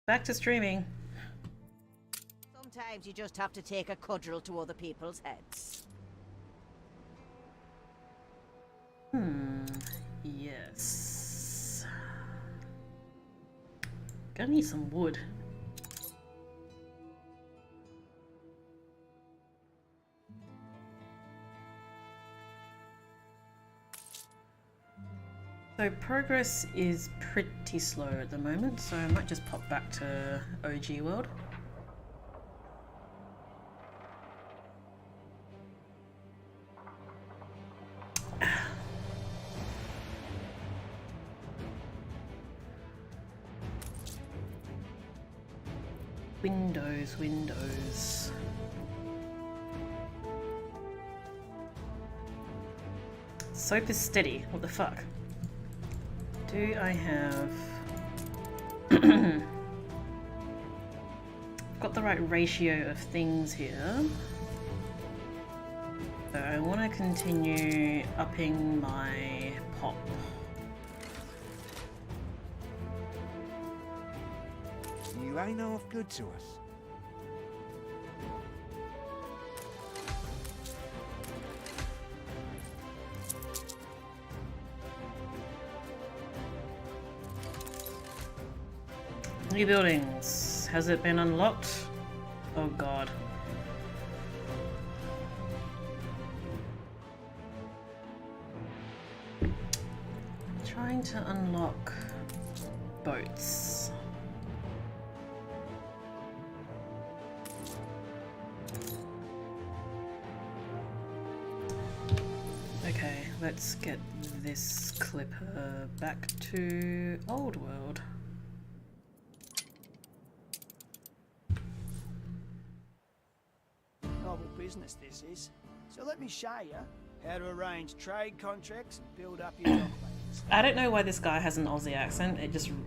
Back to streaming. Sometimes you just have to take a cudgel to other people's heads. Yes. Gonna need some wood. So progress is pretty slow at the moment, so I might just pop back to OG world. Windows. Soap is steady. What the fuck? Do I have... got the right ratio of things here. So I want to continue upping my pop. You ain't half good to us. New buildings. Has it been unlocked? Oh god. Trying to unlock boats. Okay, let's get this clipper back to old world. Novel business this is. So let me show you how to arrange trade contracts and build up your documents. I don't know why this guy has an Aussie accent.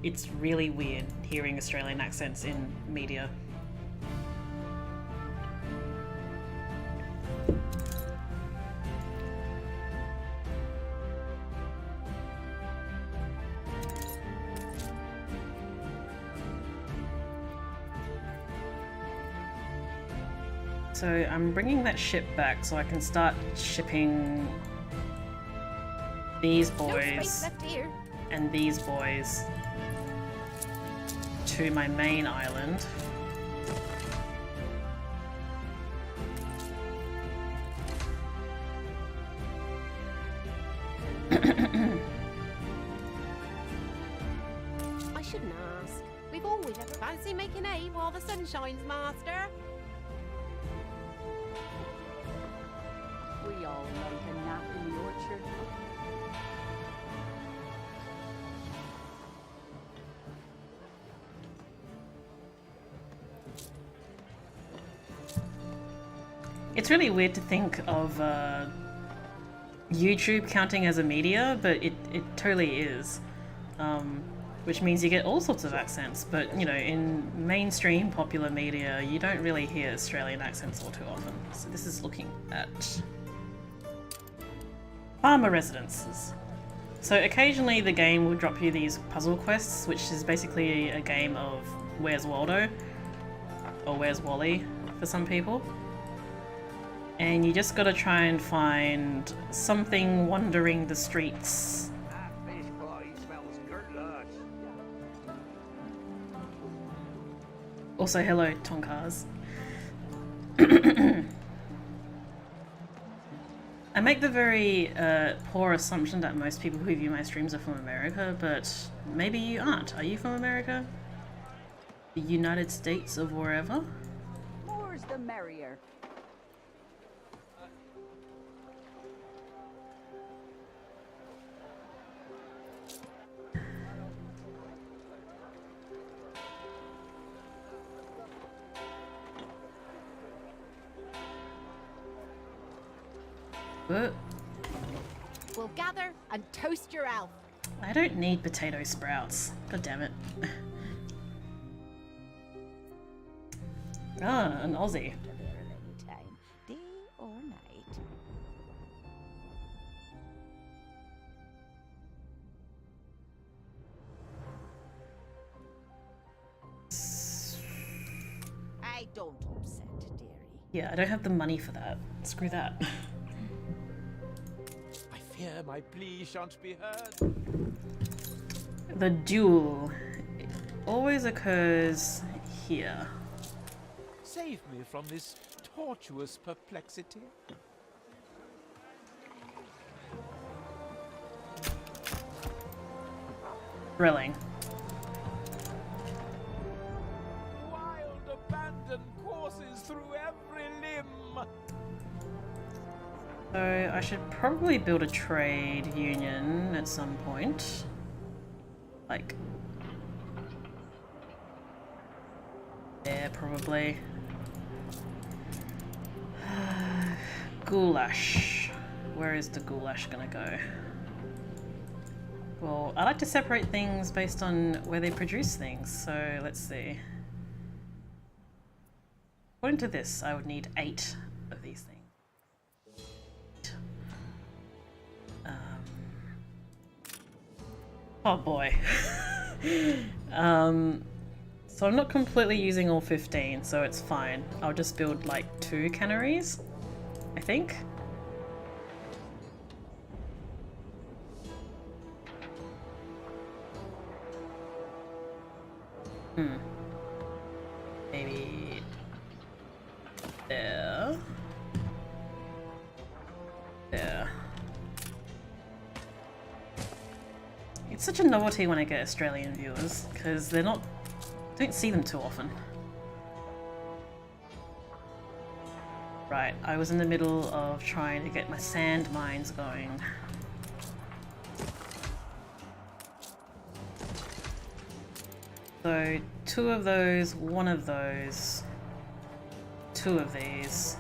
It's really weird hearing Australian accents in media. So I'm bringing that ship back so I can start shipping these boys and these boys to my main island. I shouldn't ask. We've always ever fancy making hay while the sun shines, master. We all like a nap in the orchard. It's really weird to think of YouTube counting as a media, but it totally is. Which means you get all sorts of accents, but you know, in mainstream popular media, you don't really hear Australian accents all too often. So this is looking at farmer residences. So occasionally the game will drop you these puzzle quests, which is basically a game of Where's Waldo? Or Where's Wally for some people. And you just gotta try and find something wandering the streets. Also, hello, Tonkars. I make the very poor assumption that most people who view my streams are from America, but maybe you aren't. Are you from America? The United States of wherever? More's the merrier. What? We'll gather and toast your elf. I don't need potato sprouts. God damn it. Ah, an Aussie. There at any time, day or night. I don't upset, dearie. Yeah, I don't have the money for that. Screw that. I fear my plea shan't be heard. The duel always occurs here. Save me from this tortuous perplexity. Thrilling. Wild abandoned courses through every limb. So I should probably build a trade union at some point. Like there, probably. Goulash. Where is the goulash gonna go? Well, I like to separate things based on where they produce things, so let's see. According to this, I would need 8 of these things. Oh boy. So I'm not completely using all 15, so it's fine. I'll just build like 2 canneries, I think. Maybe there. There. It's such a novelty when I get Australian viewers, because they're not... don't see them too often. Right, I was in the middle of trying to get my sand mines going. So, 2 of those, 1 of those, 2 of these.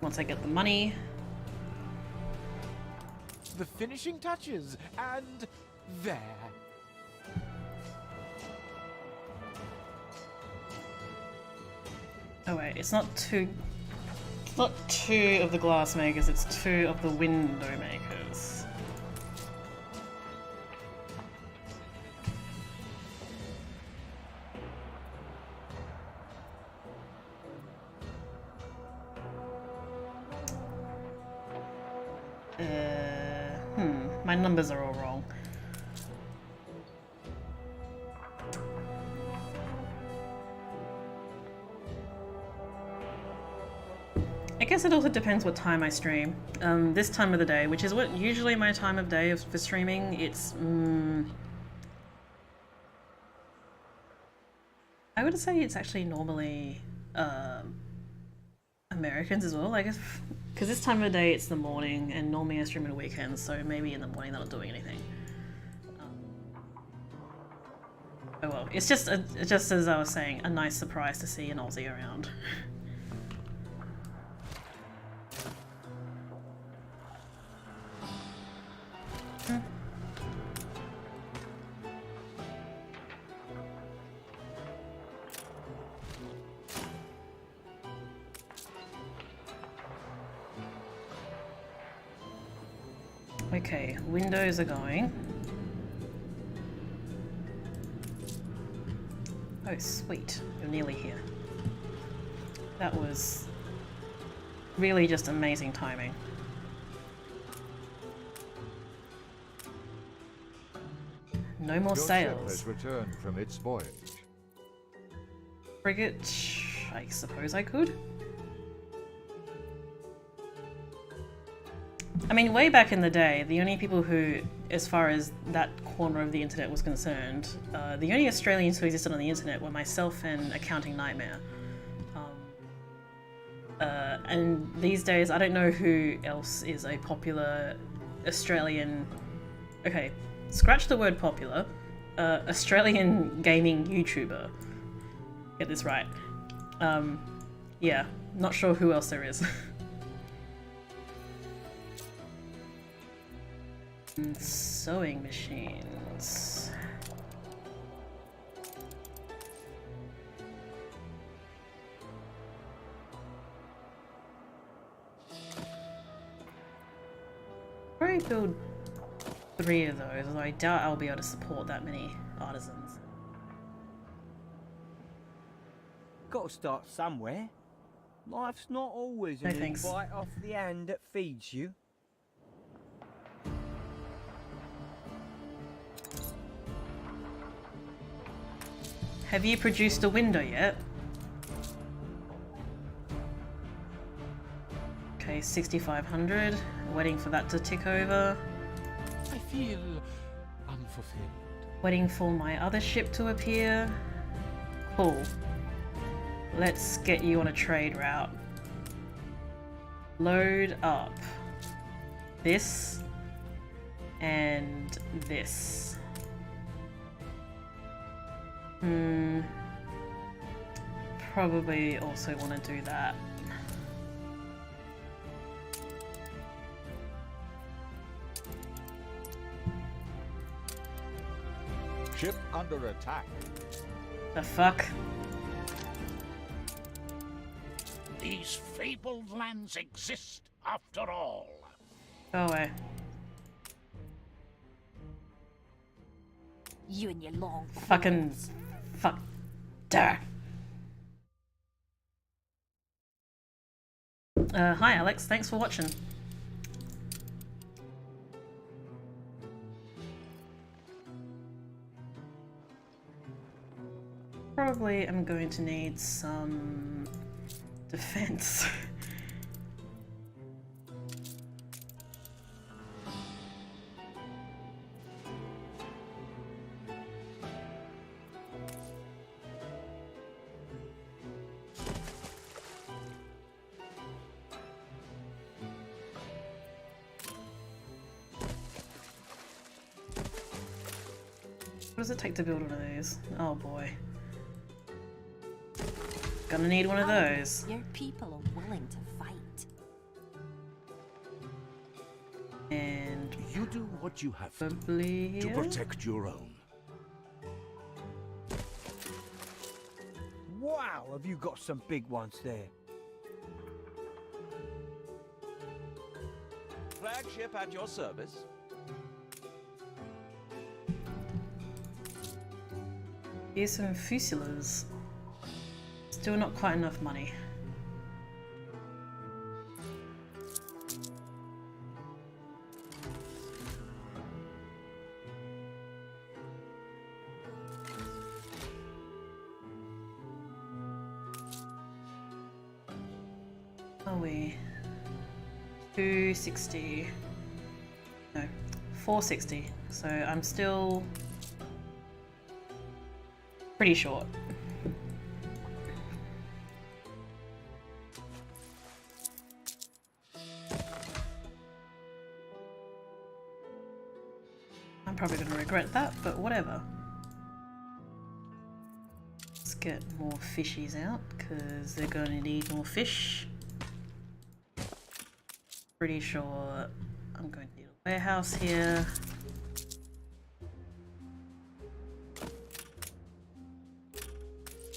Once I get the money. The finishing touches, and there. Oh wait, it's not 2 of the glass makers, it's 2 of the window makers. My numbers are all wrong. I guess it also depends what time I stream. This time of the day, which is what usually my time of day for streaming, it's... I would say it's actually normally Americans as well, I guess. Because this time of the day it's the morning, and normally I stream on weekends, so maybe in the morning they're not doing anything. Oh well, it's just as I was saying, a nice surprise to see an Aussie around. Okay, windows are going. Oh, sweet. You're nearly here. That was really just amazing timing. No more Your ship sails. has returned from its voyage. Frigate, I suppose I could. I mean, way back in the day, the only people who, as far as that corner of the internet was concerned, the only Australians who existed on the internet were myself and Accounting Nightmare. And these days, I don't know who else is a popular Australian... Okay, scratch the word popular. Australian gaming YouTuber. Get this right. Yeah, not sure who else there is. Sewing machines. Probably build 3 of those, although I doubt I'll be able to support that many artisans. Got to start somewhere. Life's not always No an thanks. bite off the hand that feeds you. Have you produced a window yet? Okay, 6,500. Waiting for that to tick over. I feel unfulfilled. Waiting for my other ship to appear. Cool. Let's get you on a trade route. Load up this and this. Probably also want to do that. Ship under attack. The fuck? These fabled lands exist after all. Go away. You and your long Fucking... Fuck. Duh. Hi Alex, thanks for watching. Probably am going to need some defense. What does it take to build one of these? Oh boy. Gonna need one of those. Your people are willing to fight. And You do what you have to probably to here? protect your own. Wow, have you got some big ones there? Flagship at your service. Here's some fusiliers. Still not quite enough money. Are we? 260. No, 460. So I'm still pretty short. I'm probably going to regret that, but whatever. Let's get more fishies out, because they're going to need more fish. Pretty sure I'm going to need a warehouse here.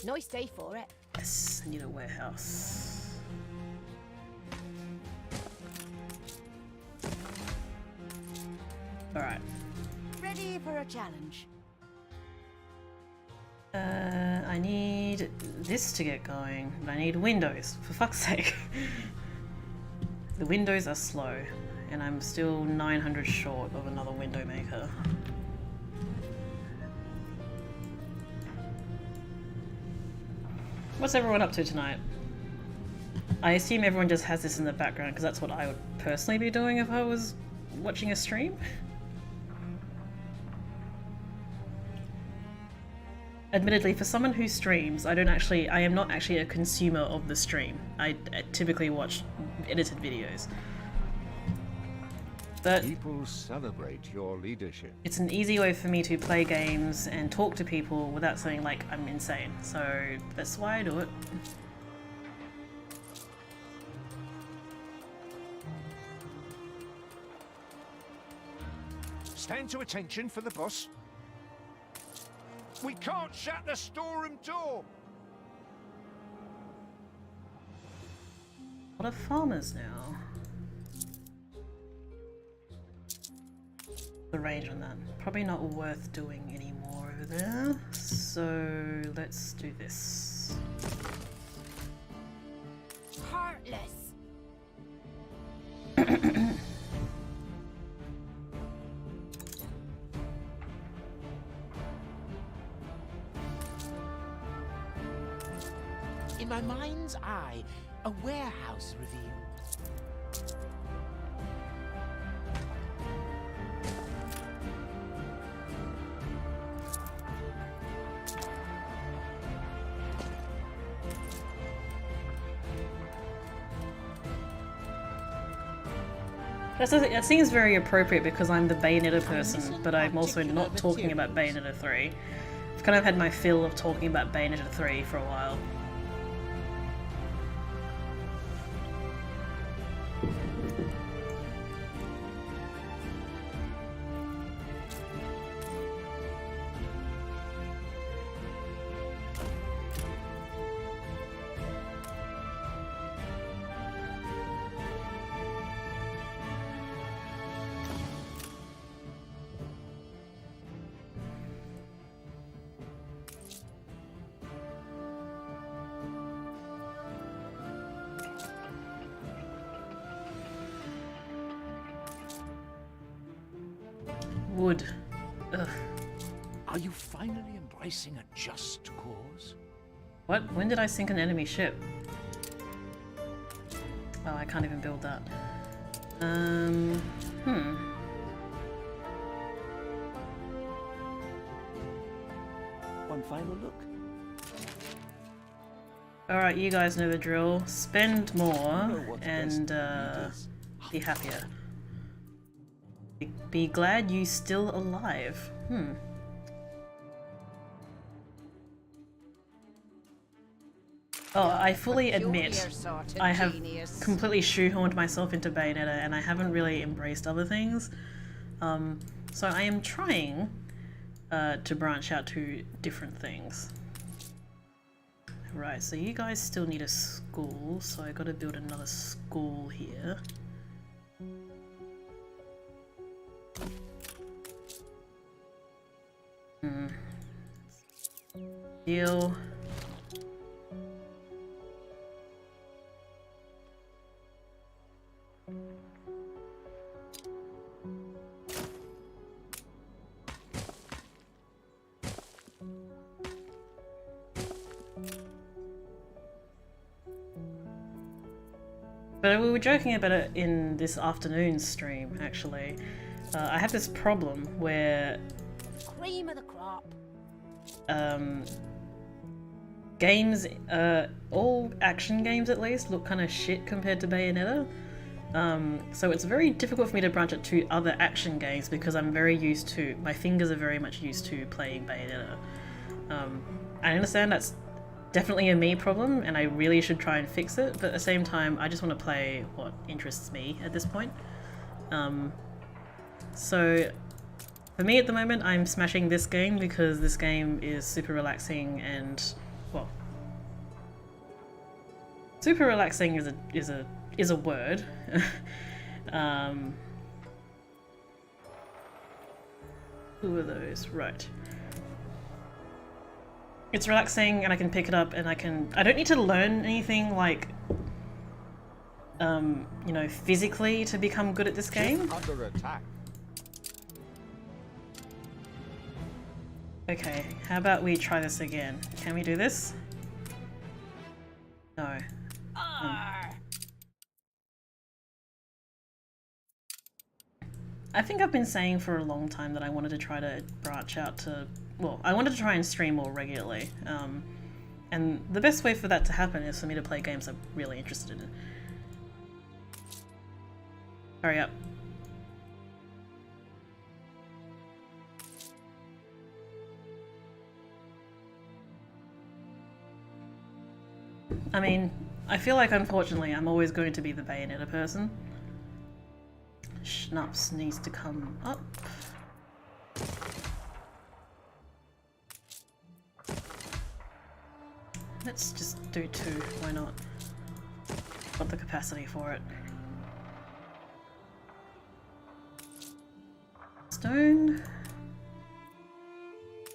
Nice day for it. Yes, I need a warehouse. Alright. Ready for a challenge. I need this to get going, but I need windows, for fuck's sake. The windows are slow, and I'm still 900 short of another window maker. What's everyone up to tonight? I assume everyone just has this in the background because that's what I would personally be doing if I was watching a stream. Admittedly, for someone who streams, I am not actually a consumer of the stream. I typically watch edited videos. But People celebrate your leadership. it's an easy way for me to play games and talk to people without sounding like I'm insane. So that's why I do it. Stand to attention for the boss. We can't shut the storeroom door. What are farmers now? The range on that. Probably not worth doing any more over there. So let's do this. Heartless. In my mind's eye, a warehouse revealed. That seems very appropriate because I'm the Bayonetta person, but I'm also not talking about Bayonetta 3. I've kind of had my fill of talking about Bayonetta 3 for a while. Wood. Ugh. Are you finally embracing a just cause? What? When did I sink an enemy ship? Oh, I can't even build that. One final look. Alright, you guys know the drill. Spend more what's and be happier. Be glad you still alive. Oh, I fully admit Peculiar sort of I have genius. completely shoehorned myself into Bayonetta and I haven't really embraced other things. So I am trying to branch out to different things. Right, so you guys still need a school, so I gotta build another school here. Deal. But we were joking about it in this afternoon's stream, actually. I have this problem where Cream of the crop. games, all action games at least, look kind of shit compared to Bayonetta. So it's very difficult for me to branch it to other action games because I'm very used to, my fingers are very much used to playing Bayonetta. I understand that's definitely a me problem and I really should try and fix it, but at the same time I just want to play what interests me at this point. So for me at the moment I'm smashing this game because this game is super relaxing and, well, super relaxing is a word. Who are those? Right. It's relaxing and I can pick it up and I don't need to learn anything like, you know, physically to become good at this game. Under attack. Okay, how about we try this again? Can we do this? No. I think I've been saying for a long time that I wanted to try to branch out to, well, I wanted to try and stream more regularly. And the best way for that to happen is for me to play games I'm really interested in. Hurry up. I mean, I feel like unfortunately I'm always going to be the Bayonetta person. Schnaps needs to come up. Let's just do 2, why not? Got the capacity for it. Stone?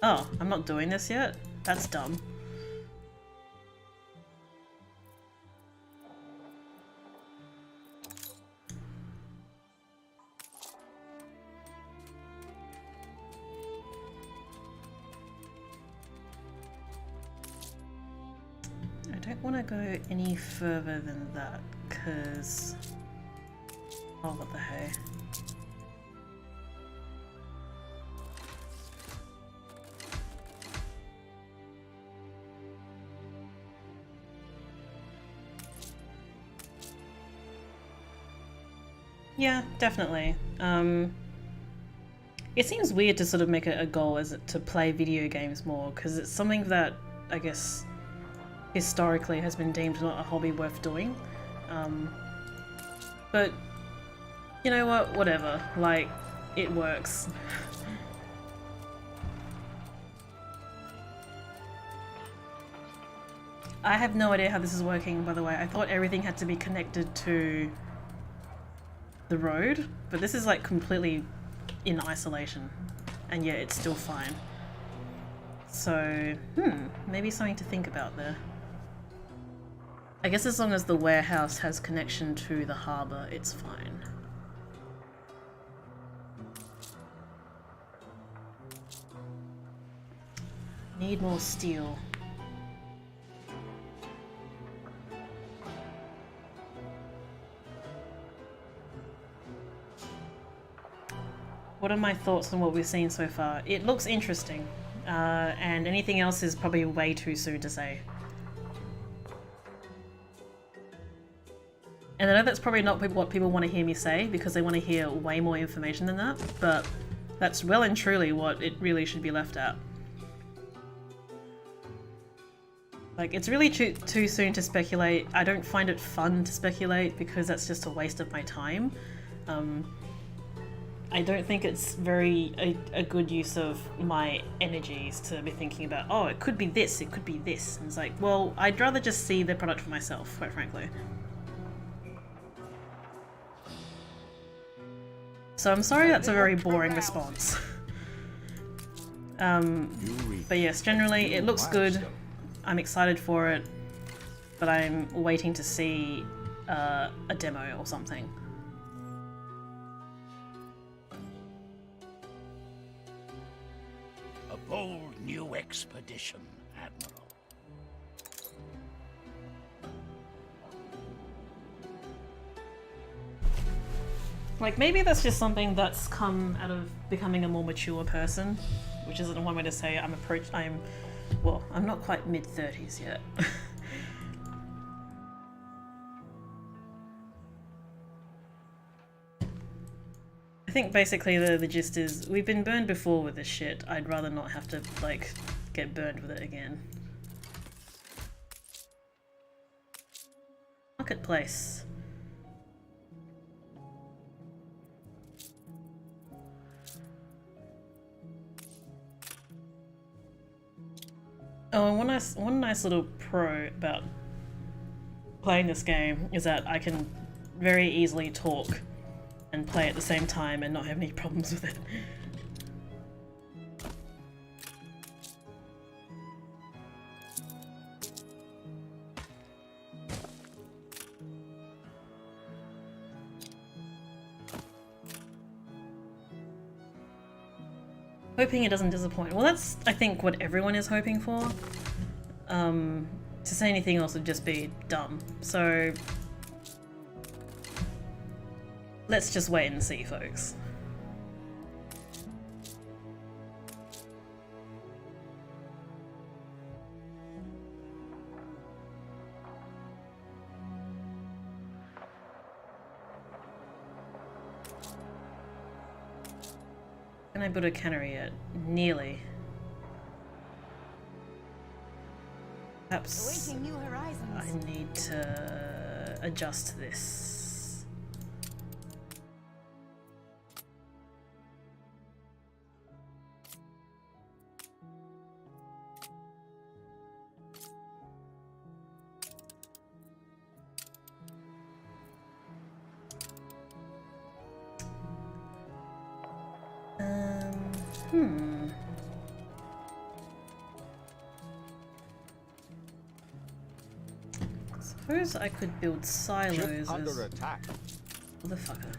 Oh, I'm not doing this yet? That's dumb. I don't want to go any further than that, because... Oh, what the hey. Yeah, definitely. It seems weird to sort of make it a goal as to play video games more, because it's something that, I guess, historically has been deemed not a hobby worth doing. But, you know what, whatever, like, it works. I have no idea how this is working, by the way. I thought everything had to be connected to the road, but this is like completely in isolation, and yet it's still fine. So, maybe something to think about there. I guess as long as the warehouse has connection to the harbour, it's fine. Need more steel. What are my thoughts on what we've seen so far? It looks interesting, and anything else is probably way too soon to say. And I know that's probably not what people want to hear me say, because they want to hear way more information than that, but that's well and truly what it really should be left at. Like, it's really too soon to speculate. I don't find it fun to speculate, because that's just a waste of my time. I don't think it's a good use of my energies to be thinking about, oh, it could be this, it could be this. And it's like, well, I'd rather just see the product for myself, quite frankly. So I'm sorry that's a very boring response. But yes, generally it looks good. I'm excited for it, but I'm waiting to see a demo or something. A bold new expedition, Admiral. Like, maybe that's just something that's come out of becoming a more mature person, which isn't one way to say well, I'm not quite mid-30s yet. I think basically the gist is, we've been burned before with this shit. I'd rather not have to, like, get burned with it again. Marketplace. Oh, and one nice little pro about playing this game is that I can very easily talk and play at the same time and not have any problems with it. Hoping it doesn't disappoint. Well, that's, I think, what everyone is hoping for. To say anything else would just be dumb. So let's just wait and see, folks. Can I build a cannery yet? Nearly. Perhaps Awaiting new horizons. I need to adjust this. Suppose I could build silos Ship as... under attack. Motherfucker.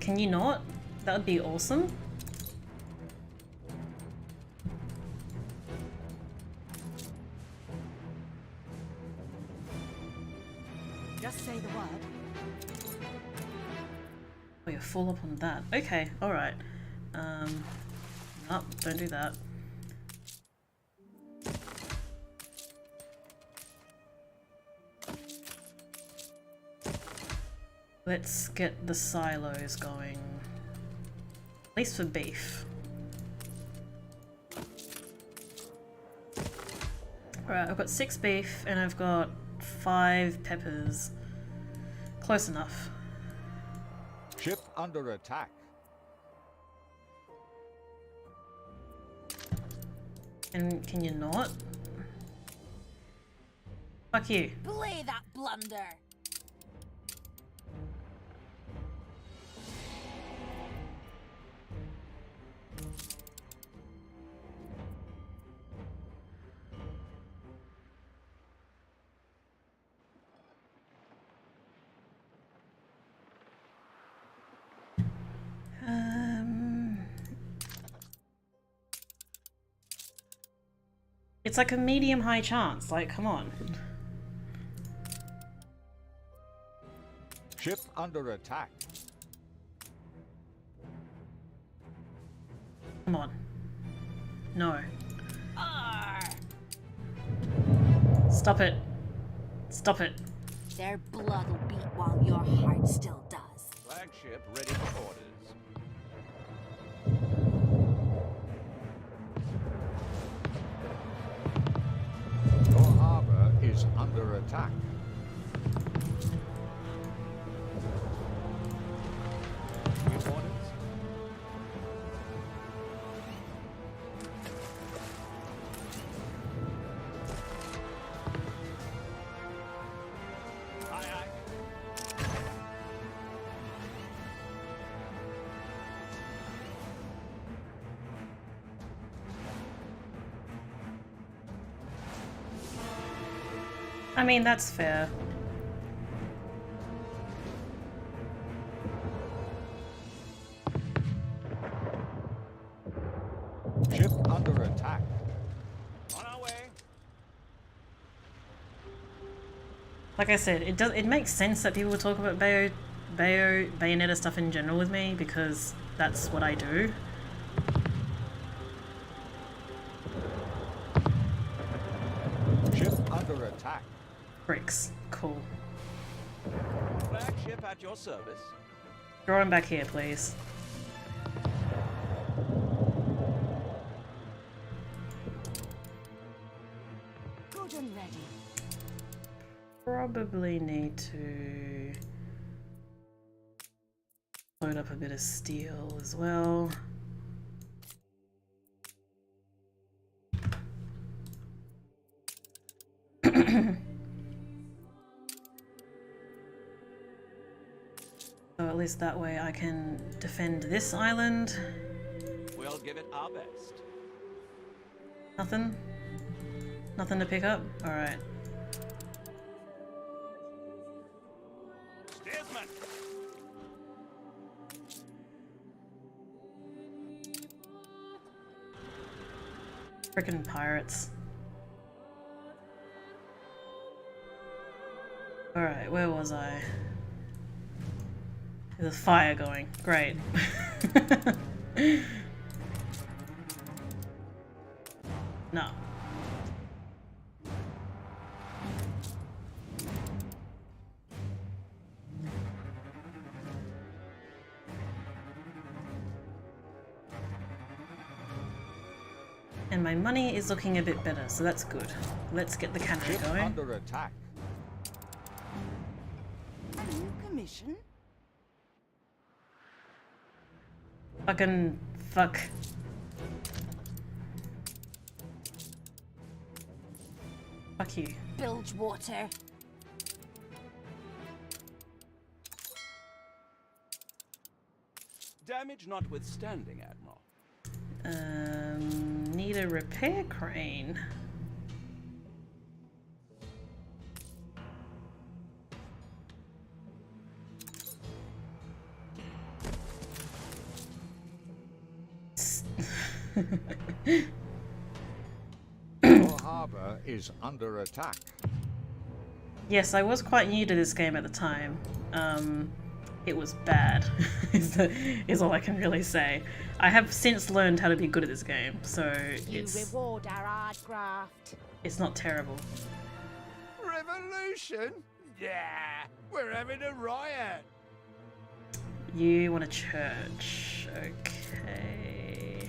Can you not? That would be awesome. Just say the word. Oh, you're full up on that. Okay, alright. Nope, don't do that. Let's get the silos going. At least for beef. Alright, I've got 6 beef and I've got 5 peppers. Close enough. Ship under attack. And can you not? Fuck you. Play that blunder. It's like a medium-high chance, like, come on. Ship under attack. Come on. No. Stop it. Stop it. Their blood will beat while your heart still does. Flagship ready for orders. Your harbor is under attack. Give orders. Aye, aye. I mean, that's fair. Ship under attack. On our way. Like I said, it makes sense that people talk about Bayonetta stuff in general with me because that's what I do. Ship under attack. Bricks. Cool. Flagship at your service. Draw him back here, please. Good and ready. Probably need to load up a bit of steel as well. So at least that way I can defend this island. We'll give it our best. Nothing? Nothing to pick up? Alright. Steersman. Frickin' pirates. Alright, where was I? There's a fire going. Great. No. And my money is looking a bit better, so that's good. Let's get the cannon Ship going. under attack. A new commission? Fucking fuck. Fuck you. Bilgewater. Damage notwithstanding, Admiral. Need a repair crane. Your harbour is under attack. Yes, I was quite new to this game at the time. It was bad, is all I can really say. I have since learned how to be good at this game, so You reward our hard graft. it's not terrible. Revolution? Yeah, we're having a riot. You want a church, okay.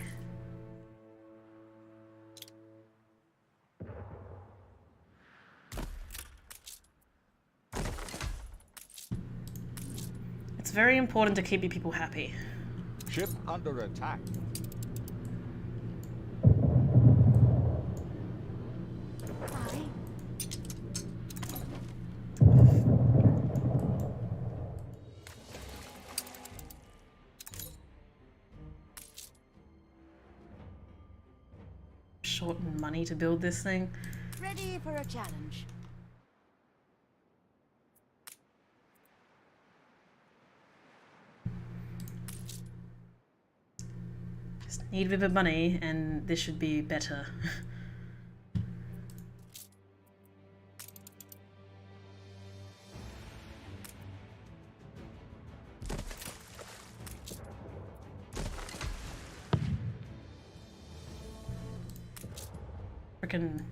It's very important to keep your people happy. Ship under attack. Aye. Short on money to build this thing. Ready for a challenge. Just need a bit of money and this should be better. Frickin'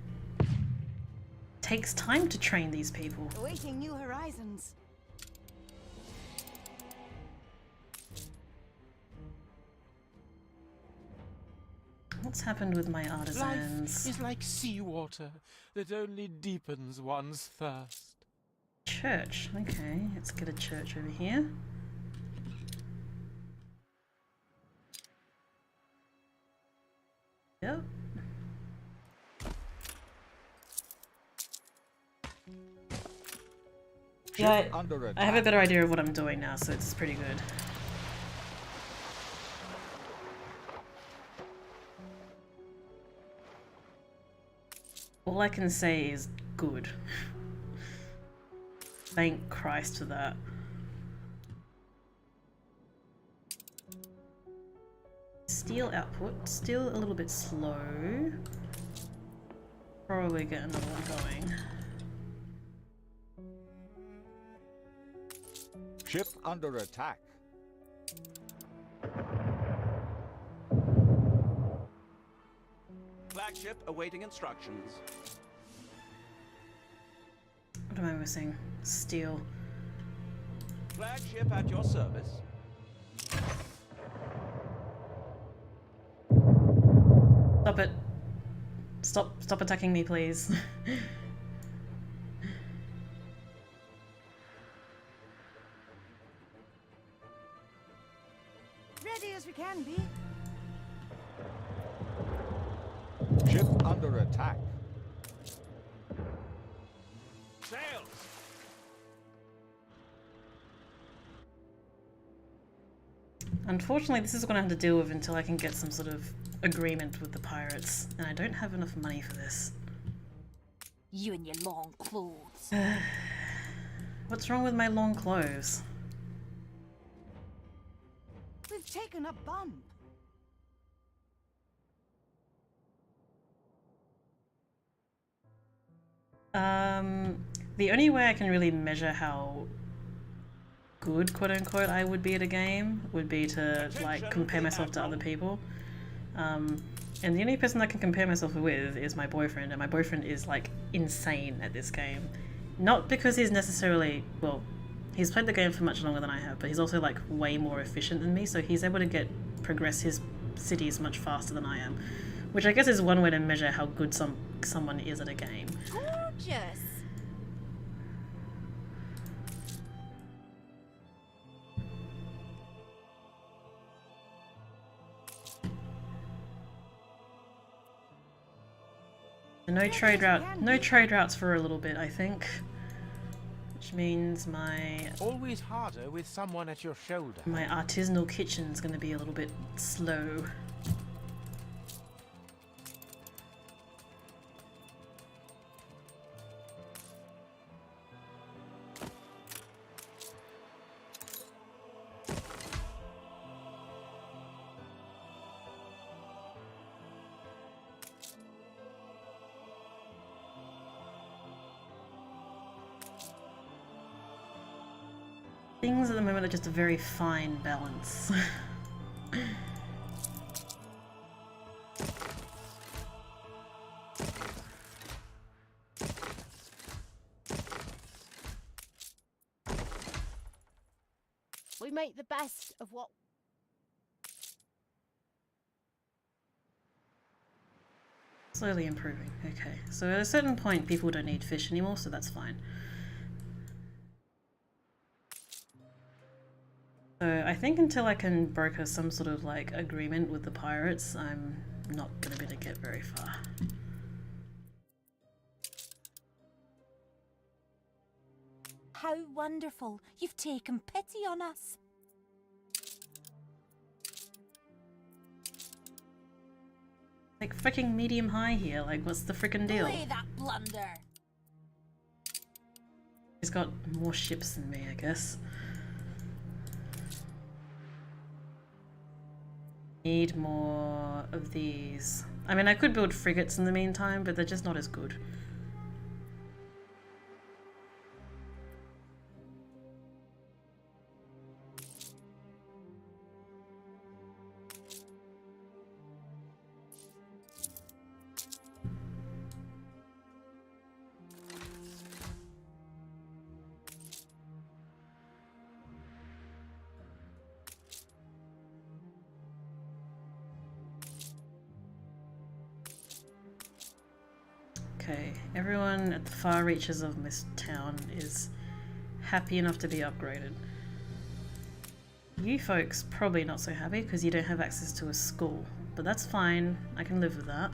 takes time to train these people. Awaiting new horizons. What's happened with my artisans? Life is like seawater that only deepens one's thirst. Church. Okay, let's get a church over here. Yep. Yeah, Ship under attack. I have a better idea of what I'm doing now, so it's pretty good. All I can say is good. Thank Christ for that. Steel output, still a little bit slow. Probably get another one going. Ship under attack. Flagship awaiting instructions. What am I missing? Steel. Flagship at your service. Stop it. Stop attacking me, please. Ready as we can be. Ship under attack. Sails. Unfortunately, this is what I'm going to have to deal with until I can get some sort of agreement with the pirates, and I don't have enough money for this. You and your long clothes. What's wrong with my long clothes? We've taken a bump. The only way I can really measure how good, quote unquote, I would be at a game would be to, like, compare myself to other people. And the only person I can compare myself with is my boyfriend, and my boyfriend is, like, insane at this game. Not because he's necessarily, well, he's played the game for much longer than I have, but he's also, like, way more efficient than me, so he's able to progress his cities much faster than I am. Which I guess is one way to measure how good someone is at a game. Gorgeous. No trade routes for a little bit, I think. Which means my Always harder with someone at your shoulder. artisanal kitchen's gonna be a little bit slow. Things at the moment are just a very fine balance. We make the best of what. Slowly improving. Okay, so at a certain point people don't need fish anymore, so that's fine. So I think until I can broker some sort of like agreement with the pirates, I'm not gonna be able to get very far. How wonderful. You've taken pity on us. Like freaking medium high here, like what's the freaking deal? Play that blunder. He's got more ships than me, I guess. Need more of these. I mean, I could build frigates in the meantime, but they're just not as good. Okay, everyone at the far reaches of this town is happy enough to be upgraded. You folks probably not so happy because you don't have access to a school, but that's fine, I can live with that.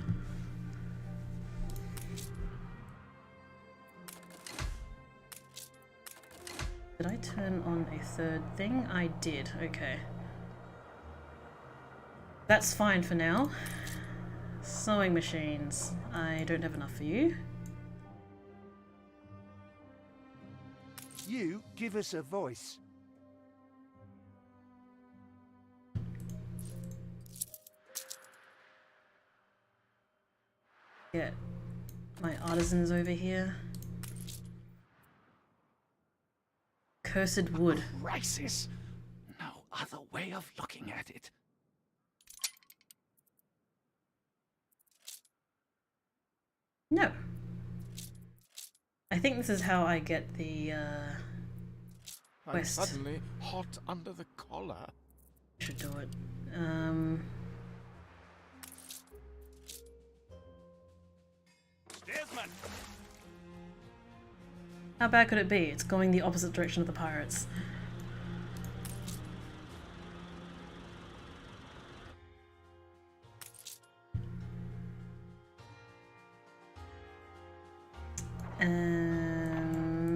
Did I turn on a third thing? I did, okay. That's fine for now. Sewing machines. I don't have enough for you. You give us a voice. Get my artisans over here. Cursed wood. Crisis. No other way of looking at it. No. I think this is how I get the I'm quest. suddenly hot under the collar. Should do it. Steersman. How bad could it be? It's going the opposite direction of the pirates.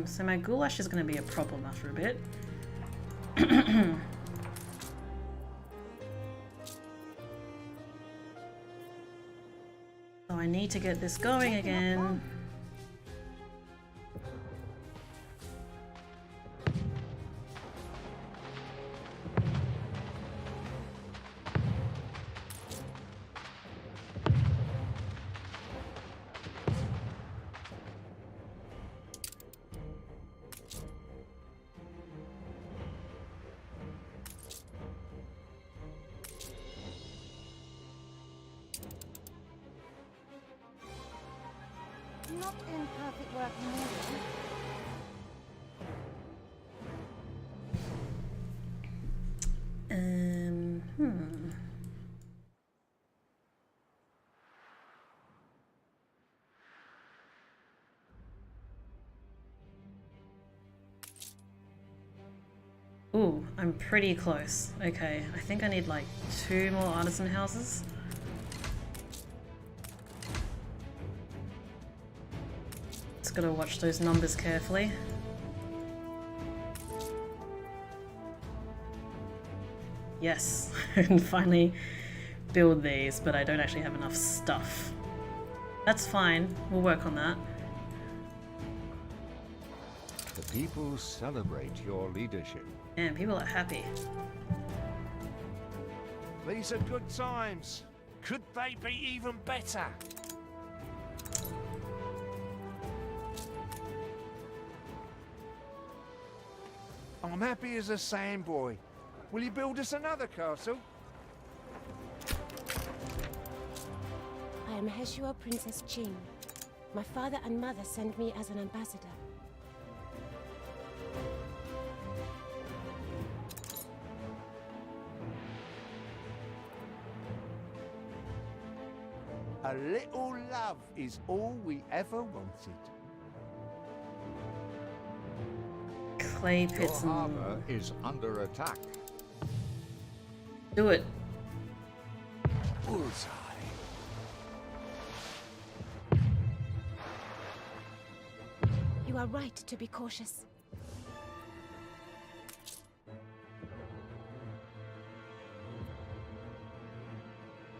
So my goulash is going to be a problem after a bit. So I need to get this going again. Not in perfect working order. Ooh, I'm pretty close. Okay, I think I need like 2 more artisan houses. Just gotta watch those numbers carefully. Yes, I can finally build these, but I don't actually have enough stuff. That's fine, we'll work on that. The people celebrate your leadership. And people are happy. These are good times. Could they be even better? I'm happy as a sandboy. Will you build us another castle? I am Heshua Princess Ching. My father and mother sent me as an ambassador. A little love is all we ever wanted. Clay Your pits and... harbour is under attack. Do it. Bullseye. You are right to be cautious.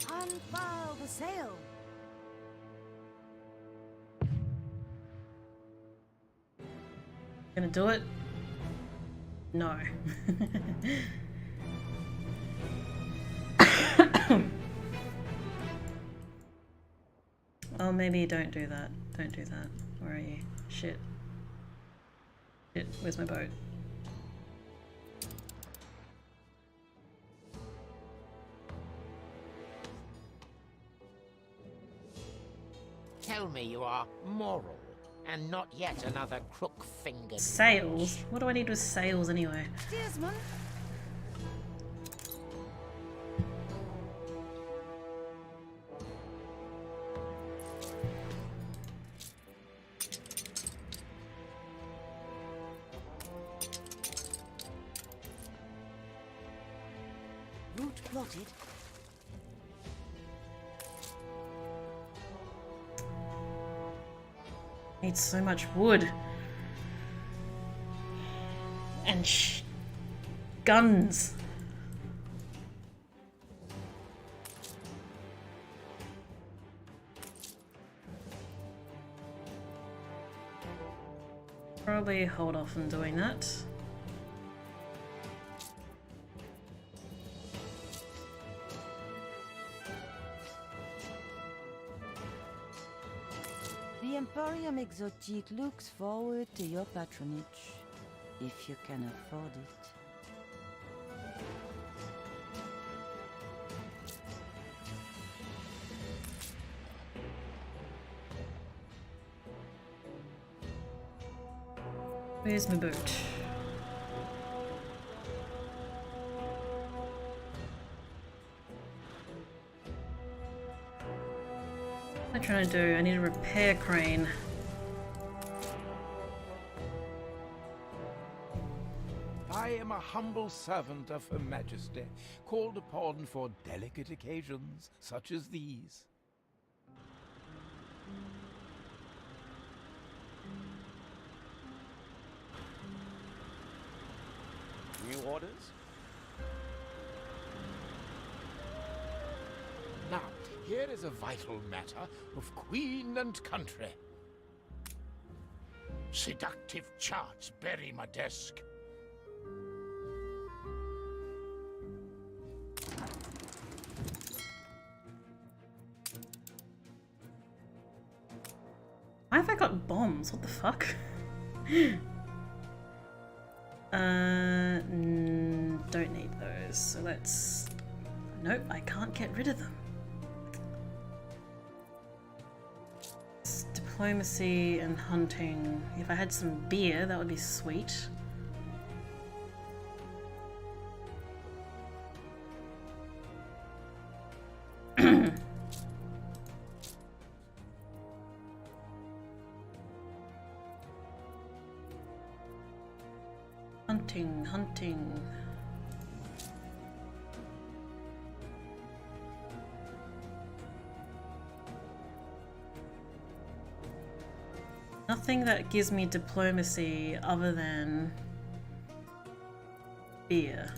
Unfurl the sail. Gonna do it? No. Oh, maybe don't do that. Don't do that. Where are you? Shit. Shit, where's my boat? Tell me you are moral, and not yet another crook-fingered... Sails? What do I need with sails anyway? Steersman. Route plotted. Need so much wood. And guns. Probably hold off on doing that. The Emporium Exotique looks forward to your patronage, if you can afford it. Where's my boat? What am I trying to do? I need a repair crane. I am a humble servant of Her Majesty, called upon for delicate occasions such as these. New orders? Now, here is a vital matter of queen and country. Seductive charts bury my desk. Why have I got bombs? What the fuck? Don't need those. So let's... Nope, I can't get rid of them. It's diplomacy and hunting. If I had some beer, that would be sweet. Hunting. Nothing that gives me diplomacy other than beer.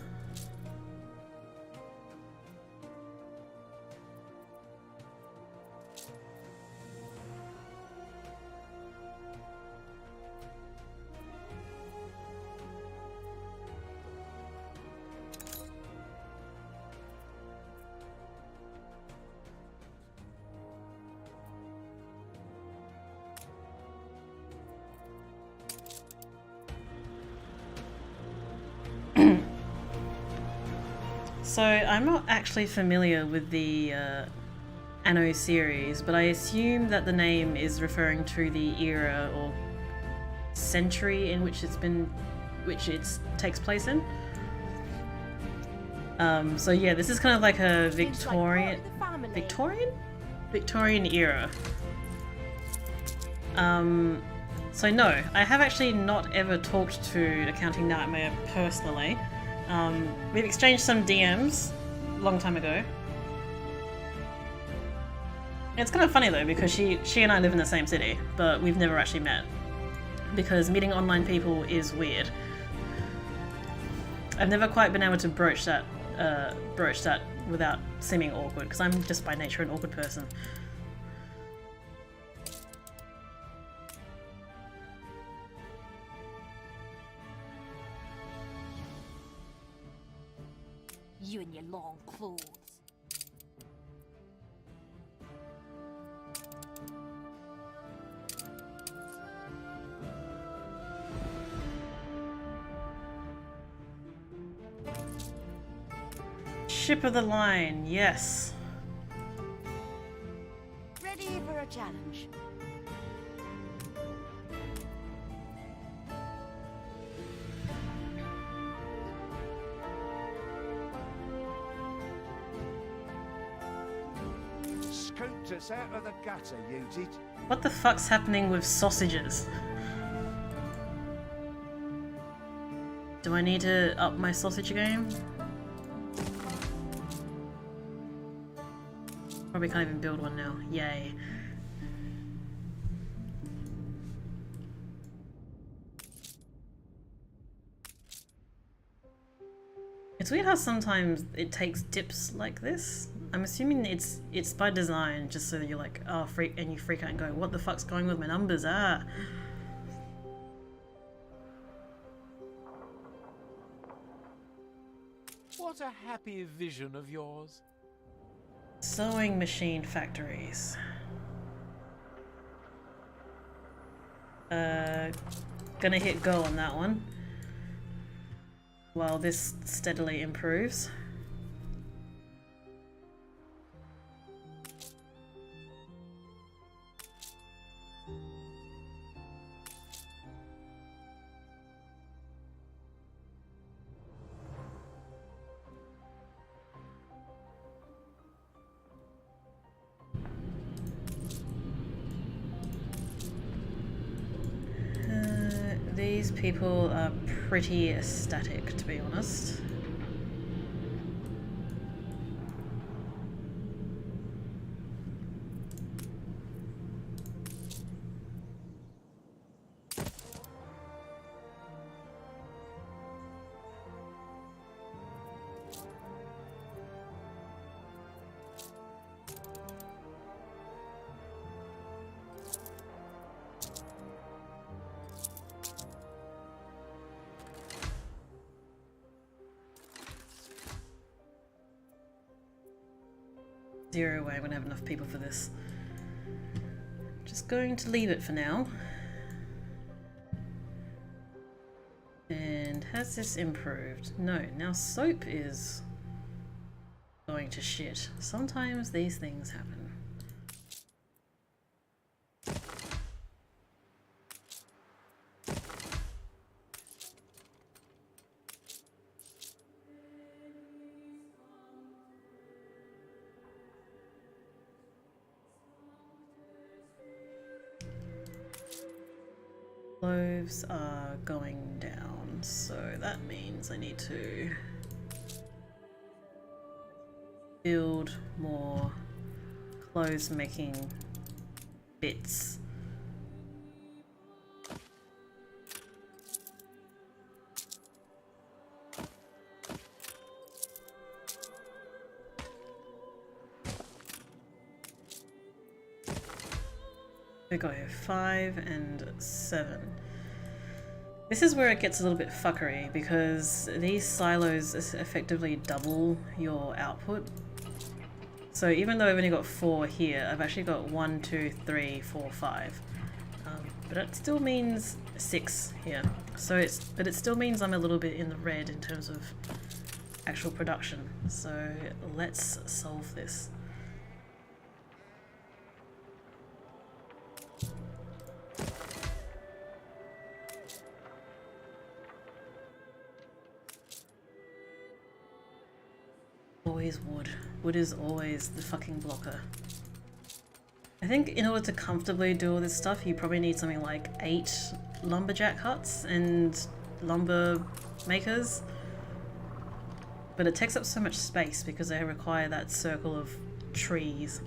So I'm not actually familiar with the Anno series, but I assume that the name is referring to the era or century in which it takes place in. So yeah, this is kind of like a Victorian era. So no, I have actually not ever talked to Accounting Nightmare personally. We've exchanged some DMs a long time ago. It's kind of funny though, because she and I live in the same city, but we've never actually met. Because meeting online people is weird. I've never quite been able to broach that without seeming awkward, because I'm just by nature an awkward person. You and your long clothes. Ship of the line, yes. Ready for a challenge. Scooped us out of the gutter, you did. What the fuck's happening with sausages? Do I need to up my sausage game? Probably can't even build one now. Yay. It's weird how sometimes it takes dips like this. I'm assuming it's by design, just so that you're like, oh freak, and you freak out and go, what the fuck's going with my numbers? Ah. What a happy vision of yours. Sewing machine factories. Gonna hit go on that one while this steadily improves. These people are pretty ecstatic, to be honest. Zero way I'm gonna have enough people for this. Just going to leave it for now. And has this improved? No, now soap is going to shit. Sometimes these things happen. Cloves are going down, so that means I need to build more clothes making bits. We go 5 and 7. This is where it gets a little bit fuckery, because these silos effectively double your output. So even though I've only got 4 here, I've actually got 1, 2, 3, 4, 5. But it still means 6 here. So it still means I'm a little bit in the red in terms of actual production. So let's solve this. Always wood. Wood is always the fucking blocker. I think in order to comfortably do all this stuff, you probably need something like 8 lumberjack huts and lumber makers. But it takes up so much space because they require that circle of trees.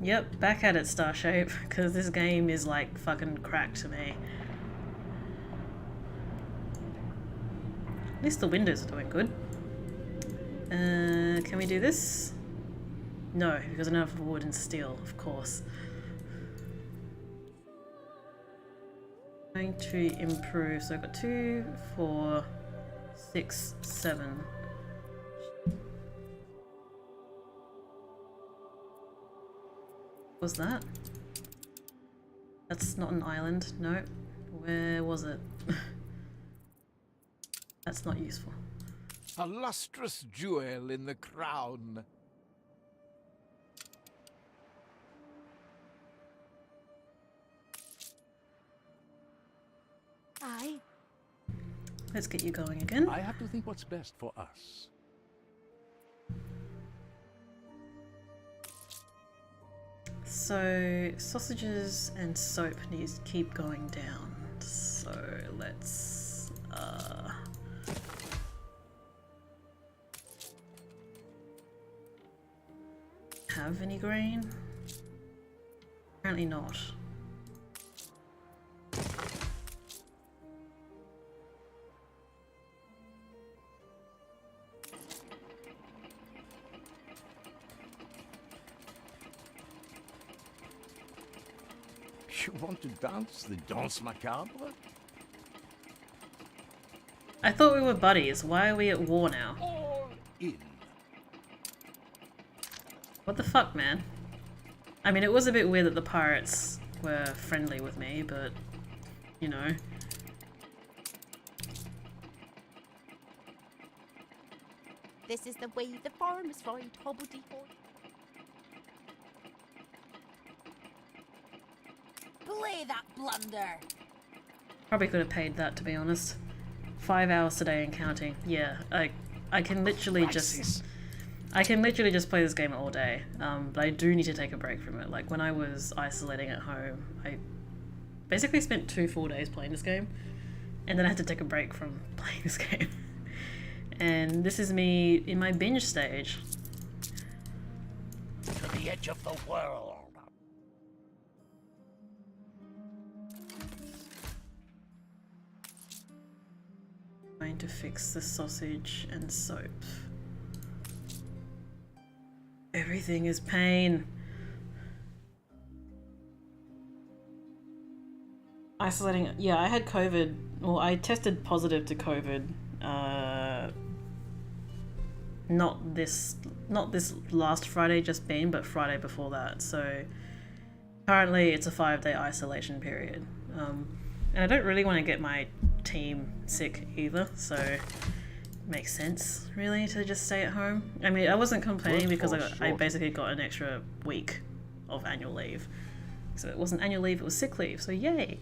Yep, back at it, Starshape, because this game is like fucking crack to me. At least the windows are doing good. Can we do this? No, because I don't have wood and steel, of course. Going to improve, so I've got 2, 4, 6, 7. What was that? That's not an island, no. Where was it? That's not useful. A lustrous jewel in the crown. Aye. Let's get you going again. I have to think what's best for us. So sausages and soap needs to keep going down. So let's have any grain? Apparently not. You want to dance the danse macabre? I thought we were buddies. Why are we at war now? All in. What the fuck, man? I mean, it was a bit weird that the pirates were friendly with me, but, you know. This is the way the farmers find hobbledy-hoy. Play that blunder! Probably could have paid that, to be honest. 5 hours today and counting. Yeah, I can literally just... I can literally just play this game all day, but I do need to take a break from it. Like, when I was isolating at home, I basically spent 2 full days playing this game, and then I had to take a break from playing this game. And this is me in my binge stage. To the edge of the world. Trying to fix the sausage and soap. Everything is pain. Isolating. Yeah, I had COVID. Well, I tested positive to COVID. Not this last Friday just been, but Friday before that. So currently it's a 5-day isolation period. And I don't really want to get my team sick either, so it makes sense really to just stay at home. I mean, I wasn't complaining because I basically got an extra week of annual leave. So it wasn't annual leave, it was sick leave, so yay!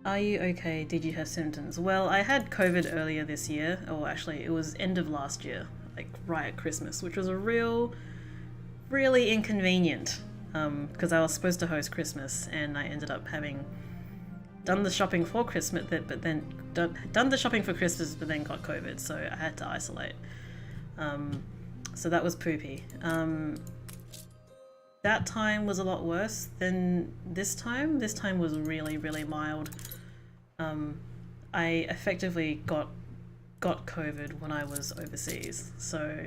Are you okay? Did you have symptoms? Well, I had COVID earlier this year, or actually it was end of last year, like right at Christmas, which was a really inconvenient, because I was supposed to host Christmas and I ended up having done the shopping for Christmas, but then done the shopping for Christmas, but then got COVID, so I had to isolate. So that was poopy. That time was a lot worse than this time. This time was really mild. I effectively got COVID when I was overseas, so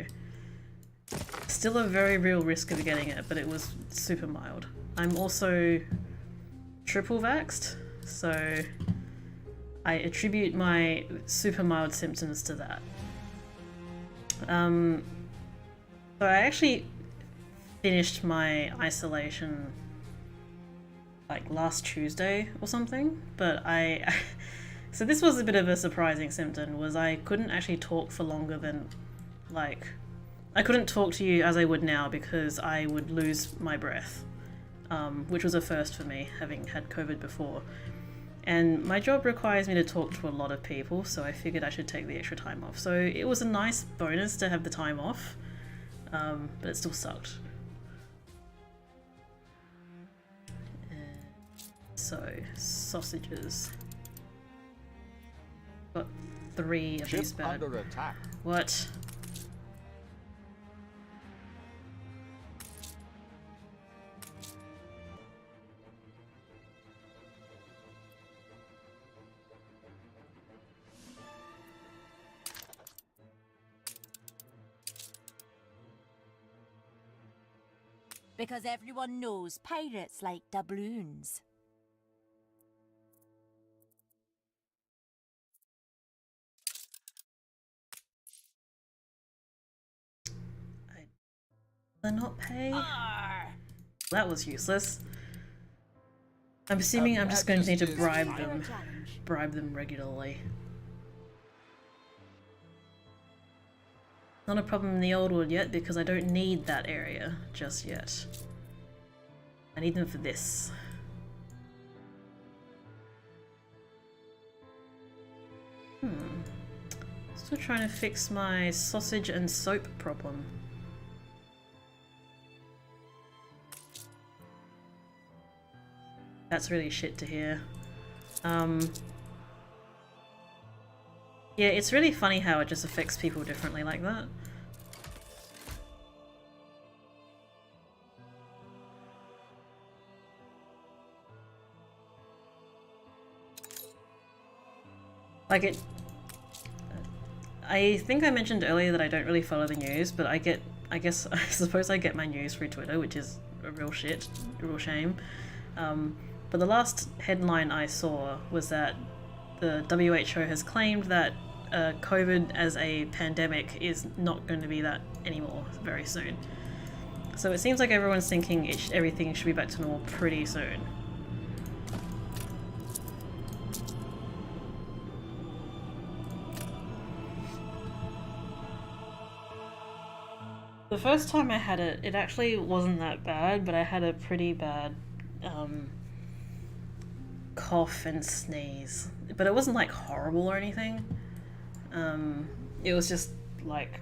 still a very real risk of getting it, but it was super mild. I'm also triple vaxxed, so I attribute my super mild symptoms to that. So I actually finished my isolation like last Tuesday or something, but so this was a bit of a surprising symptom, was I couldn't actually talk for longer than, like, I couldn't talk to you as I would now because I would lose my breath, which was a first for me, having had COVID before. And my job requires me to talk to a lot of people, so I figured I should take the extra time off. So it was a nice bonus to have the time off, but it still sucked. So, sausages. Got 3 of Ship these bad. under attack. What? Because everyone knows pirates like doubloons. They're not pay? That was useless. I'm assuming I'm just going to need to bribe them regularly. Not a problem in the old world yet because I don't need that area just yet. I need them for this. Still trying to fix my sausage and soap problem. That's really shit to hear. Yeah, it's really funny how it just affects people differently like that. Like it... I think I mentioned earlier that I don't really follow the news, but I suppose I get my news through Twitter, which is a real shame. But the last headline I saw was that the WHO has claimed that COVID as a pandemic is not going to be that anymore very soon. So it seems like everyone's thinking everything should be back to normal pretty soon. The first time I had it, it actually wasn't that bad, but I had a pretty bad cough and sneeze. But it wasn't like horrible or anything. It was just like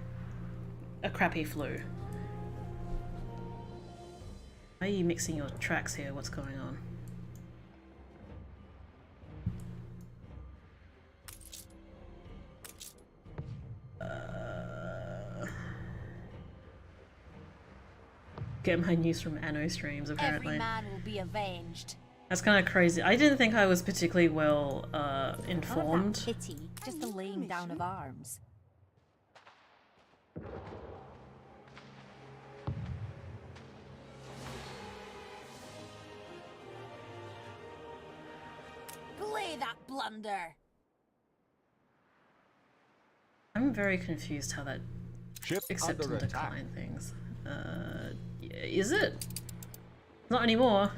a crappy flu. Why are you mixing your tracks here? What's going on? Get my news from Anno streams, apparently. Every man will be avenged. That's kind of crazy. I didn't think I was particularly well informed. Pity, just the laying down of arms. Play that blunder. I'm very confused how that Ship accept under and attack. decline things. Is it? Not anymore.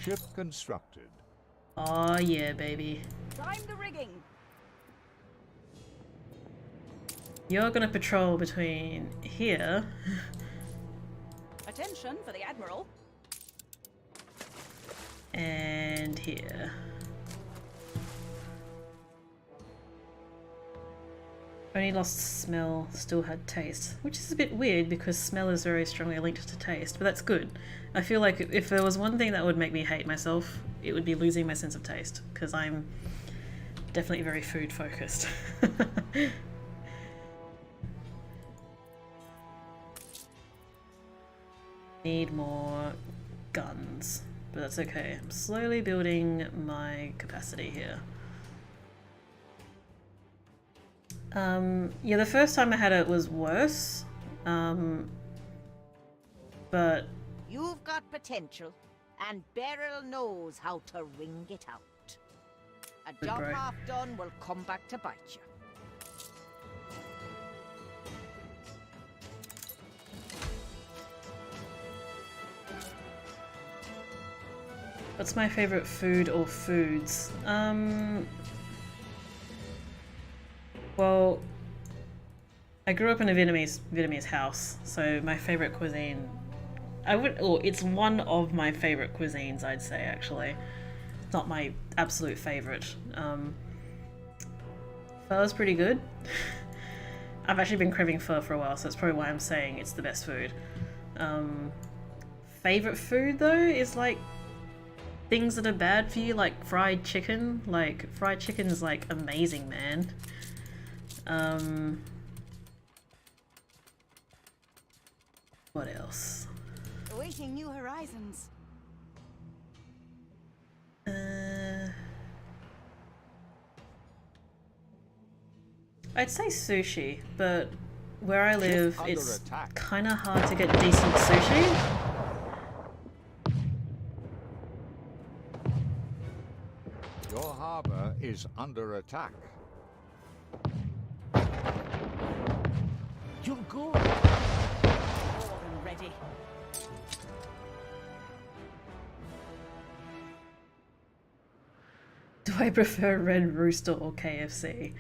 Ship constructed. Oh yeah, baby. Time the rigging. You're gonna patrol between here Attention for the Admiral. and here. Only lost smell, still had taste. Which is a bit weird because smell is very strongly linked to taste, but that's good. I feel like if there was one thing that would make me hate myself, it would be losing my sense of taste, because I'm definitely very food focused. Need more guns, but that's okay. I'm slowly building my capacity here. Yeah, the first time I had it was worse, but... You've got potential, and Beryl knows how to wring it out. A job Right. half done will come back to bite you. What's my favorite food or foods? Well, I grew up in a Vietnamese house, so my favorite cuisine, it's one of my favorite cuisines, I'd say, actually. It's not my absolute favorite. Pho's pretty good. I've actually been craving pho for a while, so that's probably why I'm saying it's the best food. Favorite food though is like things that are bad for you, like fried chicken. Like fried chicken is like amazing, man. What else? Awaiting new horizons. I'd say sushi, but where I live, Under it's attack. kind of hard to get decent sushi. Your harbor is under attack. You're good. More than ready. Do I prefer Red Rooster or KFC?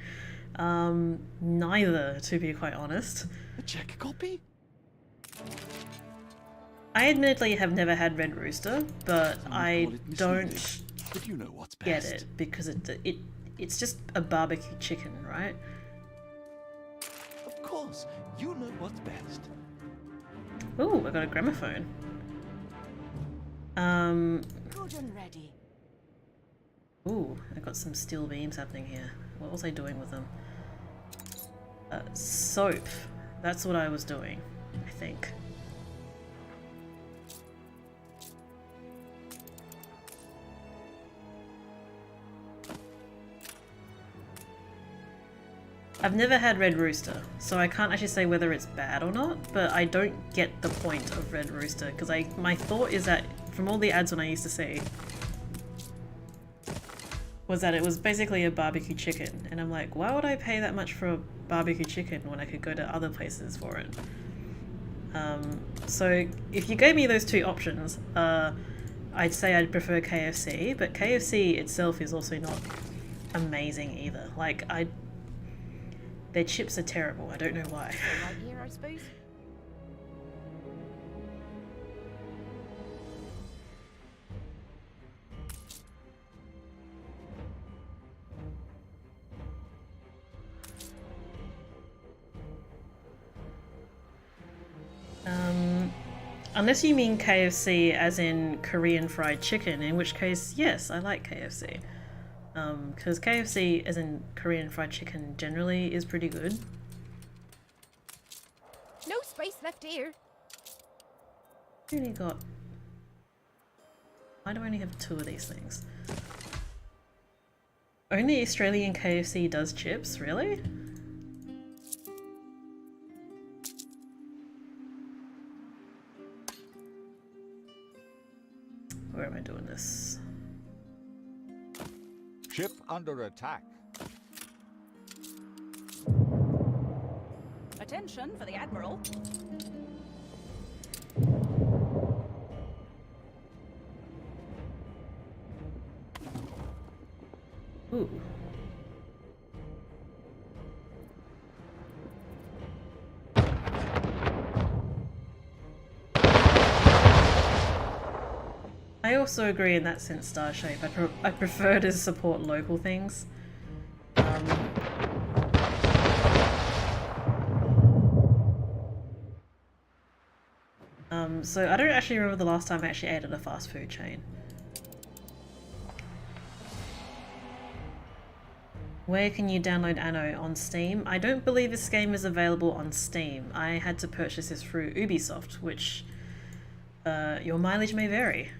Neither, to be quite honest. A check copy? I admittedly have never had Red Rooster, but I call it misleading, don't But you know what's get best. it because it's just a barbecue chicken, right? Of course, you know what's best. Ooh, I got a gramophone. Good and ready. Ooh, I got some steel beams happening here. What was I doing with them? Soap. That's what I was doing, I think. I've never had Red Rooster, so I can't actually say whether it's bad or not, but I don't get the point of Red Rooster, because my thought is that, from all the ads when I used to see, was that it was basically a barbecue chicken, and I'm like, why would I pay that much for a barbecue chicken when I could go to other places for it? So if you gave me those two options, I'd say I'd prefer KFC, but KFC itself is also not amazing either. Like, their chips are terrible, I don't know why. Right here, I suppose. Unless you mean KFC as in Korean fried chicken, in which case, yes, I like KFC. Because KFC as in Korean fried chicken generally is pretty good. No space left here. I only got... Why do I only have two of these things? Only Australian KFC does chips, really? Where am I doing this? Ship under attack. Attention for the Admiral. Ooh. I also agree in that sense, Starshape. I prefer to support local things. So I don't actually remember the last time I actually ate at a fast food chain. Where can you download Anno? On Steam? I don't believe this game is available on Steam. I had to purchase this through Ubisoft, which your mileage may vary.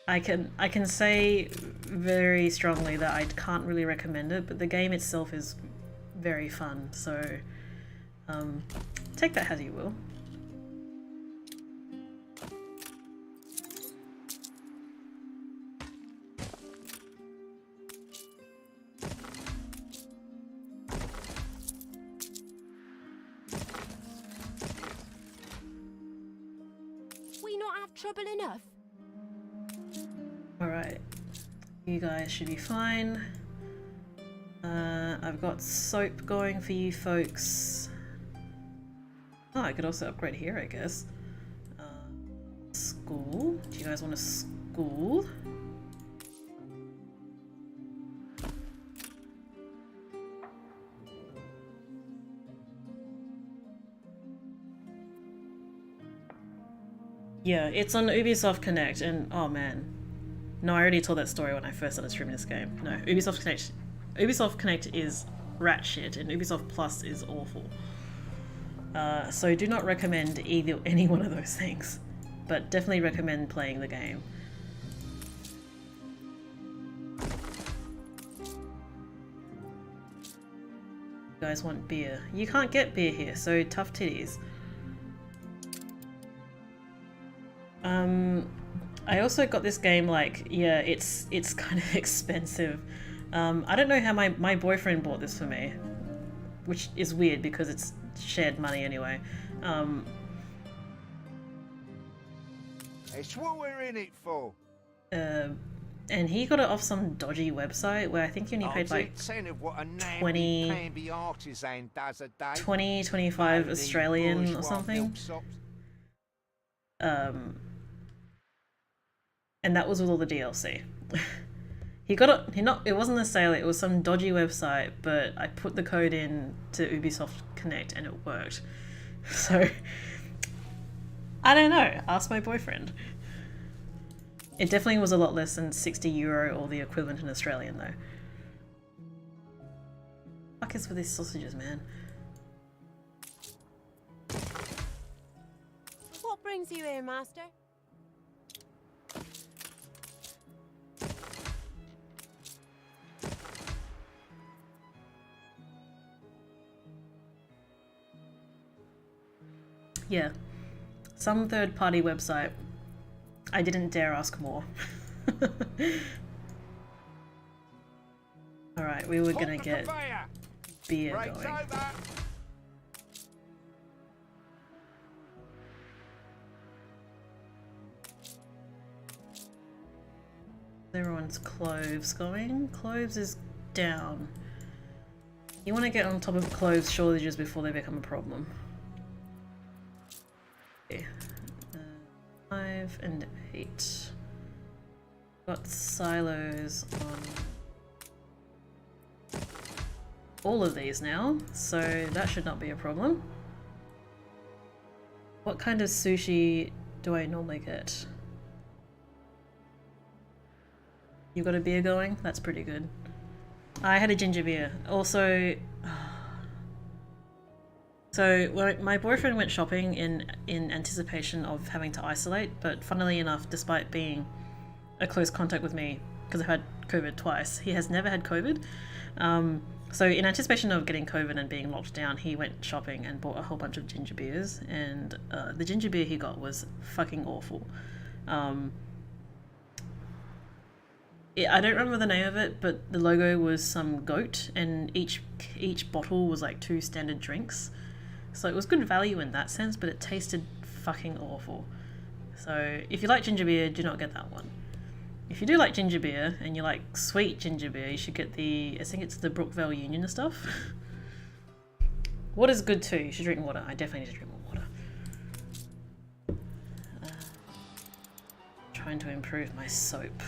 I can say very strongly that I can't really recommend it, but the game itself is very fun, so take that as you will. We not have trouble enough? Alright, you guys should be fine. I've got soap going for you folks. Oh, I could also upgrade here, I guess. School. Do you guys want a school? Yeah, it's on Ubisoft Connect, and oh man. No, I already told that story when I first started streaming this game. No, Ubisoft Connect is rat shit, and Ubisoft Plus is awful. So do not recommend any one of those things, but definitely recommend playing the game. You guys want beer? You can't get beer here, so tough titties. I also got this game, like, yeah, it's kind of expensive. I don't know how my boyfriend bought this for me, which is weird because it's shared money anyway. It's what we're in it for. And he got it off some dodgy website where I think you only paid like 25 Australian or something. And that was with all the DLC. He got it, it wasn't a sale, it was some dodgy website, but I put the code in to Ubisoft Connect and it worked. So, I don't know, ask my boyfriend. It definitely was a lot less than €60 or the equivalent in Australian though. Fuck is with these sausages, man? What brings you here, Master? Yeah, some third-party website. I didn't dare ask more. Alright, we were gonna get beer going. Everyone's cloves going. Cloves is down. You want to get on top of cloves shortages before they become a problem. Okay. 5 and 8. Got silos on all of these now, so that should not be a problem. What kind of sushi do I normally get? You got a beer going? That's pretty good. I had a ginger beer. Also, so my boyfriend went shopping in anticipation of having to isolate, but funnily enough, despite being a close contact with me, because I've had COVID twice, he has never had COVID. So in anticipation of getting COVID and being locked down, he went shopping and bought a whole bunch of ginger beers, and the ginger beer he got was fucking awful. I don't remember the name of it, but the logo was some goat, and each bottle was like 2 standard drinks. So it was good value in that sense, but it tasted fucking awful. So if you like ginger beer, do not get that one. If you do like ginger beer, and you like sweet ginger beer, you should get I think it's the Brookvale Union and stuff. Water's good too, you should drink water. I definitely need to drink more water. Trying to improve my soap.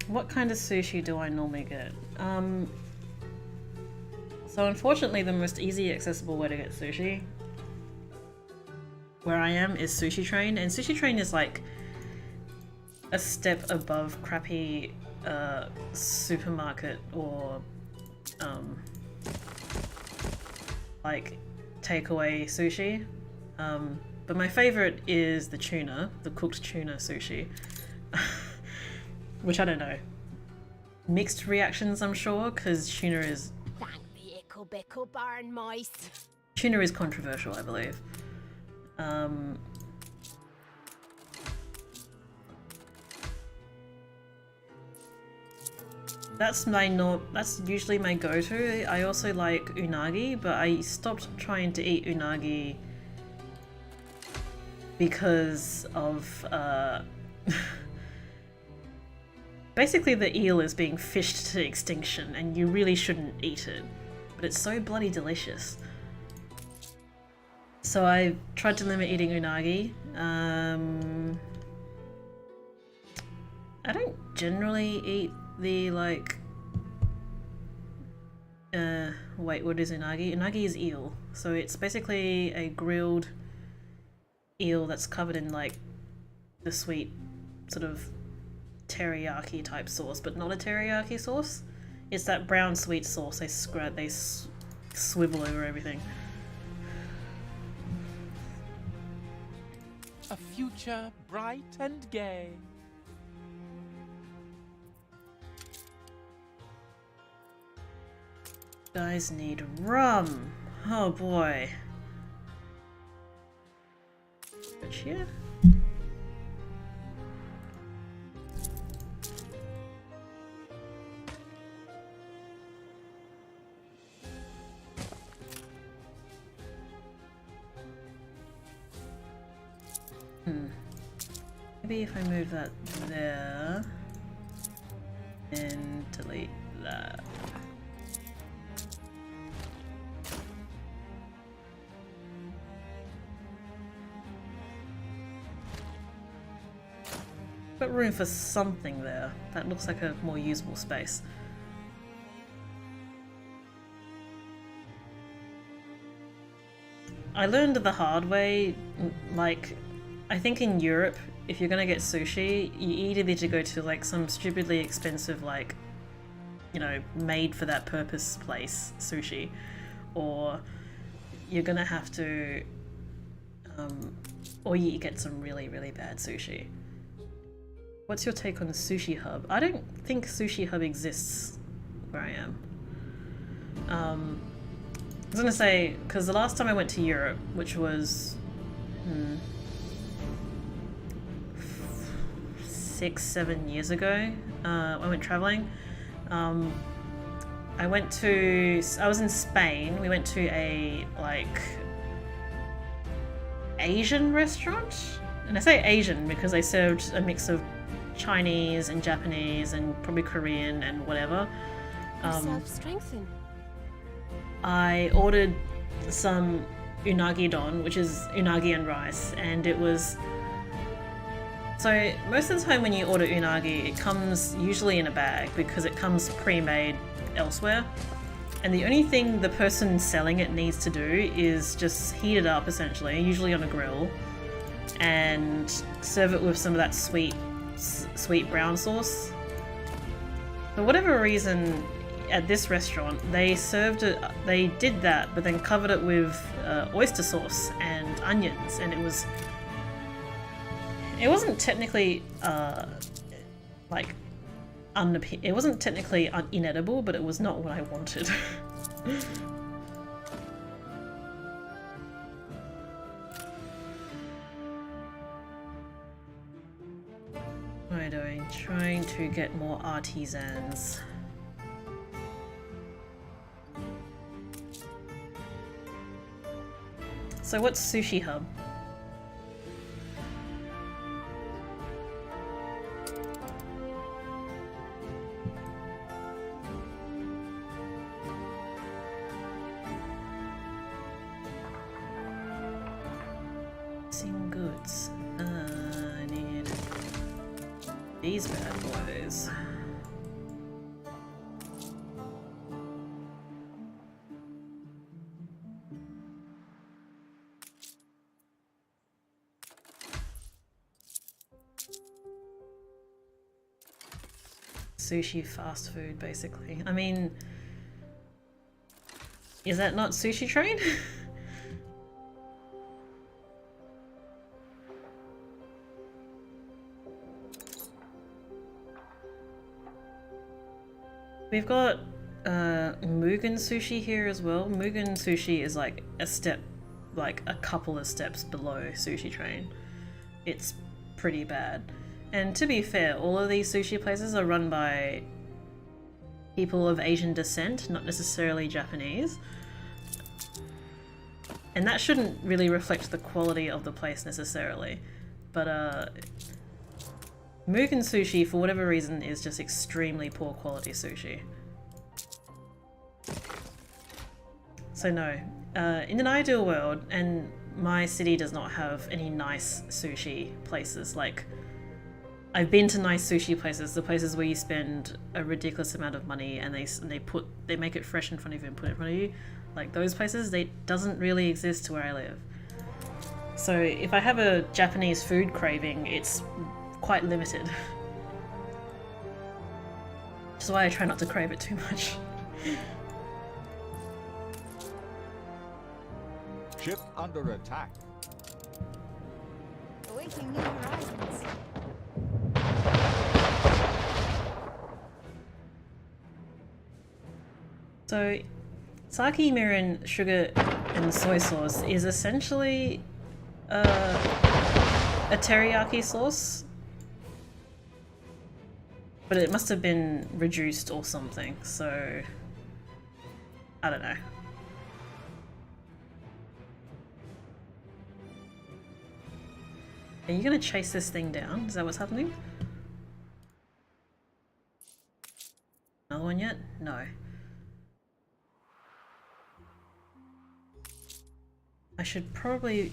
What kind of sushi do I normally get? So unfortunately the most easy accessible way to get sushi where I am is Sushi Train, and Sushi Train is like a step above crappy supermarket or like takeaway sushi. But my favorite is the tuna, the cooked tuna sushi. Which I don't know. Mixed reactions, I'm sure, because tuna is... Thank the ickle bickle barn mice. Tuna is controversial, I believe. That's that's usually my go-to. I also like unagi, but I stopped trying to eat unagi because of basically the eel is being fished to extinction and you really shouldn't eat it. But it's so bloody delicious. So I tried to limit eating unagi. I don't generally eat the like wait, what is unagi? Unagi is eel. So it's basically a grilled eel that's covered in like the sweet sort of teriyaki type sauce, but not a teriyaki sauce. It's that brown sweet sauce they swivel over everything. A future bright and gay. Guys need rum. Oh boy. Which here? Maybe if I move that there and delete that. Got room for something there. That looks like a more usable space. I learned the hard way, like, I think in Europe, if you're gonna get sushi, you either need to go to like some stupidly expensive, like, you know, made for that purpose place sushi, or you're gonna have to, or you get some really, really bad sushi. What's your take on the Sushi Hub? I don't think Sushi Hub exists where I am. I was gonna say, because the last time I went to Europe, which was 6-7 years ago, I went traveling. I was in Spain. We went to a like Asian restaurant, and I say Asian because they served a mix of Chinese and Japanese and probably Korean and whatever. Self-strengthen. I ordered some unagi don, which is unagi and rice, and it was... So most of the time when you order unagi, it comes usually in a bag because it comes pre-made elsewhere. And the only thing the person selling it needs to do is just heat it up, essentially, usually on a grill, and serve it with some of that sweet brown sauce. For whatever reason, at this restaurant, they served it, they did that, but then covered it with oyster sauce and onions, and it wasn't technically it wasn't technically inedible, but it was not what I wanted. What am I doing? Trying to get more artisans. So what's Sushi Hub? Goods. I need these bad boys. Sushi fast food, basically. I mean, is that not Sushi Train? We've got Mugen Sushi here as well. Mugen Sushi is like a couple of steps below Sushi Train. It's pretty bad. And to be fair, all of these sushi places are run by people of Asian descent, not necessarily Japanese. And that shouldn't really reflect the quality of the place necessarily. But Mugen sushi, for whatever reason, is just extremely poor quality sushi. So no, in an ideal world, and my city does not have any nice sushi places. Like, I've been to nice sushi places, the places where you spend a ridiculous amount of money and they make it fresh in front of you and put it in front of you. Like those places, they doesn't really exist where I live. So if I have a Japanese food craving, it's quite limited. Which is why I try not to crave it too much. Ship under attack. Awaiting new horizons. So, sake, mirin, sugar, and soy sauce is essentially a teriyaki sauce, but it must have been reduced or something, so I don't know. Are you gonna chase this thing down? Is that what's happening? Another one yet? No. I should probably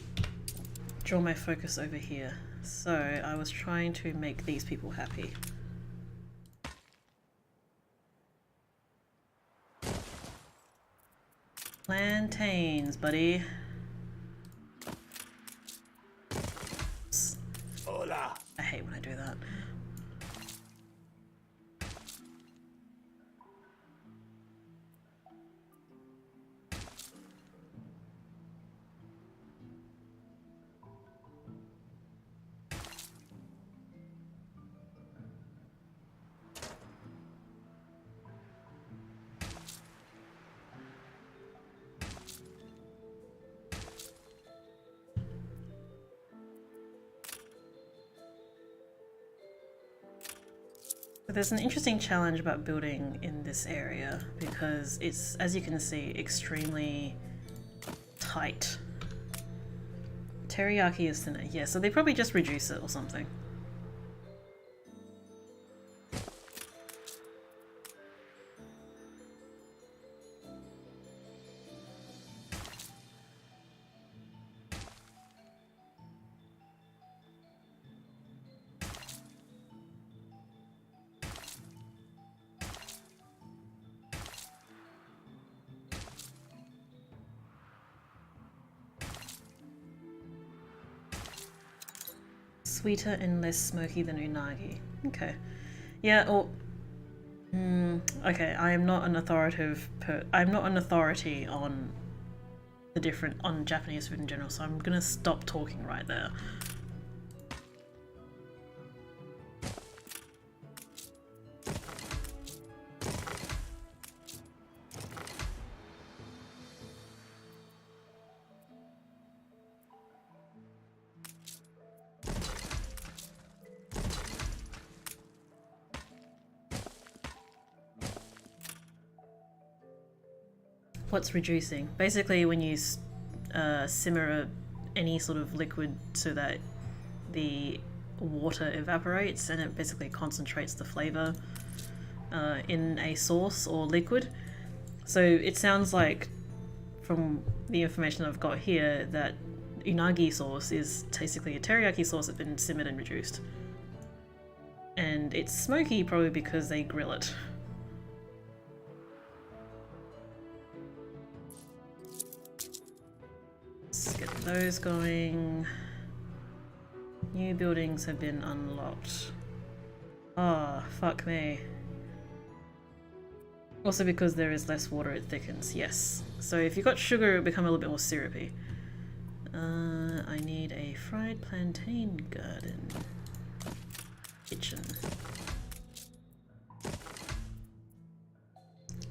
draw my focus over here. So I was trying to make these people happy. Plantains, buddy. Hola. I hate when I do that. There's an interesting challenge about building in this area because it's, as you can see, extremely tight. Teriyaki is thinner, yeah, so they probably just reduce it or something. Sweeter and less smoky than unagi. Okay. Yeah, or... okay, I am not an I'm not an authority on on Japanese food in general, so I'm gonna stop talking right there. What's reducing? Basically when you simmer any sort of liquid so that the water evaporates and it basically concentrates the flavor in a sauce or liquid. So it sounds like, from the information I've got here, that unagi sauce is basically a teriyaki sauce that's been simmered and reduced. And it's smoky probably because they grill it. Let's get those going. New buildings have been unlocked. Ah, oh, fuck me. Also because there is less water, it thickens, yes. So if you've got sugar, it'll become a little bit more syrupy. I need a fried plantain garden. Kitchen.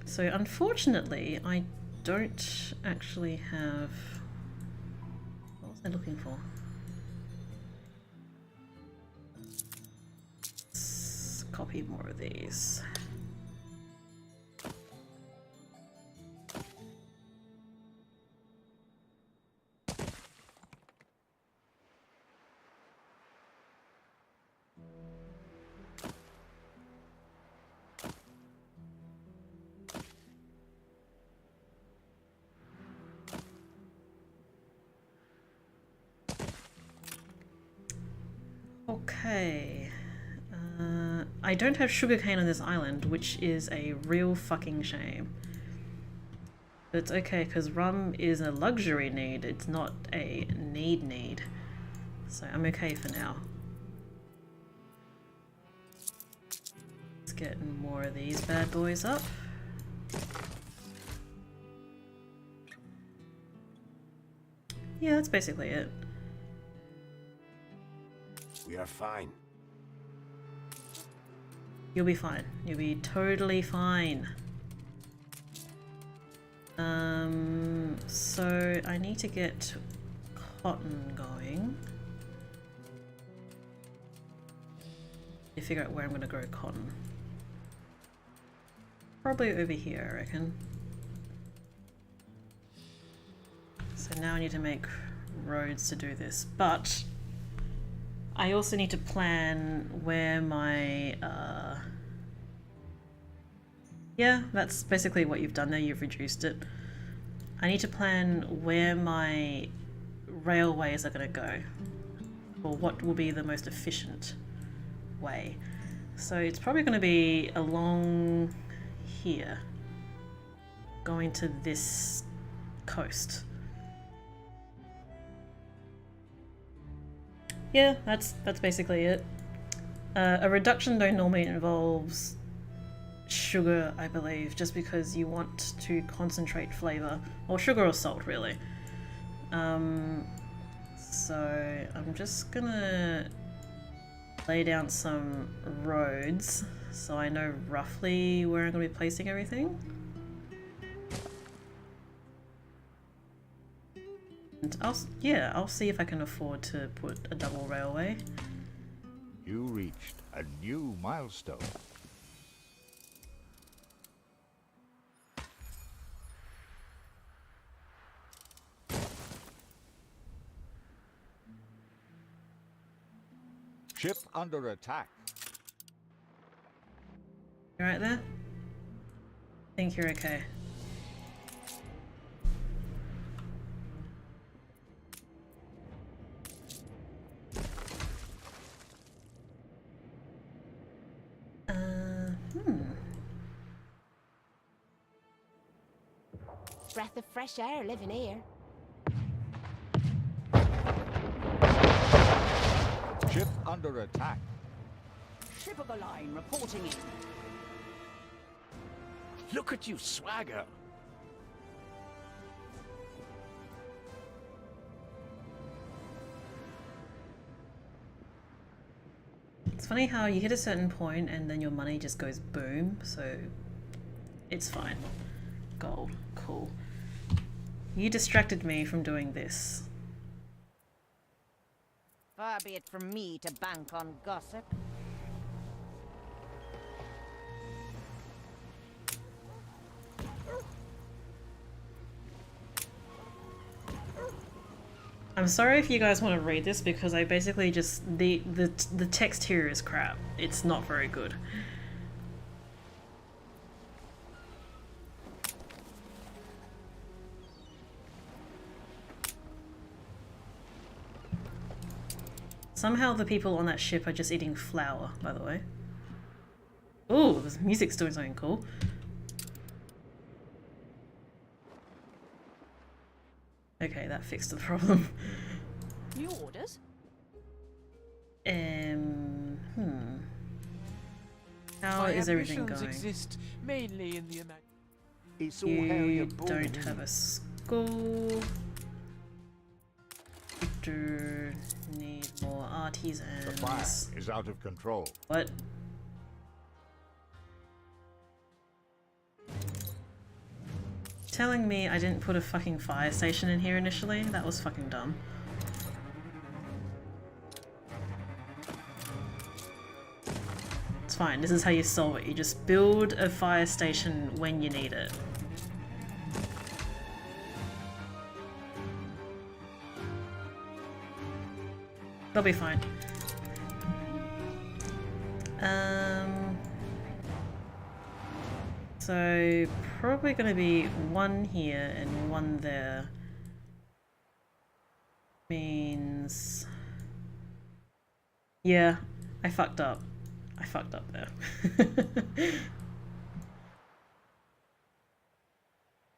So unfortunately, I don't actually have... What was I looking for? Let's copy more of these. Okay. I don't have sugarcane on this island, which is a real fucking shame. But it's okay, because rum is a luxury need, it's not a need. So I'm okay for now. Let's get more of these bad boys up. Yeah, that's basically it. We are fine. You'll be fine. You'll be totally fine. So I need to get cotton going. To figure out where I'm gonna grow cotton. Probably over here, I reckon. So now I need to make roads to do this, but I also need to plan where my, yeah, that's basically what you've done there, you've reduced it. I need to plan where my railways are going to go, or what will be the most efficient way. So it's probably going to be along here, going to this coast. Yeah, that's basically it. A reduction though normally involves sugar, I believe, just because you want to concentrate flavor, or sugar or salt really. So I'm just gonna lay down some roads so I know roughly where I'm gonna be placing everything. And I'll see if I can afford to put a double railway. You reached a new milestone. Ship under attack. You right there? I think you're okay. Breath of fresh air living here. Ship under attack. Ship of the line reporting in. Look at you swagger. It's funny how you hit a certain point and then your money just goes boom, so it's fine. Gold, cool. You distracted me from doing this. Far be it from me to bank on gossip. I'm sorry if you guys want to read this because I basically just the text here is crap. It's not very good. Somehow the people on that ship are just eating flour, by the way. Ooh, the music's doing something cool. Okay, that fixed the problem. New orders? How My is everything ambitions going? exist mainly in the It's all how you're You born. don't have a school. You do need more artisans. The fire is out of control. What? Telling me I didn't put a fucking fire station in here initially? That was fucking dumb. It's fine, this is how you solve it. You just build a fire station when you need it. They'll be fine. So probably gonna be one here and one there. Means Yeah, I fucked up. I fucked up there.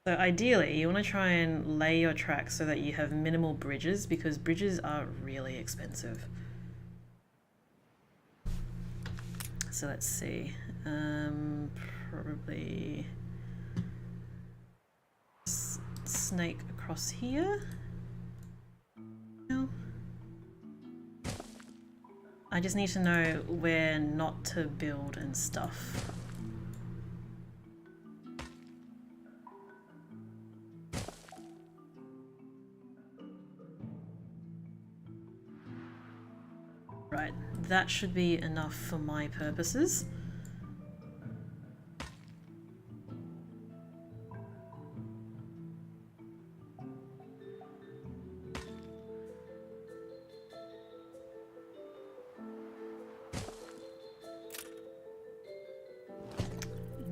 So ideally, you want to try and lay your tracks so that you have minimal bridges, because bridges are really expensive. So let's see. Probably snake across here. No. I just need to know where not to build and stuff. Right, that should be enough for my purposes.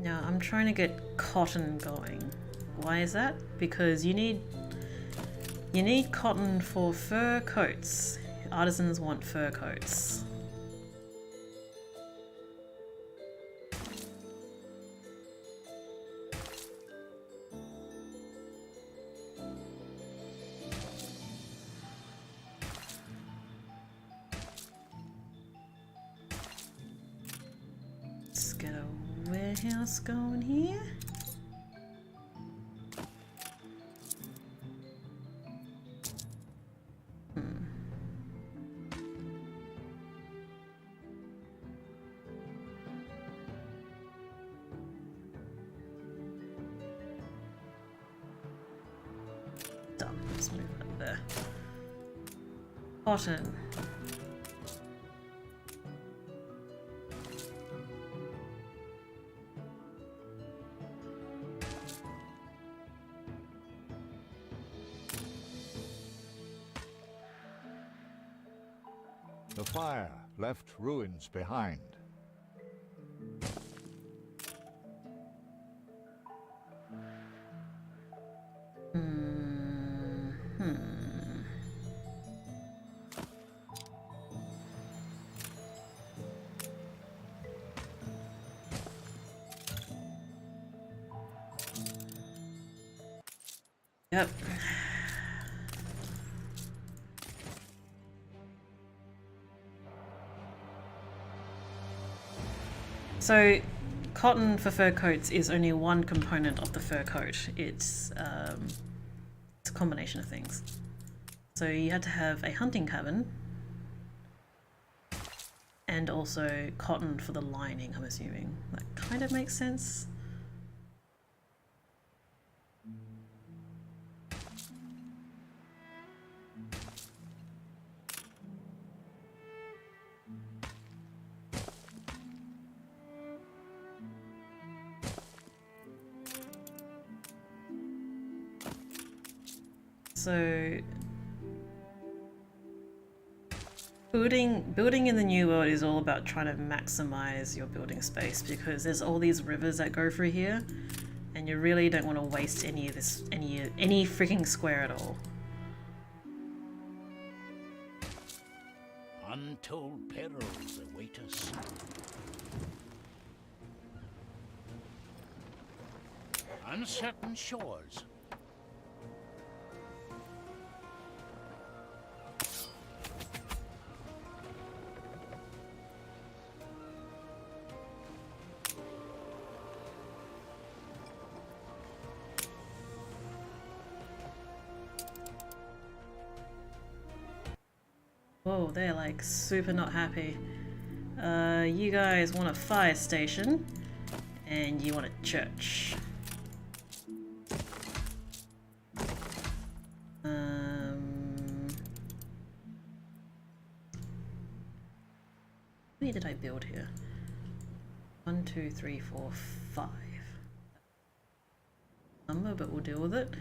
Now I'm trying to get cotton going. Why is that? Because you need cotton for fur coats. Artisans want fur coats. Let's get a warehouse going here. Done. Let's move that there. Cotton. The fire left ruins behind. Yep. So, cotton for fur coats is only one component of the fur coat. It's a combination of things. So you had to have a hunting cabin and also cotton for the lining, I'm assuming. That kind of makes sense. So building in the new world is all about trying to maximize your building space, because there's all these rivers that go through here and you really don't want to waste any of this any freaking square at all. Untold perils await us. Uncertain shores. Whoa, they're like super not happy. You guys want a fire station and you want a church. How many did I build here? 1, 2, 3, 4, 5. Number, but we'll deal with it.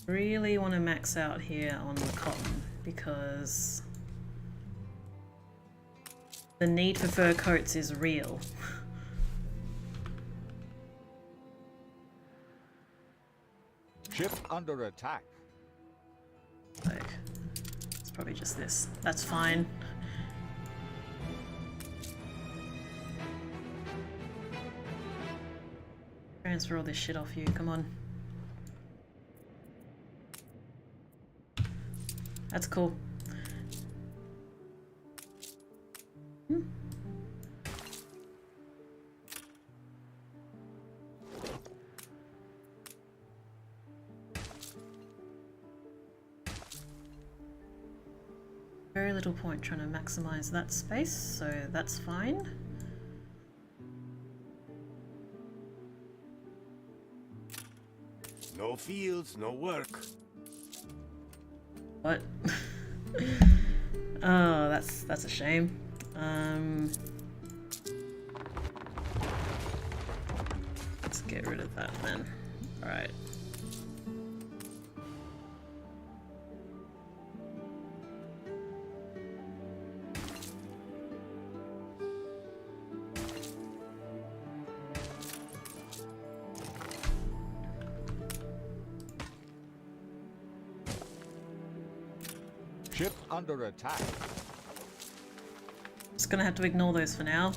Really want to max out here on the cotton because the need for fur coats is real. Ship under attack. Like, it's probably just this. That's fine. Transfer all this shit off you, come on. That's cool. Very little point trying to maximize that space, so that's fine. No fields, no work. What? Oh, that's a shame. Let's get rid of that then. Alright. Ship under attack. Just gonna have to ignore those for now.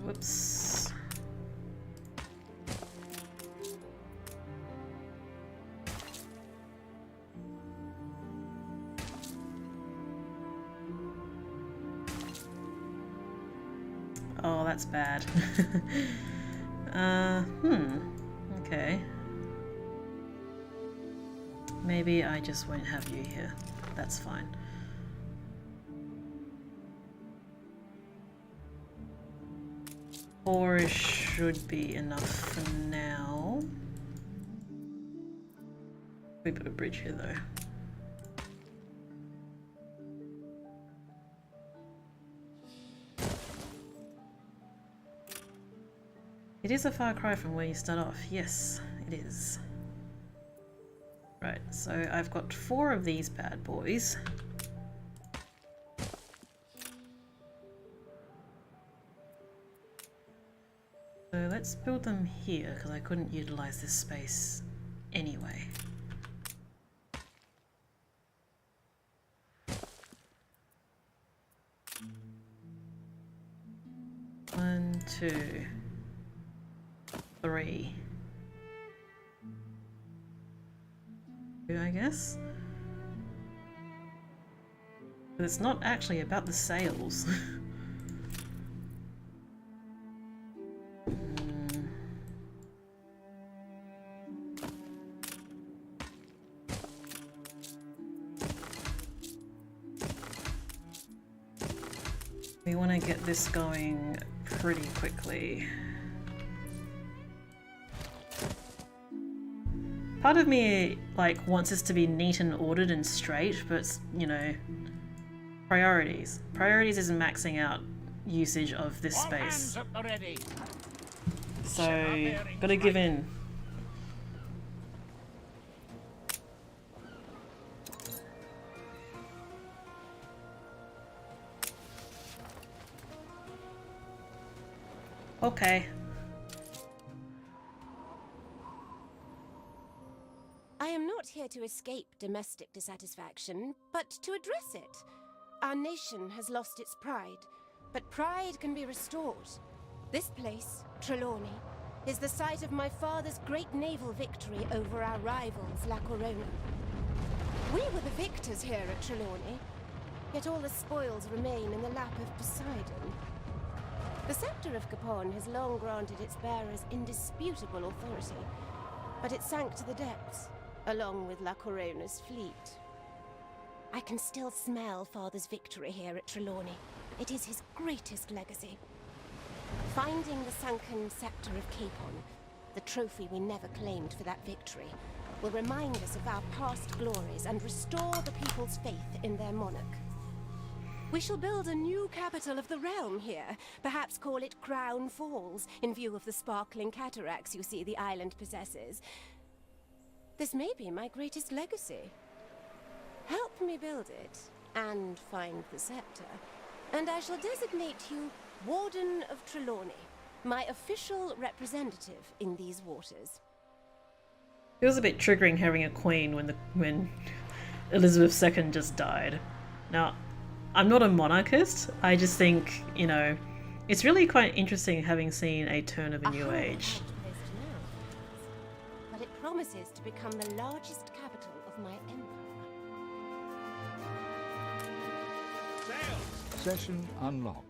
Whoops. Oh, that's bad. Okay. Maybe I just won't have you here. That's fine. Four should be enough for now. We put a bridge here though. It is a far cry from where you start off. Yes, it is. Right, so I've got 4 of these bad boys. So let's build them here, because I couldn't utilize this space anyway. One, 2, 3. I guess. But it's not actually about the sails. We want to get this going pretty quickly. Part of me, like, wants this to be neat and ordered and straight, but, you know, priorities. Priorities isn't maxing out usage of this space. So, gotta give in. Okay. I am not here to escape domestic dissatisfaction, but to address it. Our nation has lost its pride, but pride can be restored. This place, Trelawney, is the site of my father's great naval victory over our rivals, La Corona. We were the victors here at Trelawney, yet all the spoils remain in the lap of Poseidon. The scepter of Capon has long granted its bearers indisputable authority, but it sank to the depths, along with La Corona's fleet. I can still smell Father's victory here at Trelawney. It is his greatest legacy. Finding the sunken scepter of Capon, the trophy we never claimed for that victory, will remind us of our past glories and restore the people's faith in their monarch. We shall build a new capital of the realm here, perhaps call it Crown Falls, in view of the sparkling cataracts you see the island possesses. This may be my greatest legacy. Help me build it, and find the scepter, and I shall designate you Warden of Trelawney, my official representative in these waters. It was a bit triggering having a queen when Elizabeth II just died. Now, I'm not a monarchist, I just think, you know, it's really quite interesting having seen a turn of a new age. But it promises to become the largest capital of my empire. Session unlocked.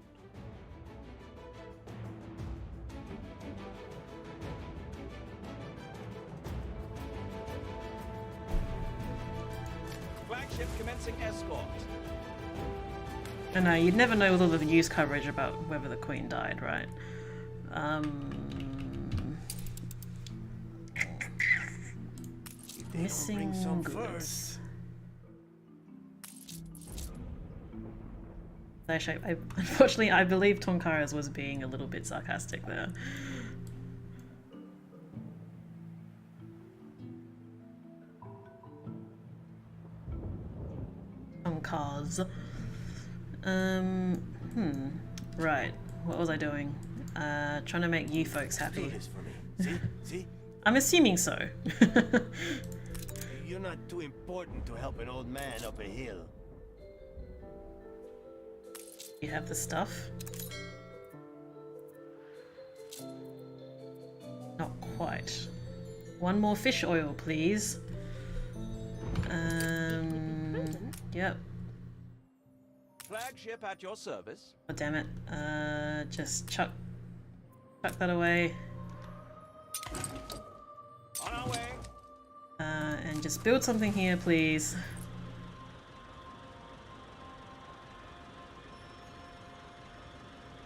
Flagship commencing escort. I know, you'd never know with all the news coverage about whether the Queen died, right? Missing goods. Actually, unfortunately, I believe Tonkaras was being a little bit sarcastic there. Tonkars. Right. What was I doing? Trying to make you folks happy. See? I'm assuming so. You're not too important to help an old man up a hill. You have the stuff? Not quite. One more fish oil, please. Yep. Flagship at your service. Oh, damn it. Just chuck that away. On our way. And just build something here, please.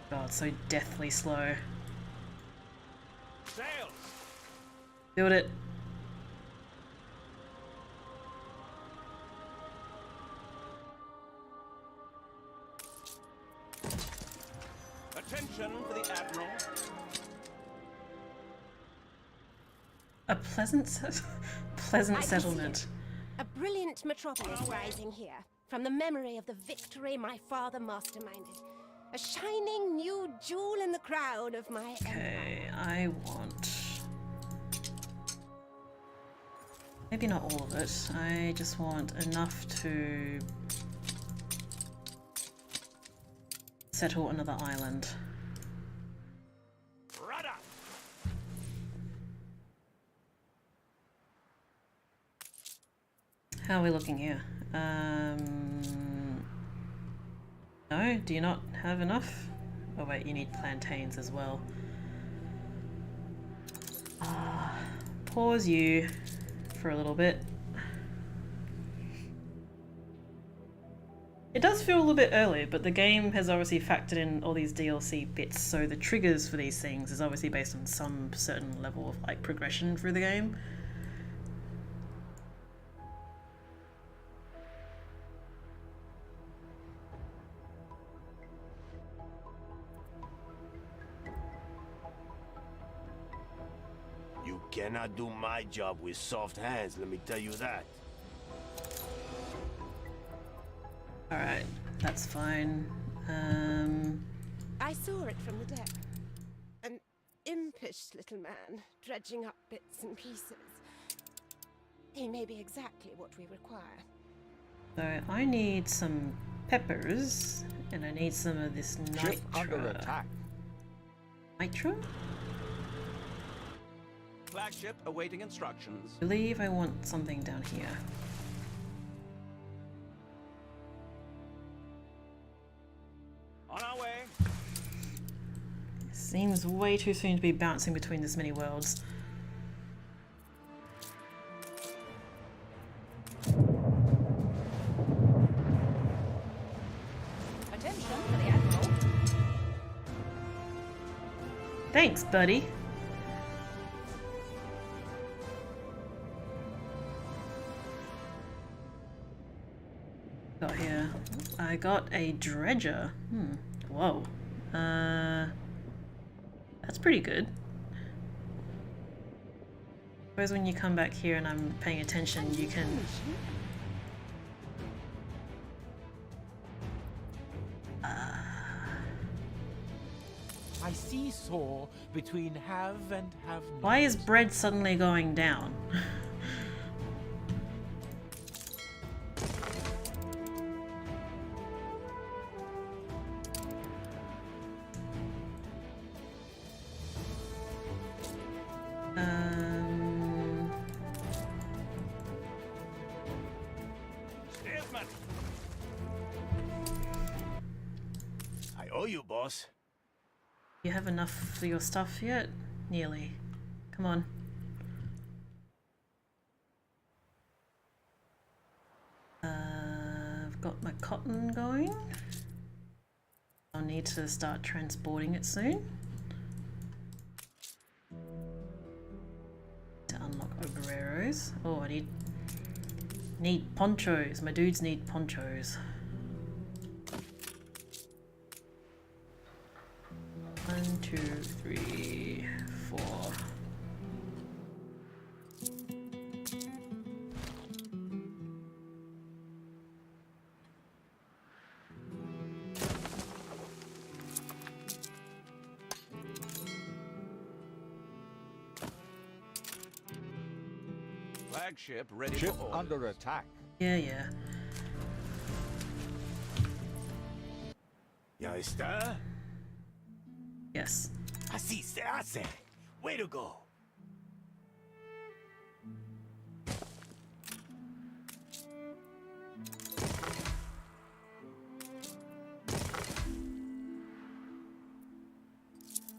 God, so deathly slow. Sails. Build it. Attention for the Admiral. A pleasant settlement. A brilliant metropolis rising here, from the memory of the victory my father masterminded. A shining new jewel in the crown of my Okay, I want... maybe not all of it. I just want enough to settle another island. Rudder. How are we looking here? No? Do you not have enough? Oh wait, you need plantains as well. Pause you for a little bit. It does feel a little bit early, but the game has obviously factored in all these DLC bits, so the triggers for these things is obviously based on some certain level of like progression through the game. You cannot do my job with soft hands, let me tell you that. Alright, that's fine. I saw it from the deck. An impish little man, dredging up bits and pieces. He may be exactly what we require. So I need some peppers, and I need some of this Ship under attack. Nitro? Flagship awaiting instructions. I believe I want something down here. On our way. Seems way too soon to be bouncing between this many worlds. Thanks, buddy. Got here. I got a dredger. Whoa. That's pretty good. I suppose when you come back here and I'm paying attention, you can... I seesaw between have and have not. Why is bread suddenly going down? Steersman! I owe you, boss. You have enough for your stuff yet? Nearly. Come on. I've got my cotton going. I'll need to start transporting it soon. To unlock obreros. Oh, I need ponchos. My dudes need ponchos. 1, 2, 3, 4. Flagship ready Ship for orders. under attack. Yeah, yeah. Ya está? Yes. Así se hace. Way to go.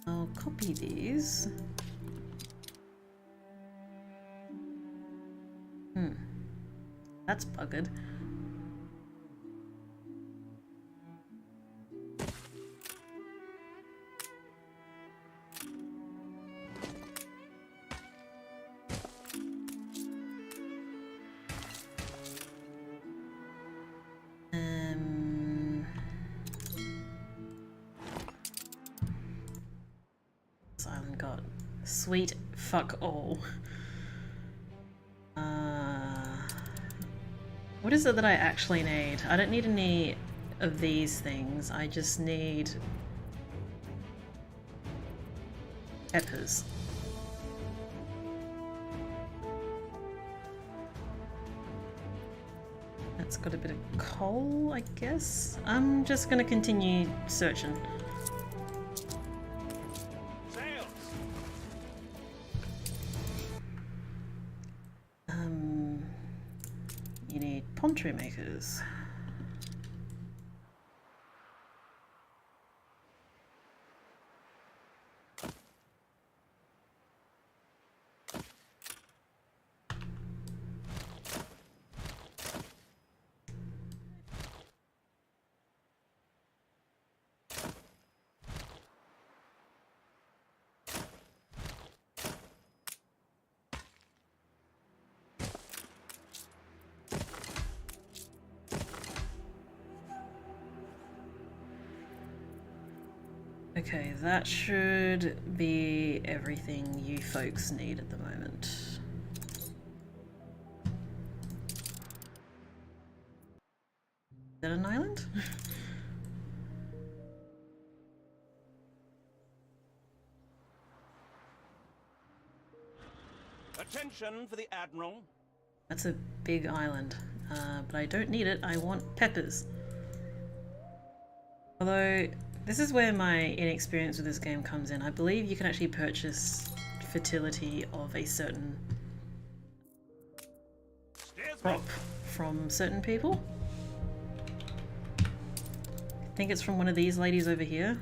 I'll copy these. That's buggered. This island got sweet fuck all. What is it that I actually need? I don't need any of these things. I just need peppers. That's got a bit of coal, I guess. I'm just gonna continue searching. Sails! You need poncho makers. Okay, that should be everything you folks need at the moment. Is that an island? Attention for the Admiral. That's a big island, but I don't need it. I want peppers. Although, this is where my inexperience with this game comes in. I believe you can actually purchase fertility of a certain crop from certain people. I think it's from one of these ladies over here.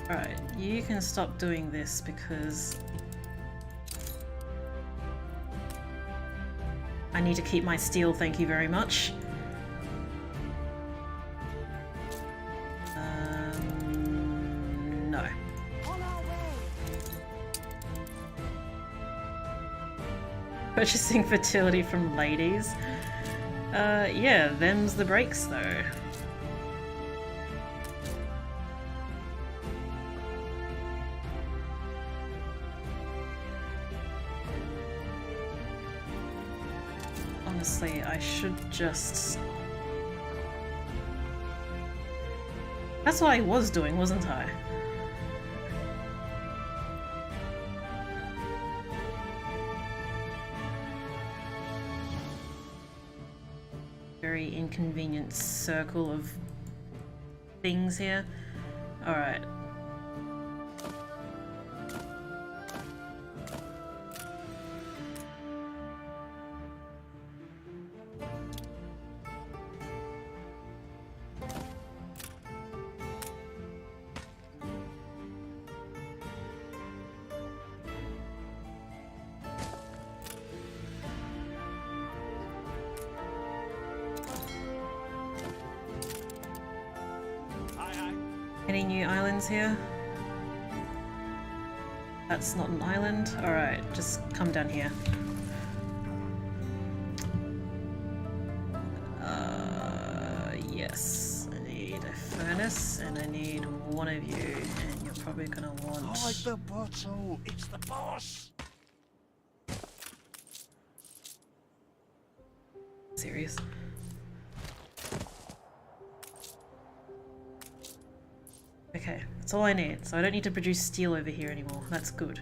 Alright, you can stop doing this because I need to keep my steel, thank you very much. No. Purchasing fertility from ladies. Yeah, them's the breaks though. Honestly, I should just... That's what I was doing, wasn't I? Very inconvenient circle of things here. Alright. Any new islands here? That's not an island. Alright, just come down here. Yes. I need a furnace and I need one of you, and you're probably gonna want... Hide the bottle! It's the boss! Serious? Okay, that's all I need. So I don't need to produce steel over here anymore. That's good.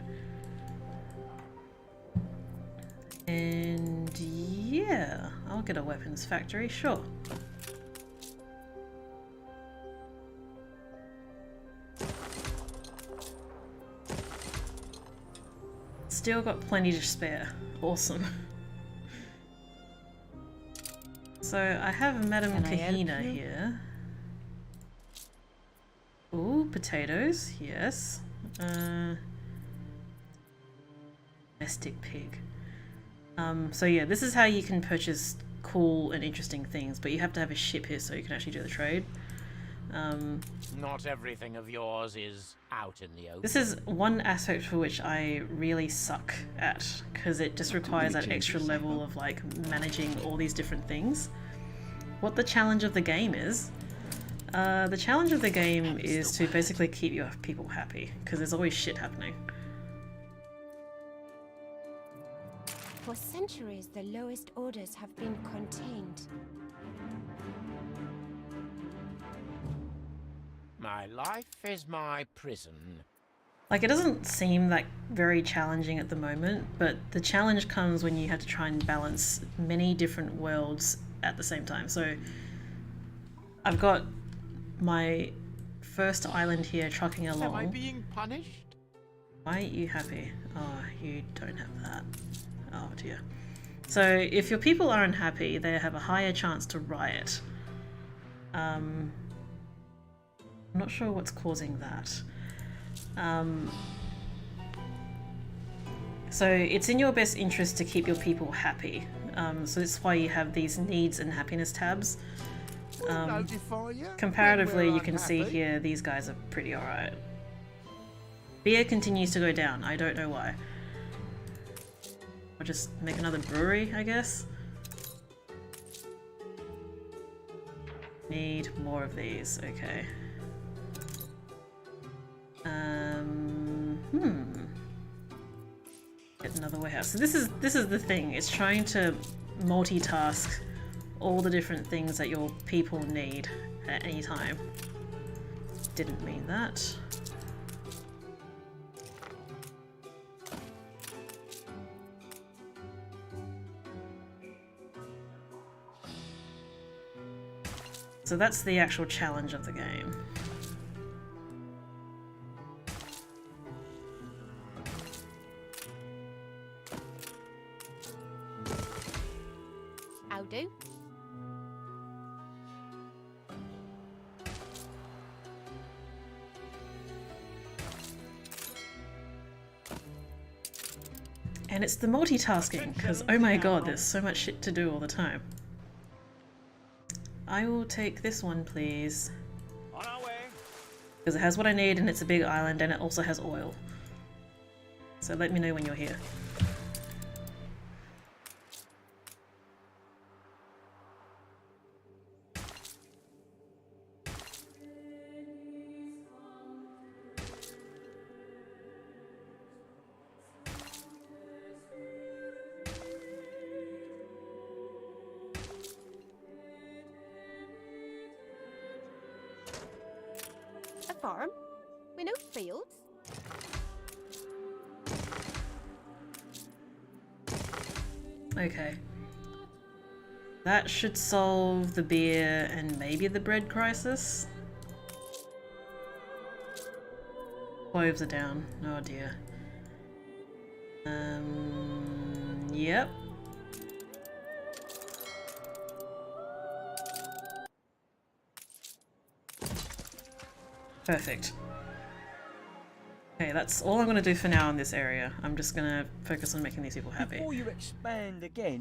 And yeah, I'll get a weapons factory, sure. Still got plenty to spare. Awesome. So I have Madame Kahina here. Ooh, potatoes, yes. Domestic pig. So yeah, this is how you can purchase cool and interesting things, but you have to have a ship here so you can actually do the trade. Not everything of yours is out in the open. This is one aspect for which I really suck at, because it just requires that extra level of like managing all these different things. What the challenge of the game is, the challenge of the game is to basically keep your people happy, because there's always shit happening. For centuries, the lowest orders have been contained. My life is my prison. Like, it doesn't seem like very challenging at the moment, but the challenge comes when you have to try and balance many different worlds at the same time. So I've got my first island here trucking along. Am I being punished? Why are you happy? Oh, you don't have that. Oh dear. So if your people are unhappy, they have a higher chance to riot. I'm not sure what's causing that. So it's in your best interest to keep your people happy. So that's why you have these needs and happiness tabs. Comparatively, you can see here these guys are pretty alright. Beer continues to go down. I don't know why. I'll just make another brewery, I guess. Need more of these. Okay. Get another warehouse. So this is the thing. It's trying to multitask all the different things that your people need at any time. Didn't mean that. So that's the actual challenge of the game. I'll do. And it's the multitasking, because oh my god, there's so much shit to do all the time. I will take this one, please. On our way. Because it has what I need and it's a big island and it also has oil. So let me know when you're here. A farm? We know fields. Okay. That should solve the beer and maybe the bread crisis. Cloves are down. Oh dear. Yep. Perfect. Okay, that's all I'm going to do for now in this area. I'm just going to focus on making these people happy. Before you expand again...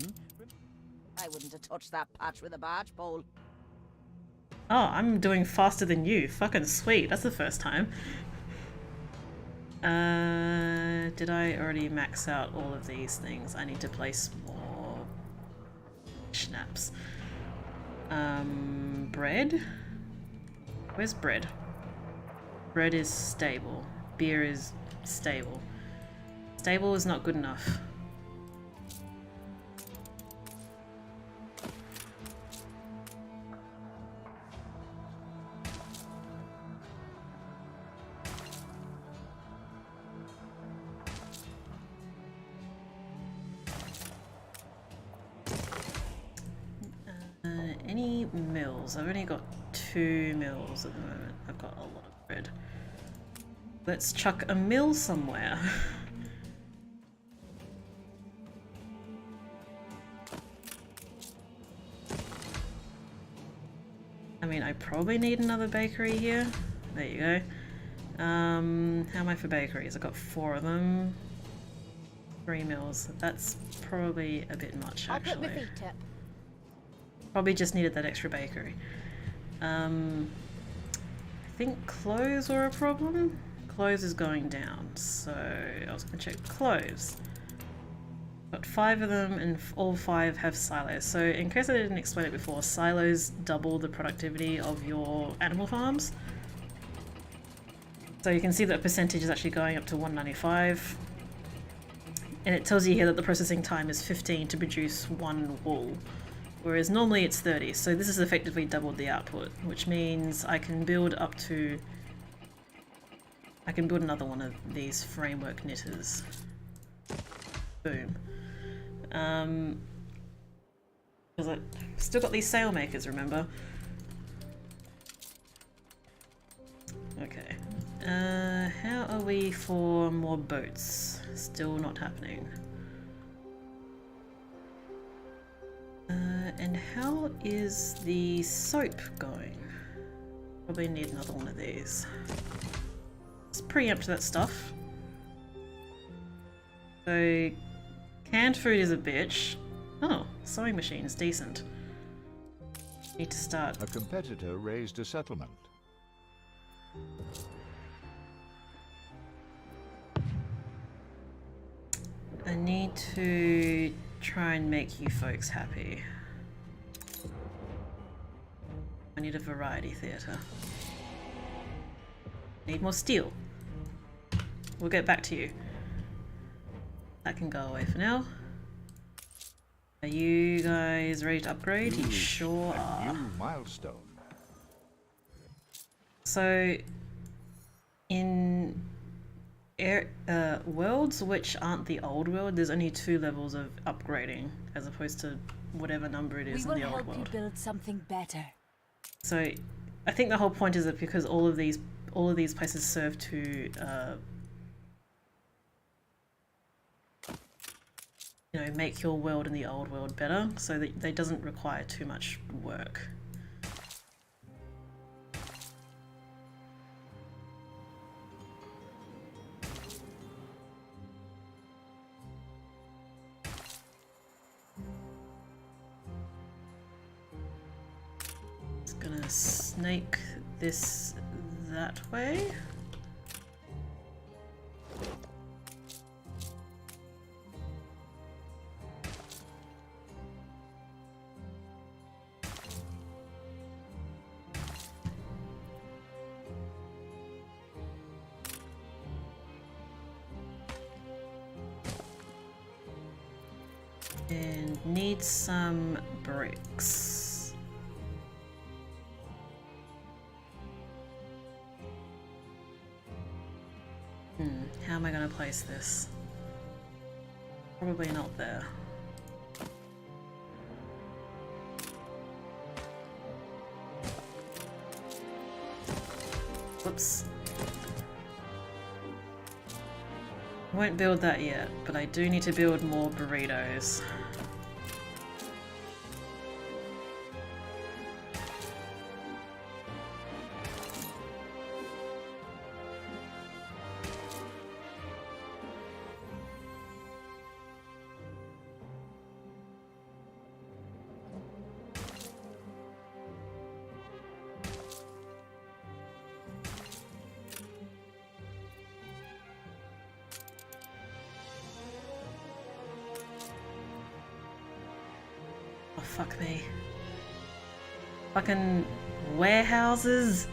I wouldn't have touched that patch with a barge pole. Oh, I'm doing faster than you. Fucking sweet. That's the first time. Did I already max out all of these things? I need to place more schnapps. Bread? Where's bread? Bread is stable. Beer is stable. Stable is not good enough. Any mills? I've only got 2 mills at the moment. I've got a lot of bread. Let's chuck a mill somewhere. I mean, I probably need another bakery here. There you go. How am I for bakeries? I've got 4 of them. 3 mills. That's probably a bit much, actually. I'll put my feet up. Probably just needed that extra bakery. I think clothes were a problem. Clothes is going down, so I was going to check clothes. Got 5 of them and all 5 have silos. So in case I didn't explain it before, silos double the productivity of your animal farms. So you can see that percentage is actually going up to 195. And it tells you here that the processing time is 15 to produce 1 wool. Whereas normally it's 30, so this has effectively doubled the output, which means I can build up to... I can build another one of these framework knitters. Boom. Because I still got these sail makers, remember? Okay. How are we for more boats? Still not happening. And how is the soap going? Probably need another one of these. Let's preempt that stuff. So, canned food is a bitch. Oh, sewing machine's decent. Need to start. A competitor raised a settlement. I need to try and make you folks happy. I need a variety theatre. Need more steel. We'll get back to you. That can go away for now. Are you guys ready to upgrade? You sure are. New milestone. So, in worlds which aren't the old world, there's only 2 levels of upgrading, as opposed to whatever number it is in the old world. We will help you build something better. So, I think the whole point is that because all of these places serve to, you know, make your world in the old world better, so that they doesn't require too much work. Gonna snake this that way. And need some bricks. How am I going to place this? Probably not there. Whoops. I won't build that yet, but I do need to build more burritos. Oh, fuck me. Fucking warehouses?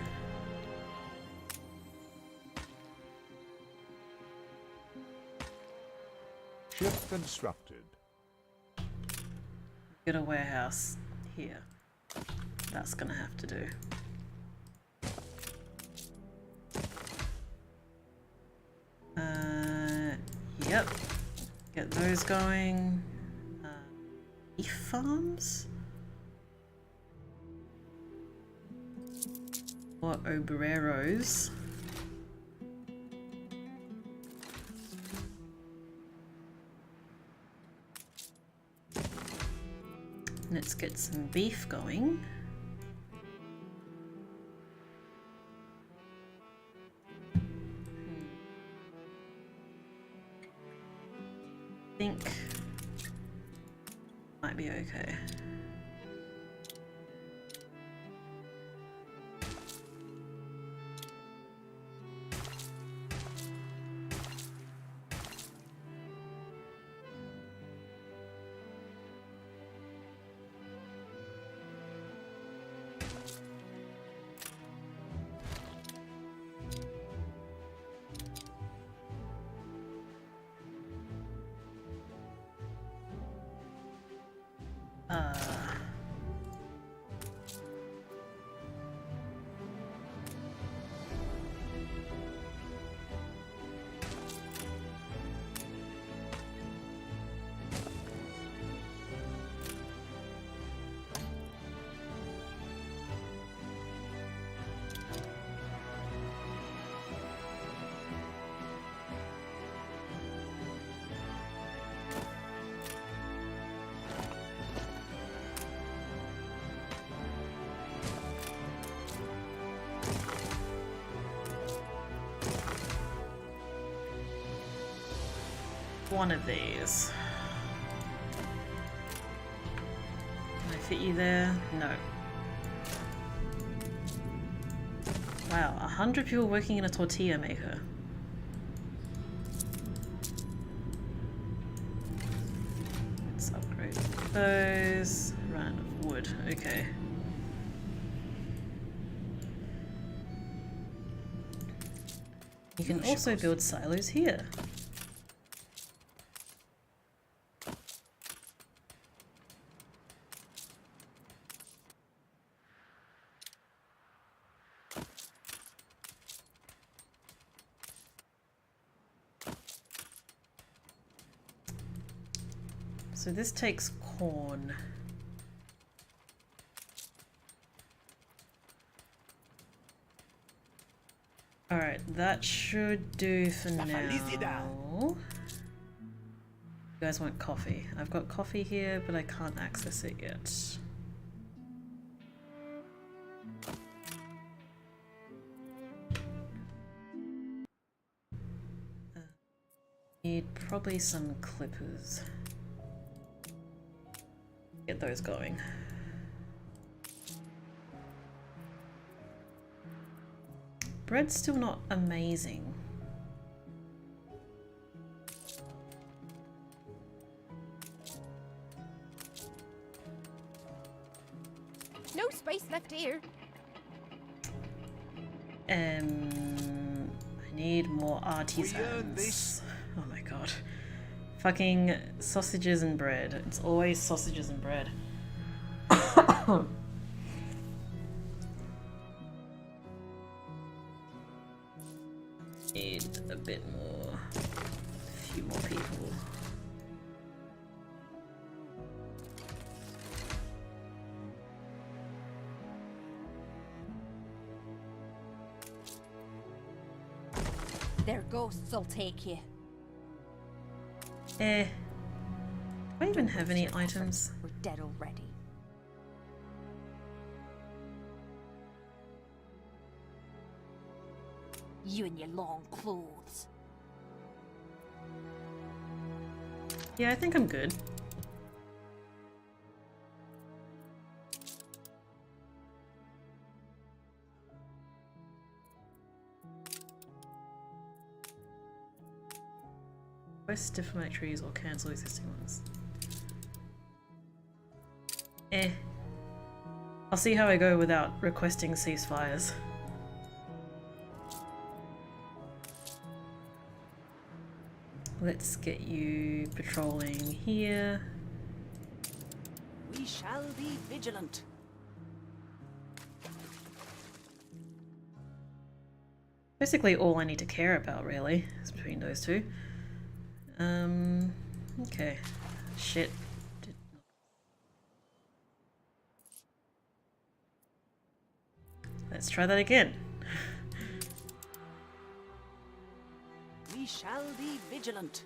Ship constructed. Get a warehouse here. That's gonna have to do. Yep. Get those going. Beef farms? Or obreros? Let's get some beef going. Think might be okay. One of these. Can I fit you there? No. Wow, 100 people working in a tortilla maker. Let's upgrade those. Run out of wood, okay. You can also build silos here. So this takes corn. Alright, that should do for now. You guys want coffee? I've got coffee here, but I can't access it yet. Need probably some clippers. Get those going. bread's still not amazing. No space left here. I need more artisans. Oh my god. Fucking sausages and bread. It's always sausages and bread. Need a bit more. A few more people. Their ghosts will take you. Do I even have any items? We're dead already. You and your long clothes. Yeah, I think I'm good. Request diplomatic trees or cancel existing ones. I'll see how I go without requesting ceasefires. Let's get you patrolling here. We shall be vigilant. Basically all I need to care about really is between those two. Okay. Shit. Let's try that again. We shall be vigilant.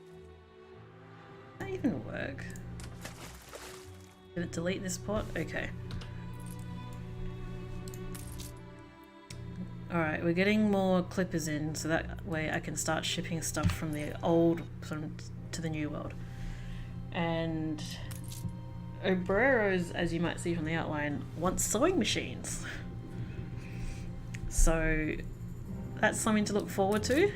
Does that even work? Did it delete this pot? Okay. Alright, we're getting more clippers in so that way I can start shipping stuff from the old to the new world. And Obreros, as you might see from the outline, wants sewing machines. So that's something to look forward to.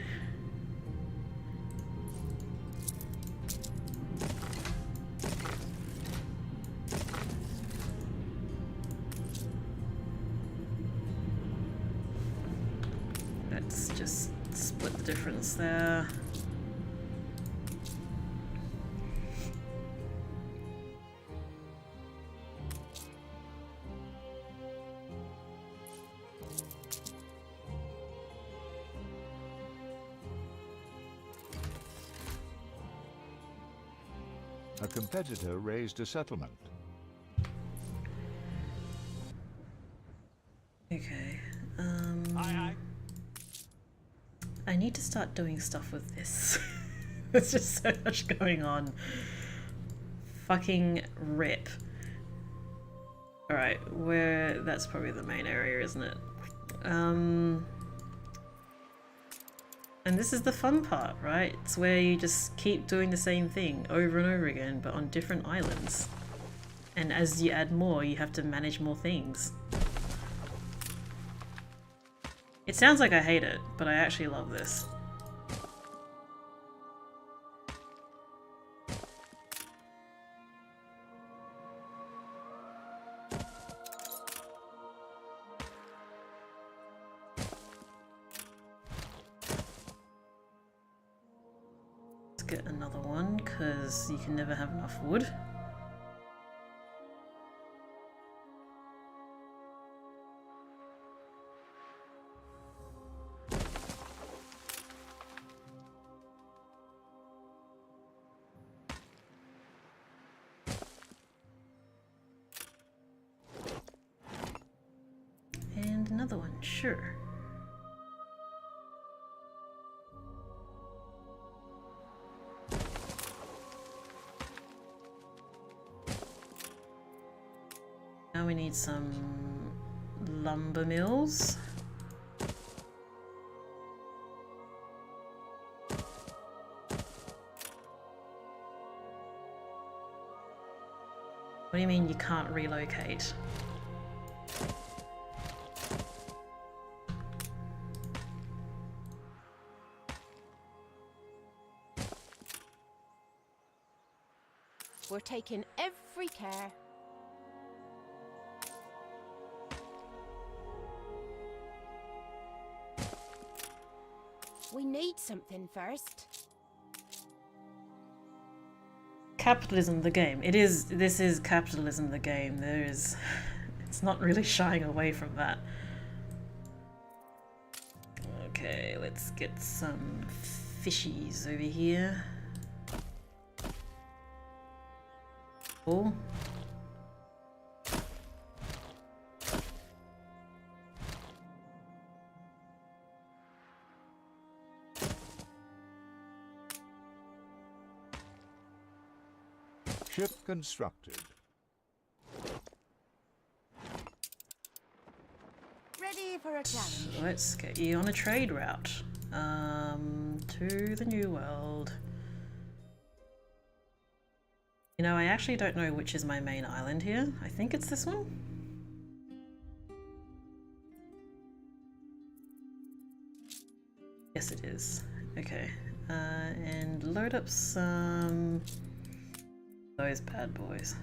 Let's just split the difference there. A competitor raised a settlement. Okay, I need to start doing stuff with this. There's just so much going on. Fucking rip. Alright, that's probably the main area, isn't it? And this is the fun part, right? It's where you just keep doing the same thing over and over again, but on different islands. And as you add more, you have to manage more things. It sounds like I hate it, but I actually love this. Let's get another one, because you can never have enough wood. And another one, sure. Now we need some lumber mills. What do you mean you can't relocate? We're taking every care. We need something first. Capitalism the game. This is capitalism the game. It's not really shying away from that. Okay, let's get some fishies over here. Cool. Ship constructed. Ready for a challenge. Let's get you on a trade route. To the New World. You know, I actually don't know which is my main island here. I think it's this one. Yes, it is. Okay. And load up some... those bad boys.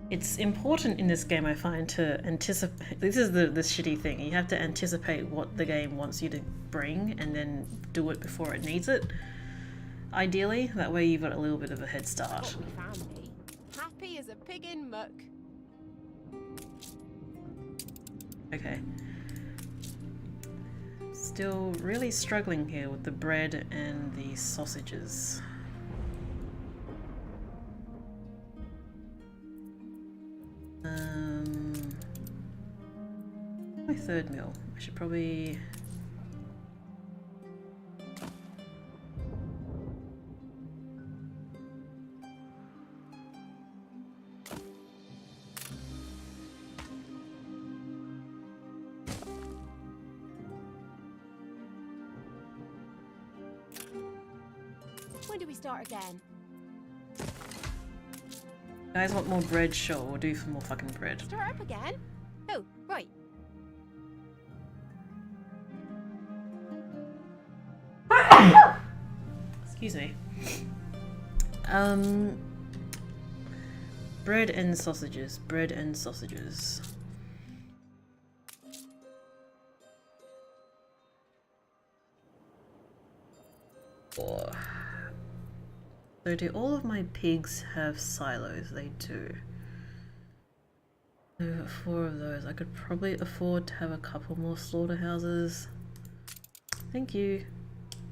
It's important in this game, I find, to anticipate. This is the shitty thing. You have to anticipate what the game wants you to bring and then do it before it needs it. Ideally, that way you've got a little bit of a head start. Family. Happy as a pig in muck. Okay. Still really struggling here with the bread and the sausages. My third meal. I should probably... When do we start again? Guys want more bread? Sure, we'll do some more fucking bread. Start up again? Oh, right. Excuse me. Bread and sausages. Bread and sausages. Oh. So do all of my pigs have silos? They do. I've got 4 of those. I could probably afford to have a couple more slaughterhouses. Thank you.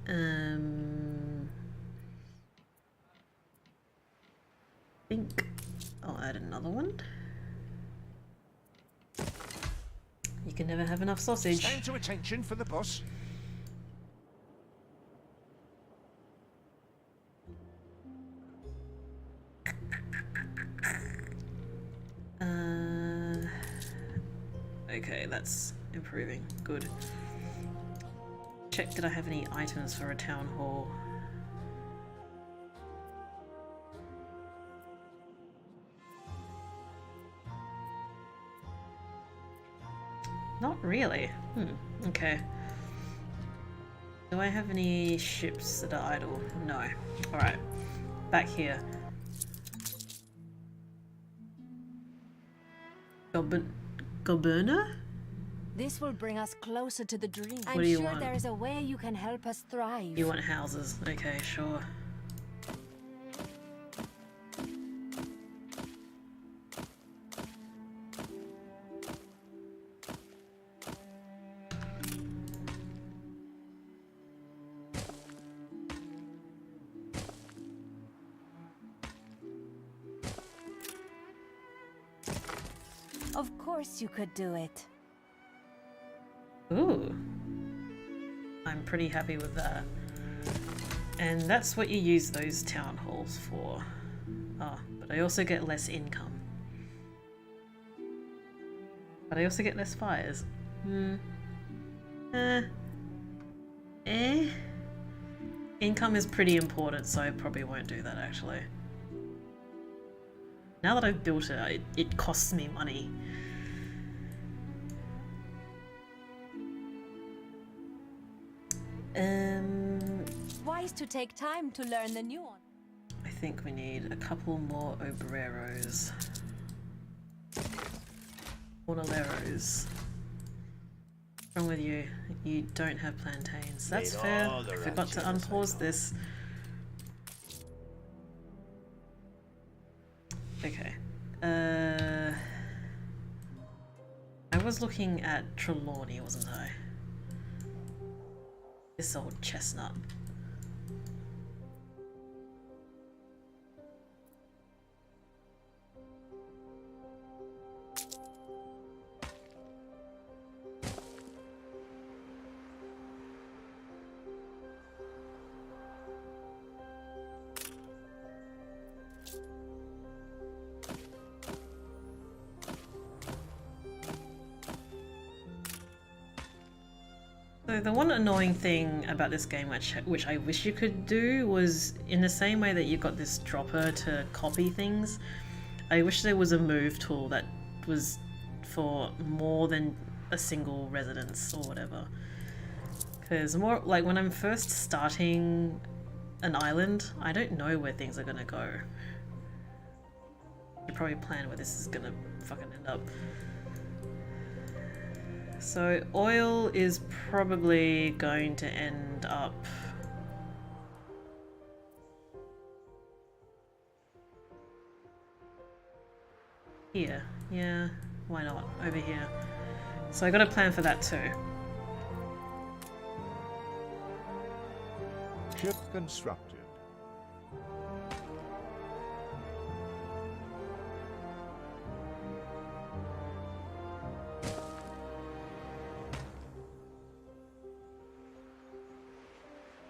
I think I'll add another one. You can never have enough sausage. Stand to attention for the boss. Okay, that's improving. Good. Check, did I have any items for a town hall? Not really. Okay. Do I have any ships that are idle? No. Alright. Back here. Goberna? This will bring us closer to the dream. What I'm do you sure want? there's a way you can help us thrive. You want houses? Okay, sure. Of course you could do it. Ooh. I'm pretty happy with that. And that's what you use those town halls for. Ah, but I also get less income. But I also get less fires. Income is pretty important, so I probably won't do that actually. Now that I've built it, it costs me money. wise to take time to learn the nuance. I think we need a couple more obreros. Jornaleros. What's wrong with you? You don't have plantains. That's Made fair. all the I right forgot to choices, I unpause know. this. Okay. I was looking at Trelawney, wasn't I? This old chestnut. So the one annoying thing about this game which I wish you could do was, in the same way that you got this dropper to copy things, I wish there was a move tool that was for more than a single residence or whatever. Because more like when I'm first starting an island, I don't know where things are gonna go. You probably plan where this is gonna fucking end up. So oil is probably going to end up here. Yeah, why not? Over here. So I got a plan for that too. Ship constructed.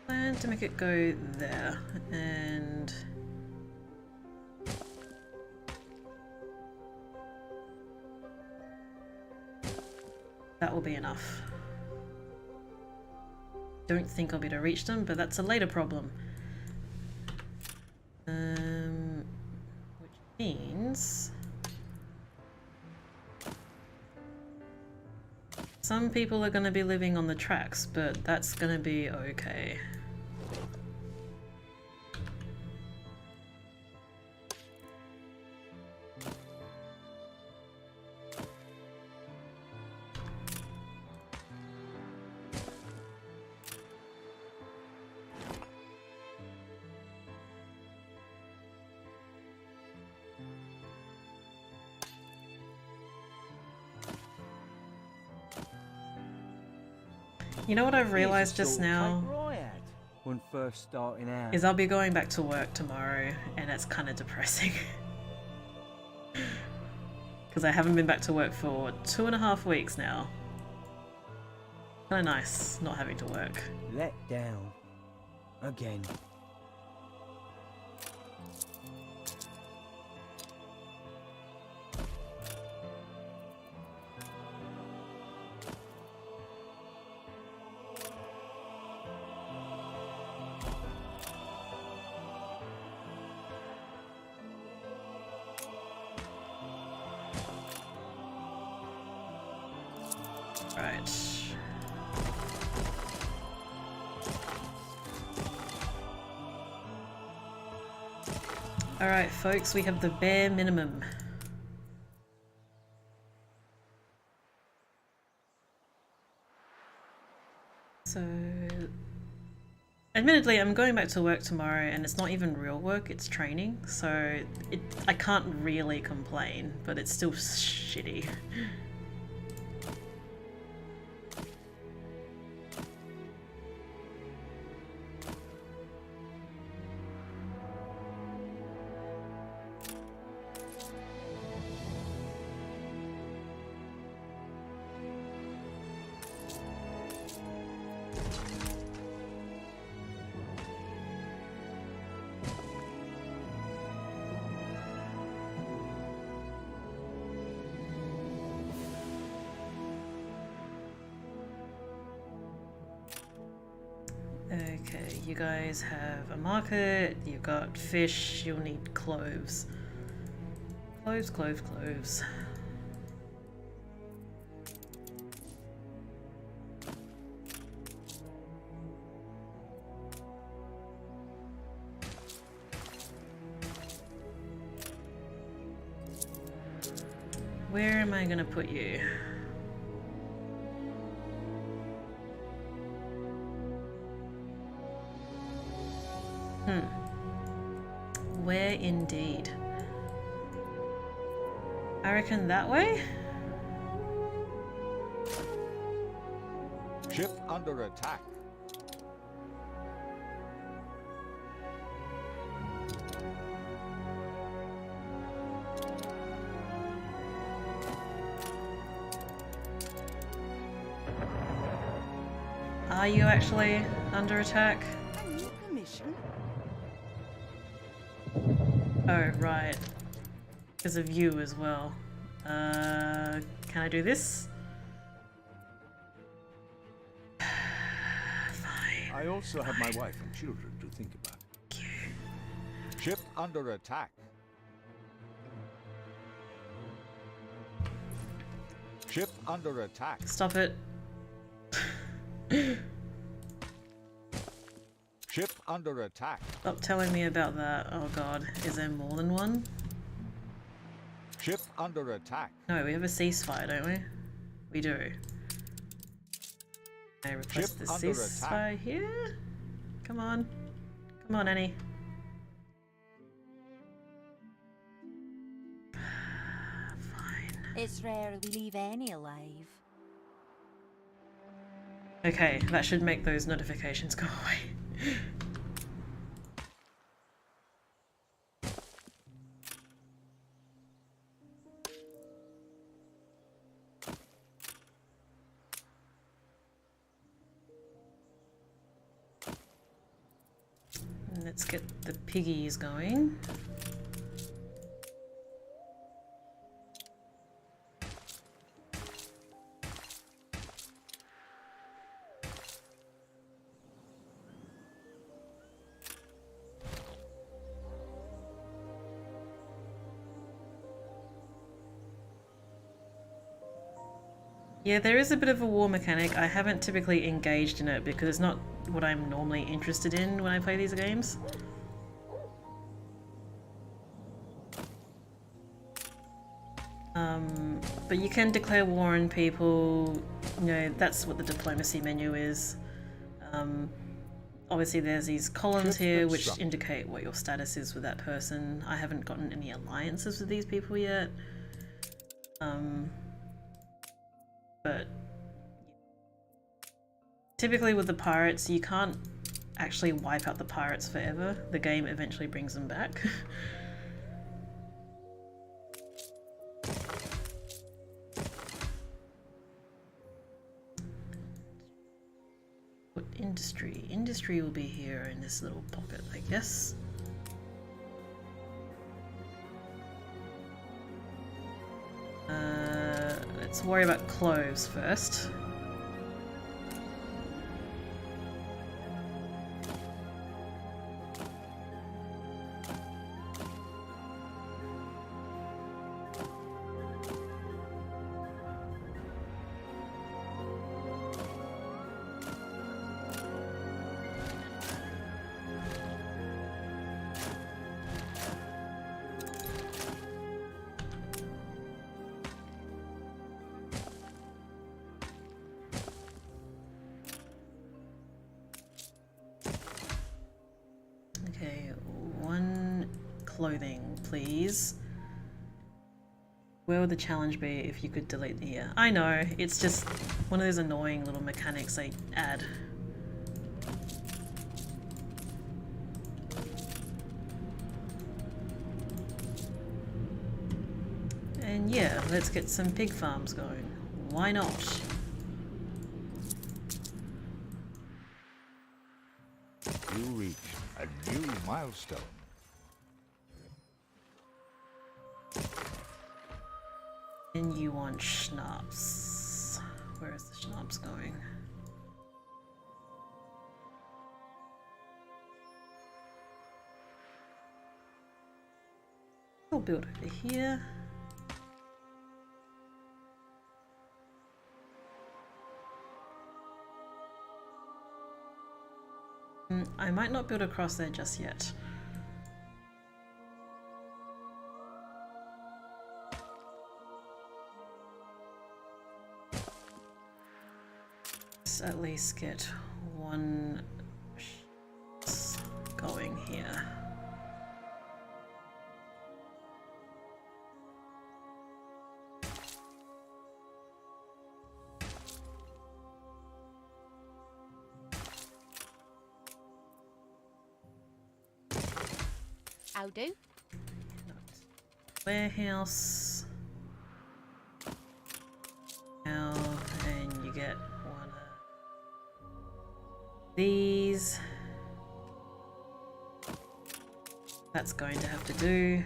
Plan to make it go there, and that will be enough. Don't think I'll be able to reach them, but that's a later problem. Which means some people are going to be living on the tracks, but that's going to be okay. You know what I've realized just now? When first starting out. Is I'll be going back to work tomorrow, and it's kind of depressing. Because I haven't been back to work for 2.5 weeks now. Kind of nice not having to work. Let down. Again. Right. Alright folks, we have the bare minimum. So, admittedly I'm going back to work tomorrow and it's not even real work, it's training, so I can't really complain, but it's still shitty. Okay, you guys have a market, you've got fish, you'll need cloves. Cloves, cloves, cloves. Where am I gonna put you? Where indeed? I reckon that way? Ship under attack. Are you actually under attack? I need permission. Oh, right. Because of you as well. Can I do this? Fine. I also have my wife and children to think about. Ship under attack. Ship under attack. Stop it. Ship under attack. Stop telling me about that. Oh god, is there more than one? Ship under attack. No, we have a ceasefire, don't we? We do. I request the ceasefire here? Come on. Come on, Annie. Fine. It's rare we leave any alive. Okay, that should make those notifications go away. Let's get the piggies going. Yeah, there is a bit of a war mechanic. I haven't typically engaged in it because it's not what I'm normally interested in when I play these games. But you can declare war on people, you know, that's what the diplomacy menu is. Obviously there's these columns here which indicate what your status is with that person. I haven't gotten any alliances with these people yet. But typically with the pirates, you can't actually wipe out the pirates forever. The game eventually brings them back. What industry? Industry will be here in this little pocket, I guess. Let's worry about cloves first. Okay, one clothing, please. Where would the challenge be if you could delete the year? I know, it's just one of those annoying little mechanics they add. And yeah, let's get some pig farms going. Why not? You reach a new milestone. And you want schnapps. Where is the schnapps going? I'll build over here. I might not build across there just yet. Let's at least get one going here. I'll do. Warehouse. Now, and you get one of these. That's going to have to do.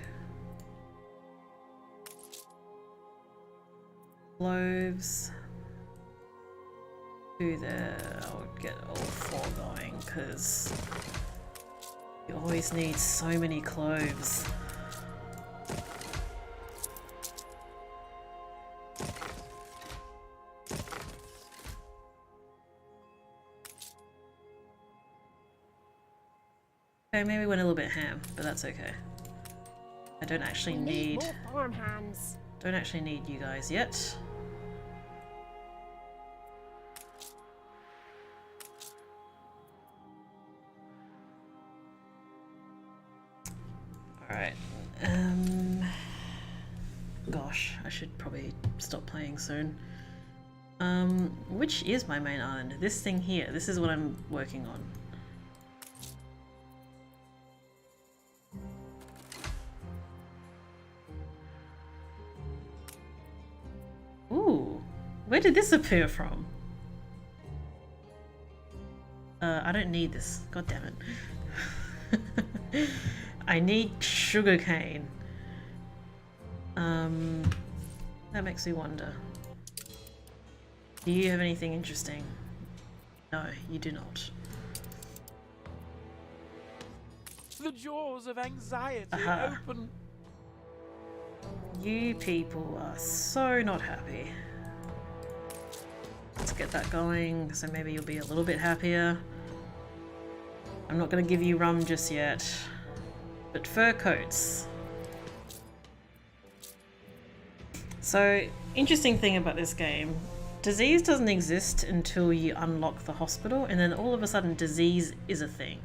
Cloves. I'll get all 4 going because you always need so many cloves. Okay, maybe went a little bit ham, but that's okay. I don't actually need more farm hands. Don't actually need you guys yet. Alright. Gosh, I should probably stop playing soon. Which is my main island? This thing here. This is what I'm working on. Ooh, where did this appear from? I don't need this. God damn it. I need sugarcane. That makes me wonder. Do you have anything interesting? No, you do not. The jaws of anxiety open. You people are so not happy. Let's get that going, so maybe you'll be a little bit happier. I'm not going to give you rum just yet, but fur coats. So, interesting thing about this game, disease doesn't exist until you unlock the hospital, and then all of a sudden disease is a thing.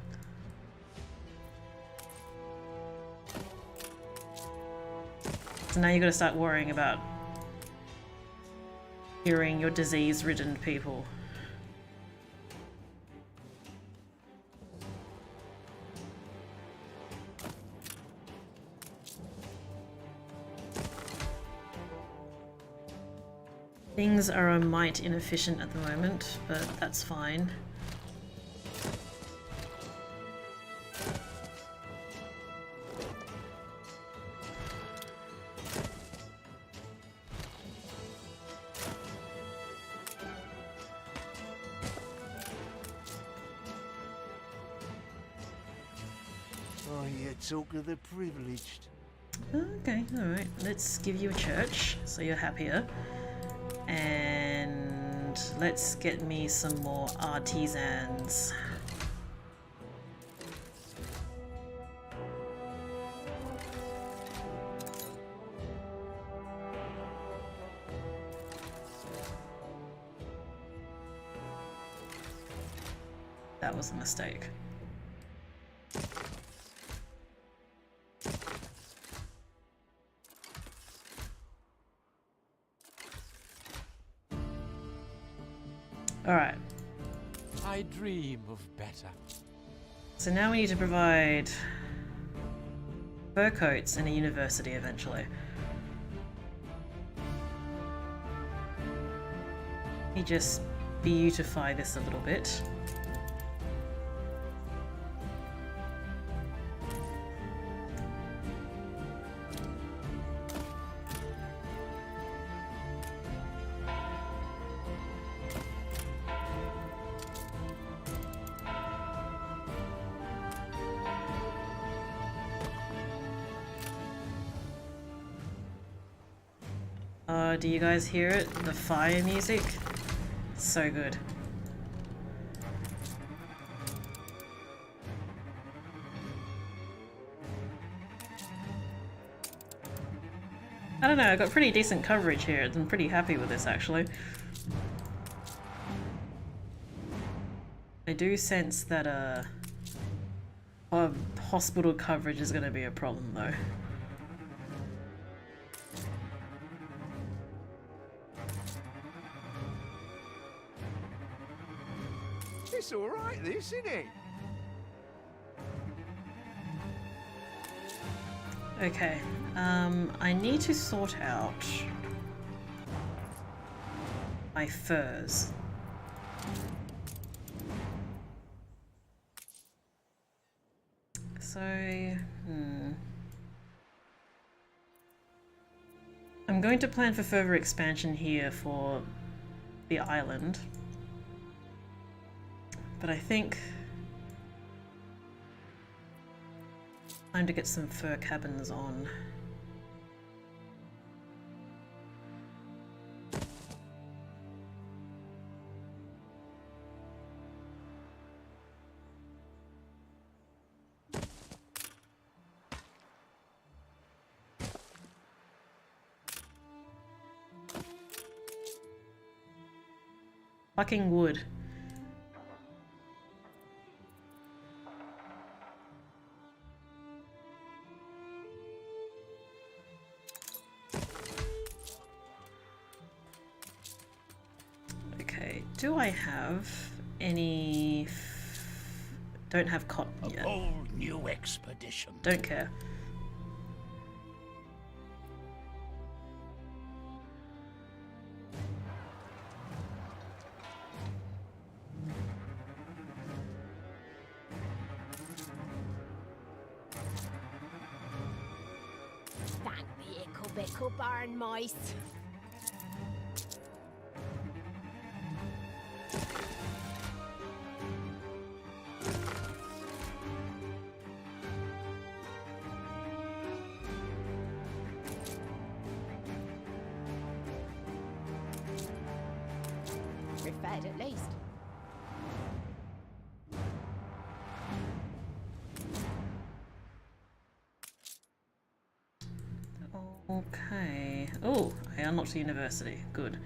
So now you've got to start worrying about curing your disease-ridden people. Things are a mite inefficient at the moment, but that's fine. Oh, you talk of the privileged. Okay, alright. Let's give you a church, so you're happier. And let's get me some more artisans. That was a mistake. Alright. I dream of better. So now we need to provide fur coats and a university eventually. Let me just beautify this a little bit. Do you guys hear it? The fire music? So good. I don't know, I got pretty decent coverage here. I'm pretty happy with this actually. I do sense that hospital coverage is going to be a problem though. It's all right, this, isn't it? Okay, I need to sort out my furs. So, I'm going to plan for further expansion here for the island. But I think time to get some fur cabins on. Fucking wood. Okay, do I have any... Don't have cotton yet. A bold new expedition. Don't care. Thank the Ickle barn mice. We're fed at least. Okay. Oh, I unlocked the university. Good.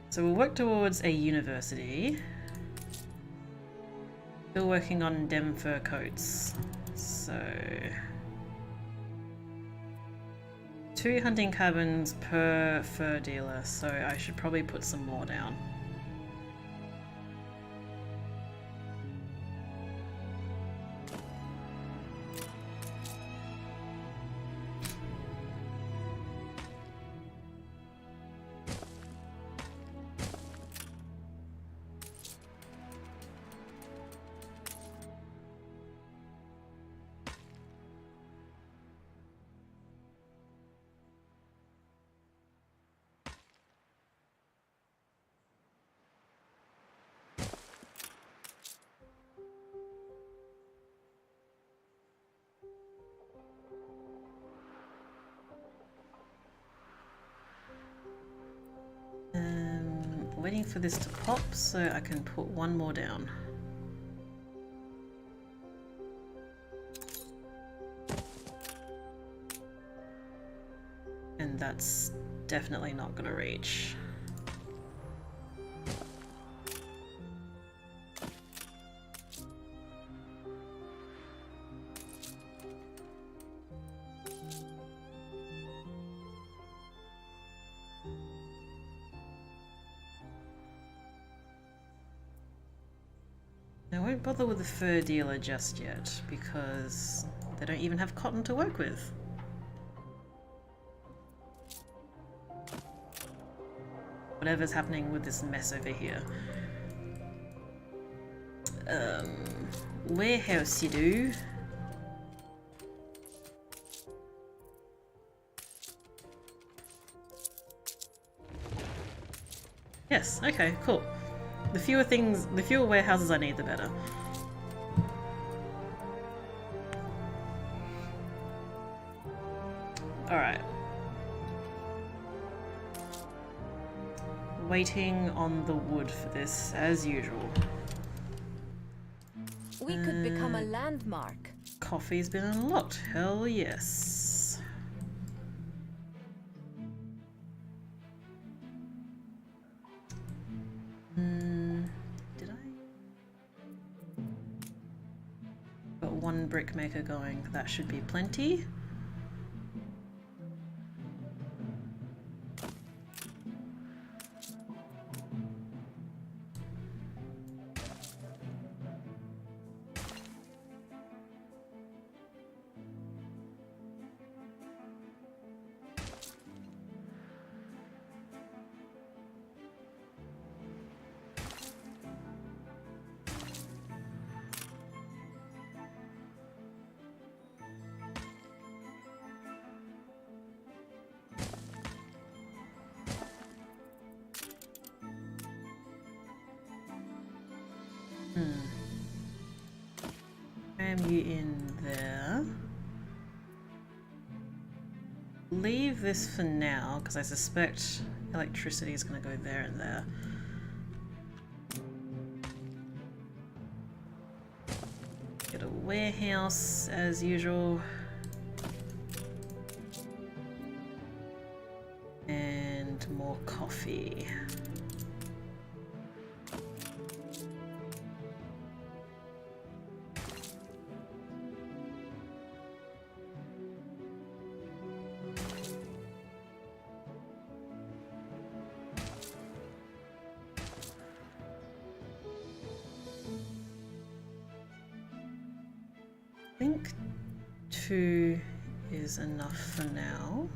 So we'll work towards a university. Still working on dem fur coats. So 2 hunting cabins per fur dealer, so I should probably put some more down. Waiting for this to pop so I can put one more down. And that's definitely not gonna reach. I won't bother with the fur dealer just yet, because they don't even have cotton to work with. Whatever's happening with this mess over here. Warehouse you do. Yes, okay, cool. The fewer warehouses I need, the better. Alright. Waiting on the wood for this, as usual. We could become a landmark. Coffee's been unlocked, hell yes. brickmaker going. That should be plenty. Cram you in there. Leave this for now, because I suspect electricity is going to go there and there. Get a warehouse as usual. And more coffee. I think 2 is enough for now.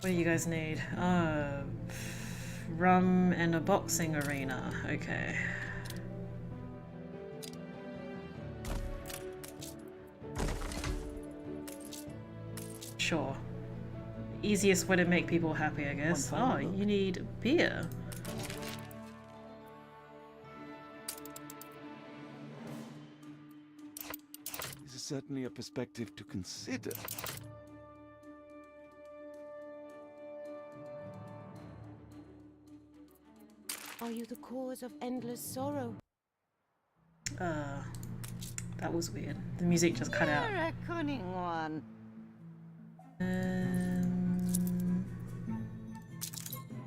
What do you guys need? Rum and a boxing arena. Okay. Sure. Easiest way to make people happy, I guess. Oh, you need beer. This is certainly a perspective to consider. Are you the cause of endless sorrow? That was weird. The music just cut out. You're a cunning one.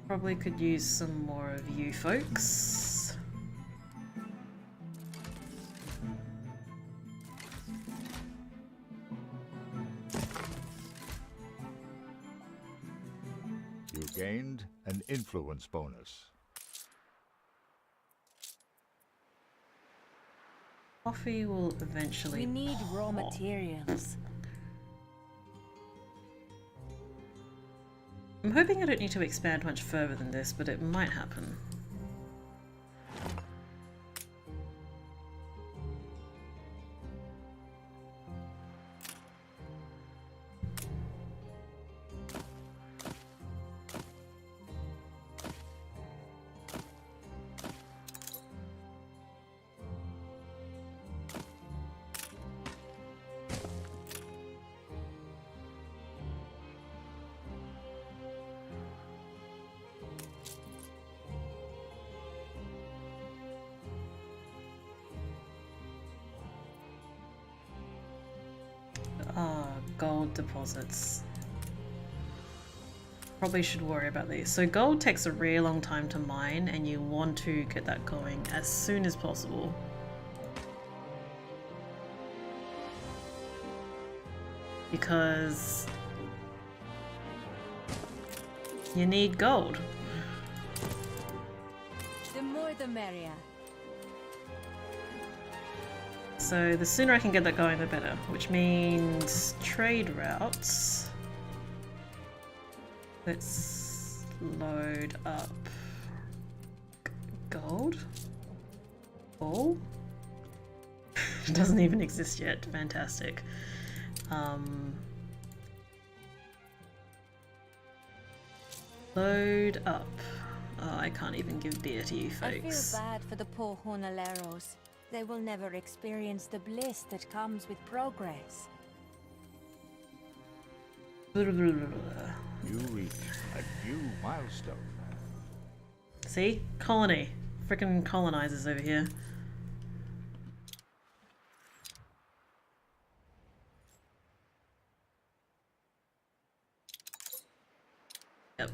Probably could use some more of you folks. You gained an influence bonus. Coffee will eventually. We need raw materials. I'm hoping I don't need to expand much further than this, but it might happen. Gold deposits. Probably should worry about these. So gold takes a really long time to mine, and you want to get that going as soon as possible. Because you need gold. The more the merrier. So the sooner I can get that going, the better, which means trade routes. Let's load up gold. Ball? It doesn't even exist yet. Fantastic. Load up. Oh, I can't even give beer to you folks. I feel bad for the poor Jornaleros. They will never experience the bliss that comes with progress. You reach a new milestone. See? Colony. freaking colonizers over here. Yep.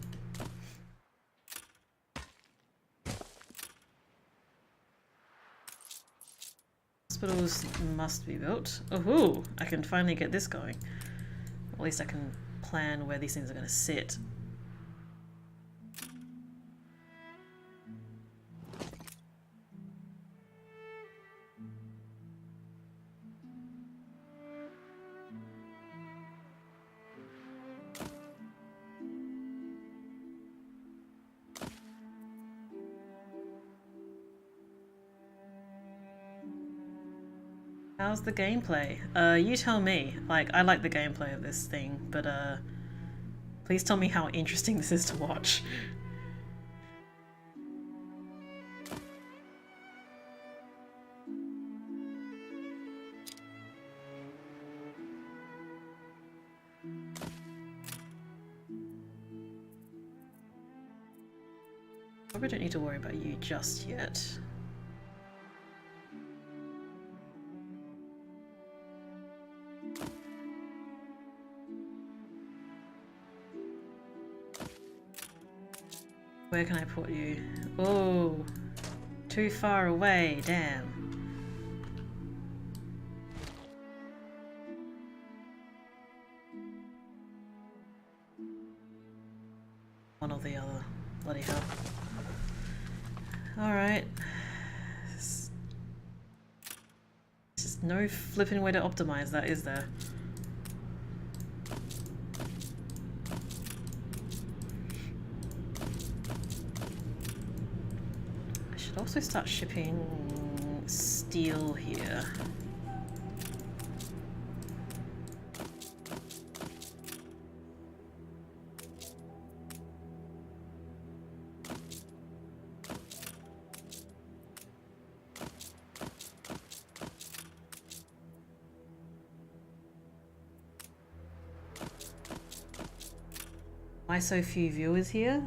Hospitals must be built. Oh, I can finally get this going. At least I can plan where these things are going to sit. How's the gameplay? You tell me. Like, I like the gameplay of this thing, but please tell me how interesting this is to watch. Probably don't need to worry about you just yet. Where can I put you? Oh, too far away, damn. One or the other. Bloody hell. Alright. There's no flipping way to optimize that, is there? Also start shipping steel here. Why so few viewers here?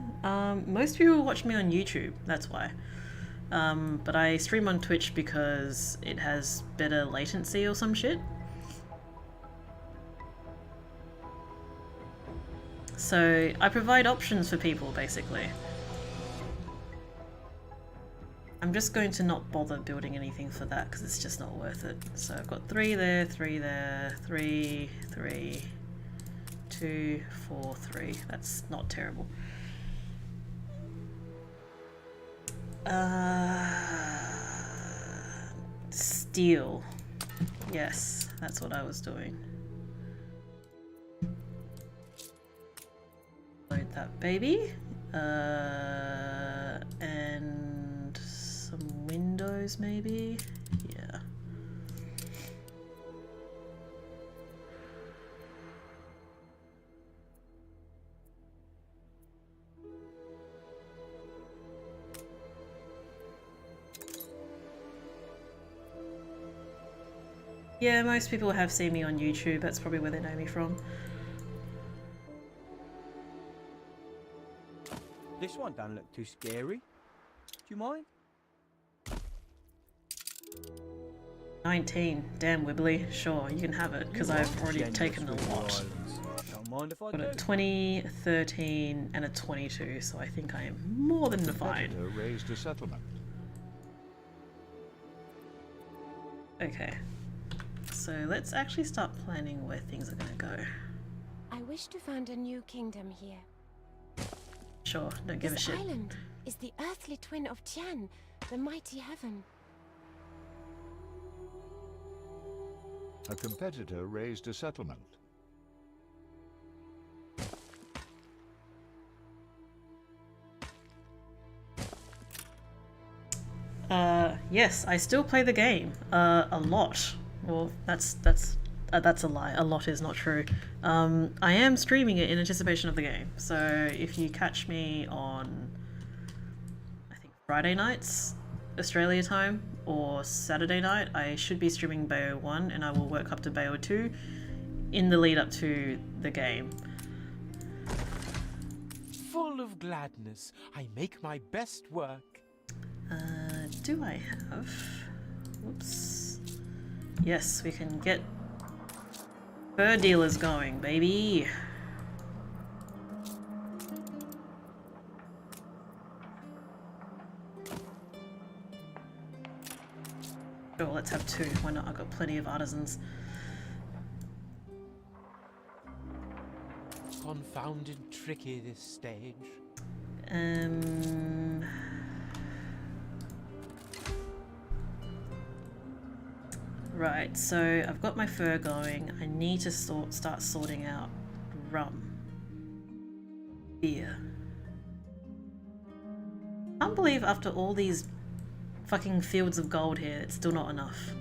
Most people watch me on YouTube, that's why. But I stream on Twitch because it has better latency or some shit. So I provide options for people, basically. I'm just going to not bother building anything for that because it's just not worth it. So I've got 3 there, 3 there, 3, 3, 2, 4, 3. That's not terrible. Steel. Yes, that's what I was doing. Load that baby. And some windows maybe? Yeah. Yeah, most people have seen me on YouTube. That's probably where they know me from. This one don't look too scary. Do you mind? 19. Damn, Wibbly. Sure, you can have it, because I've already taken a lot. Don't mind if I Got do. a 20, 13, and a 22, so I think I am more than fine. Raised a settlement. Okay. So let's actually start planning where things are gonna go. I wish to found a new kingdom here. Sure, don't give a This shit. island is the earthly twin of Tian, the mighty heaven. A competitor raised a settlement. Yes, I still play the game. A lot. Well, that's a lie. A lot is not true. I am streaming it in anticipation of the game. So if you catch me on, I think Friday nights, Australia time, or Saturday night, I should be streaming Bayo 1 and I will work up to Bayo 2 in the lead up to the game. Full of gladness, I make my best work. Do I have... Whoops. Yes, we can get fur dealers going, baby. Sure, let's have 2. Why not? I've got plenty of artisans. Confounded tricky this stage. Right, so I've got my fur going. I need to start sorting out rum. Beer. I can't believe after all these fucking fields of gold here, it's still not enough.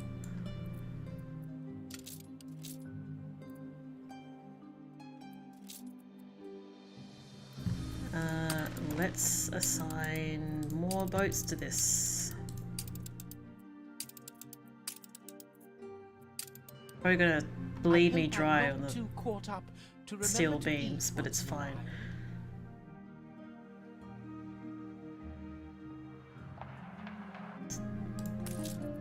Let's assign more boats to this. Probably gonna bleed me dry on the steel beams, but it's fine.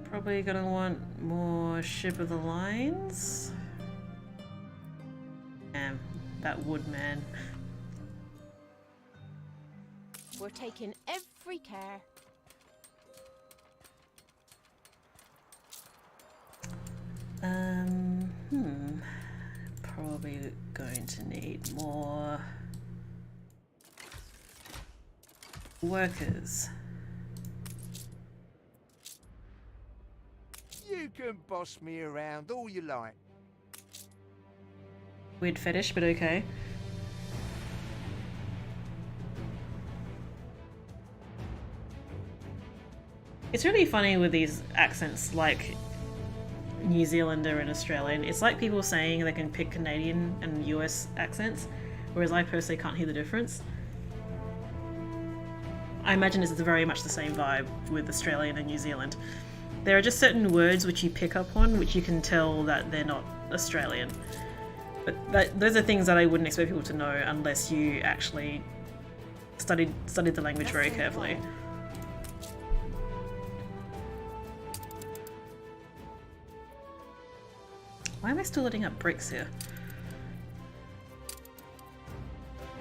Probably gonna want more ship of the lines. Damn, that wood man. We're taking every care. Probably going to need more workers. You can boss me around all you like. Weird fetish, but okay. It's really funny with these accents like New Zealander and Australian. It's like people saying they can pick Canadian and US accents, whereas I personally can't hear the difference. I imagine it's very much the same vibe with Australian and New Zealand. There are just certain words which you pick up on, which you can tell that they're not Australian. But those are things that I wouldn't expect people to know unless you actually studied the language very carefully. Why am I still loading up bricks here?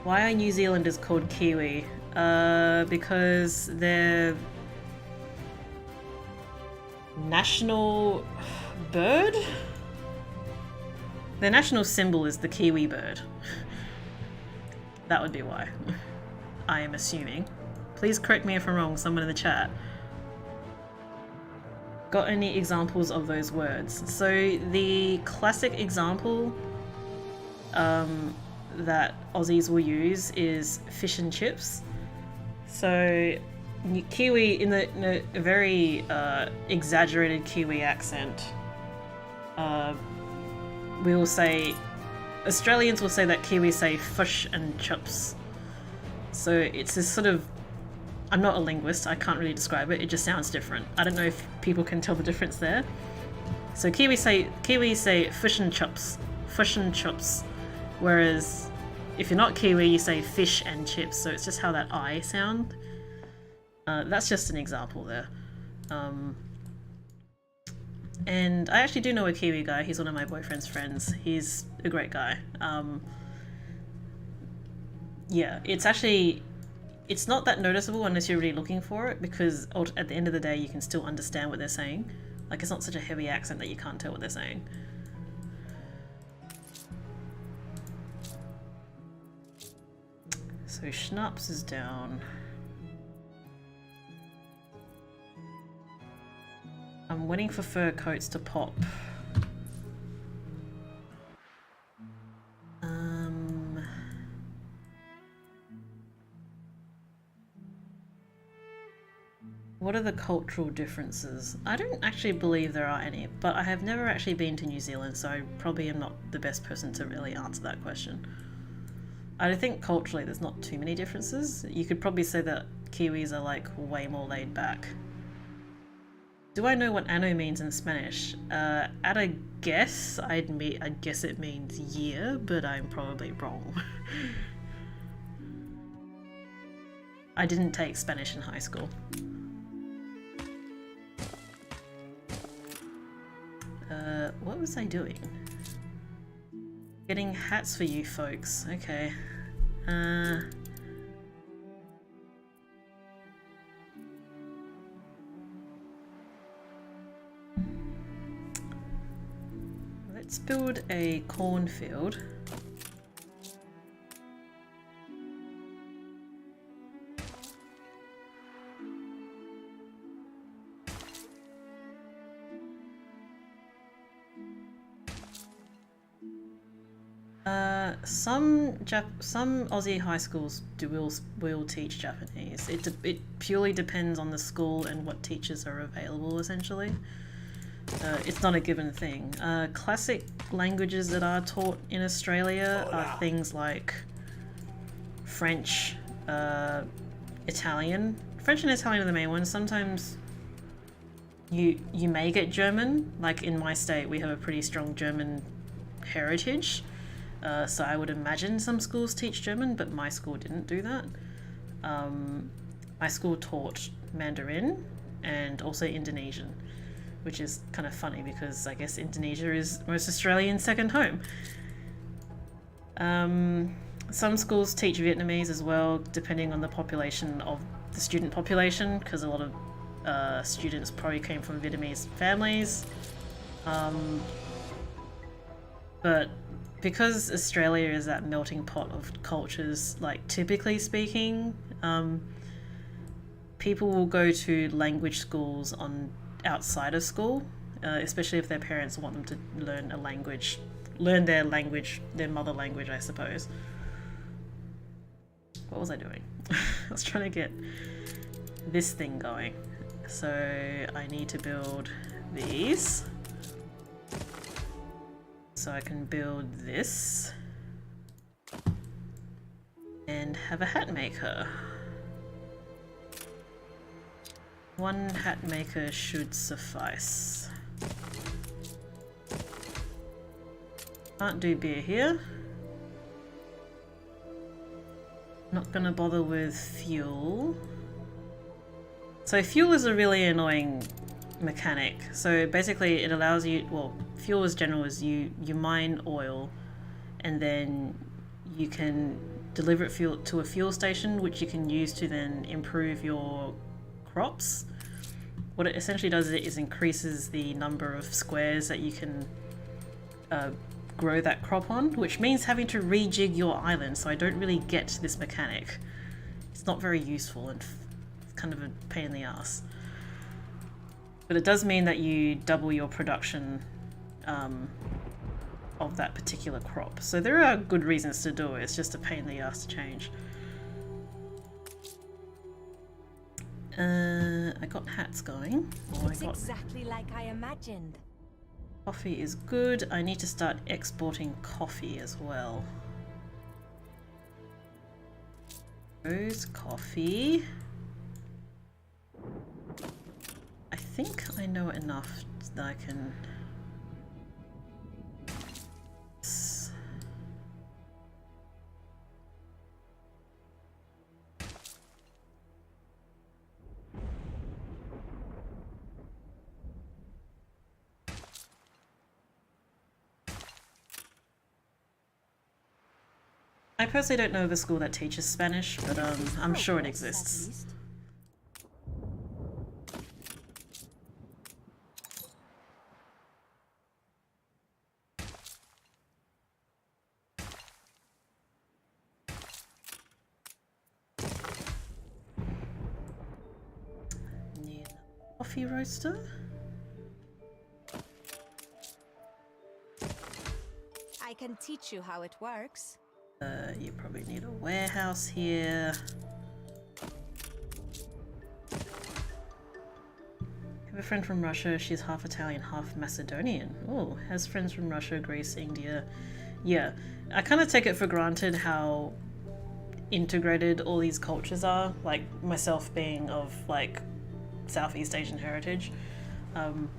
Why are New Zealanders called Kiwi? Because their national bird? Their national symbol is the kiwi bird. That would be why. I am assuming. Please correct me if I'm wrong, someone in the chat. Got any examples of those words? So the classic example that Aussies will use is fish and chips. So Kiwi, in a very exaggerated Kiwi accent, we will say, Australians will say that Kiwis say fish and chips. So it's this sort of, I'm not a linguist, I can't really describe it, it just sounds different. I don't know if people can tell the difference there. So Kiwis say fish and chips, whereas if you're not Kiwi, you say fish and chips, so it's just how that I sound. That's just an example there. And I actually do know a Kiwi guy, he's one of my boyfriend's friends. He's a great guy. Yeah, it's not that noticeable unless you're really looking for it, because at the end of the day you can still understand what they're saying. Like, it's not such a heavy accent that you can't tell what they're saying. So Schnapps is down. I'm waiting for fur coats to pop. What are the cultural differences? I don't actually believe there are any, but I have never actually been to New Zealand, so I probably am not the best person to really answer that question. I think culturally there's not too many differences. You could probably say that Kiwis are like way more laid back. Do I know what Anno means in Spanish? At a guess, I'd guess it means year, but I'm probably wrong. I didn't take Spanish in high school. What was I doing? Getting hats for you folks. Okay. Let's build a cornfield. Some Aussie high schools will teach Japanese. It purely depends on the school and what teachers are available, essentially. It's not a given thing. Classic languages that are taught in Australia are things like French, Italian. French and Italian are the main ones. Sometimes you may get German. Like in my state, we have a pretty strong German heritage. So I would imagine some schools teach German, but my school didn't do that. My school taught Mandarin and also Indonesian, which is kind of funny because I guess Indonesia is most Australians' second home. Some schools teach Vietnamese as well, depending on the population of the student population, because a lot of students probably came from Vietnamese families. But because Australia is that melting pot of cultures, like typically speaking, people will go to language schools outside of school, especially if their parents want them to learn a language, their mother language, I suppose. What was I doing? I was trying to get this thing going. So I need to build these. So I can build this and have a hat maker. One hat maker should suffice. Can't do beer here. Not gonna bother with fuel. So fuel is a really annoying mechanic. So basically it allows you, well, fuel as general is you mine oil and then you can deliver it to a fuel station, which you can use to then improve your crops. What it essentially does is increases the number of squares that you can grow that crop on, which means having to rejig your island, so I don't really get this mechanic. It's not very useful and it's kind of a pain in the ass. But it does mean that you double your production of that particular crop. So there are good reasons to do it, it's just a pain in the ass to change. I got hats going. It's exactly like I imagined. Coffee is good. I need to start exporting coffee as well. Rose coffee. I think I know enough that I can... I personally don't know of a school that teaches Spanish, but I'm sure it exists. Need a coffee roaster. I can teach you how it works. You probably need a warehouse here. I have a friend from Russia. She's half Italian, half Macedonian. Oh, has friends from Russia, Greece, India. Yeah, I kind of take it for granted how integrated all these cultures are. Like myself being of like Southeast Asian heritage. Kind